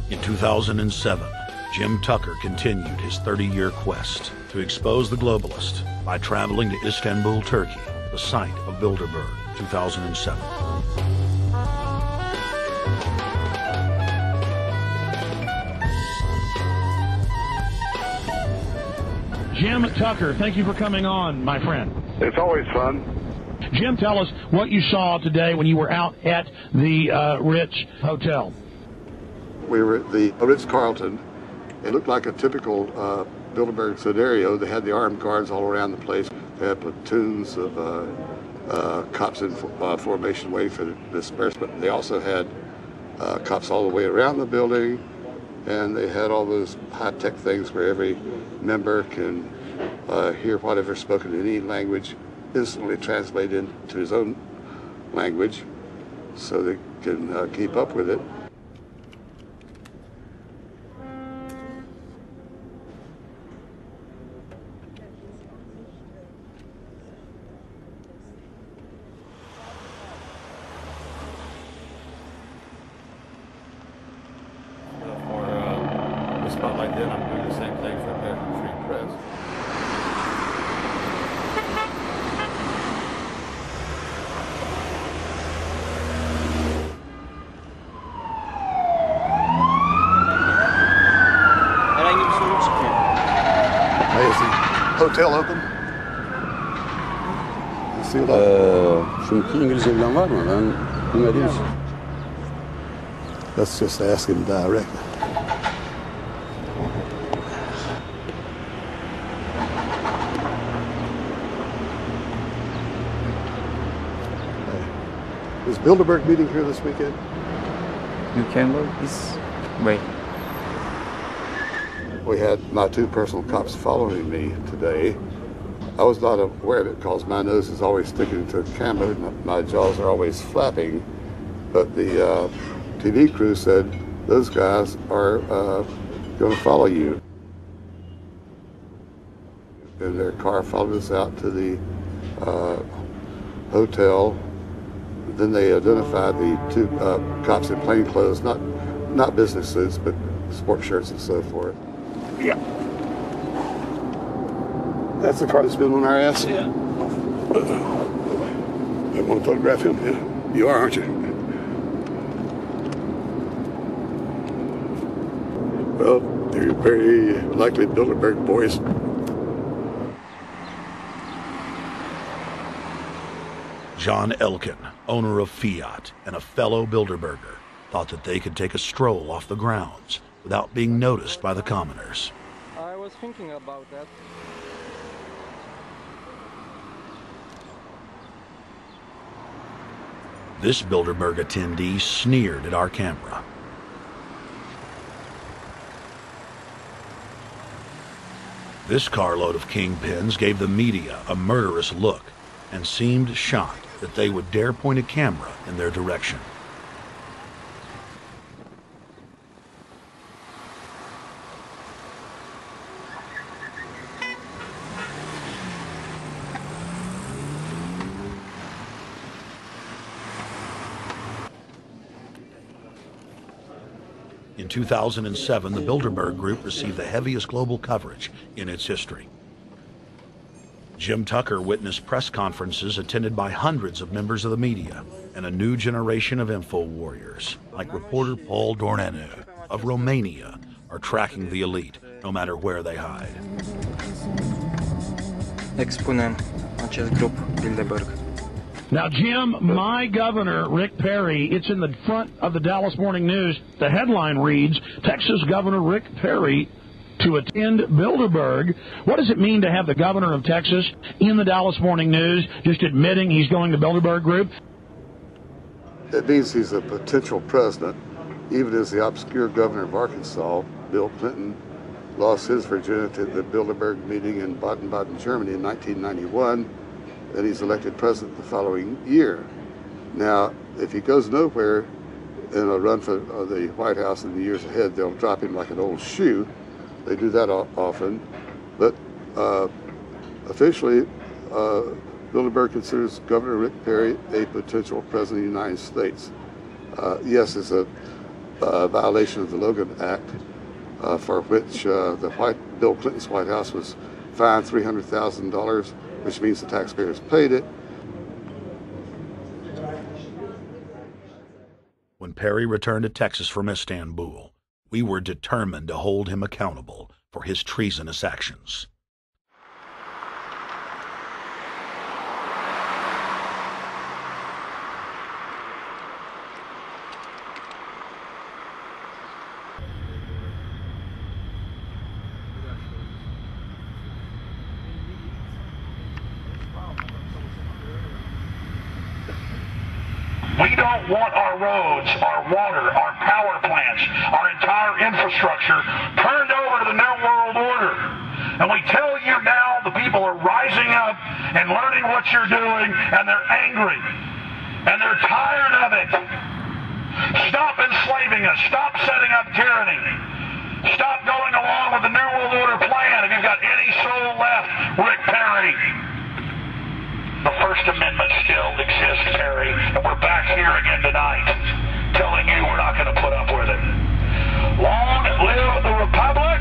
In 2007, Jim Tucker continued his 30-year quest to expose the globalist by traveling to Istanbul, Turkey, the site of Bilderberg, 2007. Jim Tucker, thank you for coming on, my friend. It's always fun. Jim, tell us what you saw today when you were out at the Ritz Hotel. We were at the Ritz-Carlton. It looked like a typical Bilderberg scenario. They had the armed guards all around the place. They had platoons of cops in formation waiting for the disbursement. They also had cops all the way around the building, and they had all those high-tech things where every member can hear whatever's spoken in any language, instantly translate into his own language so they can keep up with it. Spotlight then, I'm doing the same thing for American Free Press. Herhangi bir sorun çıkmıyor. Hey, is the hotel open? Çünkü İngilizce bilen var mı? Ben bilmediğim için. Let's just ask him directly. Is Bilderberg meeting here this weekend? You can look this way. We had my two personal cops following me today. I was not aware of it because my nose is always sticking to the camera and my jaws are always flapping. But the TV crew said those guys are going to follow you. And their car followed us out to the hotel. Then they identified the two cops in plain clothes, not business suits, but sport shirts and so forth. Yeah. That's the car that's been on our ass? Yeah. I want to photograph him? Yeah. You are, aren't you? Well, they're very likely Bilderberg boys. John Elkin, owner of Fiat and a fellow Bilderberger, thought that they could take a stroll off the grounds without being noticed by the commoners. I was thinking about that. This Bilderberg attendee sneered at our camera. This carload of kingpins gave the media a murderous look and seemed shocked that they would dare point a camera in their direction. In 2007, the Bilderberg Group received the heaviest global coverage in its history. Jim Tucker witnessed press conferences attended by hundreds of members of the media and a new generation of info warriors, like reporter Paul Dornanu of Romania, are tracking the elite, no matter where they hide. Expunem acest grup Bilderberg. Now, Jim, my governor, Rick Perry, it's in the front of the Dallas Morning News. The headline reads, Texas Governor Rick Perry to attend Bilderberg. What does it mean to have the governor of Texas in the Dallas Morning News just admitting he's going to Bilderberg Group? It means he's a potential president, even as the obscure governor of Arkansas, Bill Clinton, lost his virginity at the Bilderberg meeting in Baden-Baden, Germany in 1991, and he's elected president the following year. Now, if he goes nowhere in a run for the White House in the years ahead, they'll drop him like an old shoe. They do that often, but officially, Bilderberg considers Governor Rick Perry a potential president of the United States. Yes, it's a violation of the Logan Act, for which Bill Clinton's White House was fined $300,000, which means the taxpayers paid it. When Perry returned to Texas from Istanbul, we were determined to hold him accountable for his treasonous actions. We don't want our roads, our water, our power plants, our entire infrastructure turned over to the New World Order. And we tell you now the people are rising up and learning what you're doing, and they're angry. And they're tired of it. Stop enslaving us. Stop setting up tyranny. Stop going along with the New World Order plan if you've got any soul left, Rick Perry. The First Amendment still exists, Perry, and we're back here again tonight telling you we're not going to put up with it. Long live the Republic!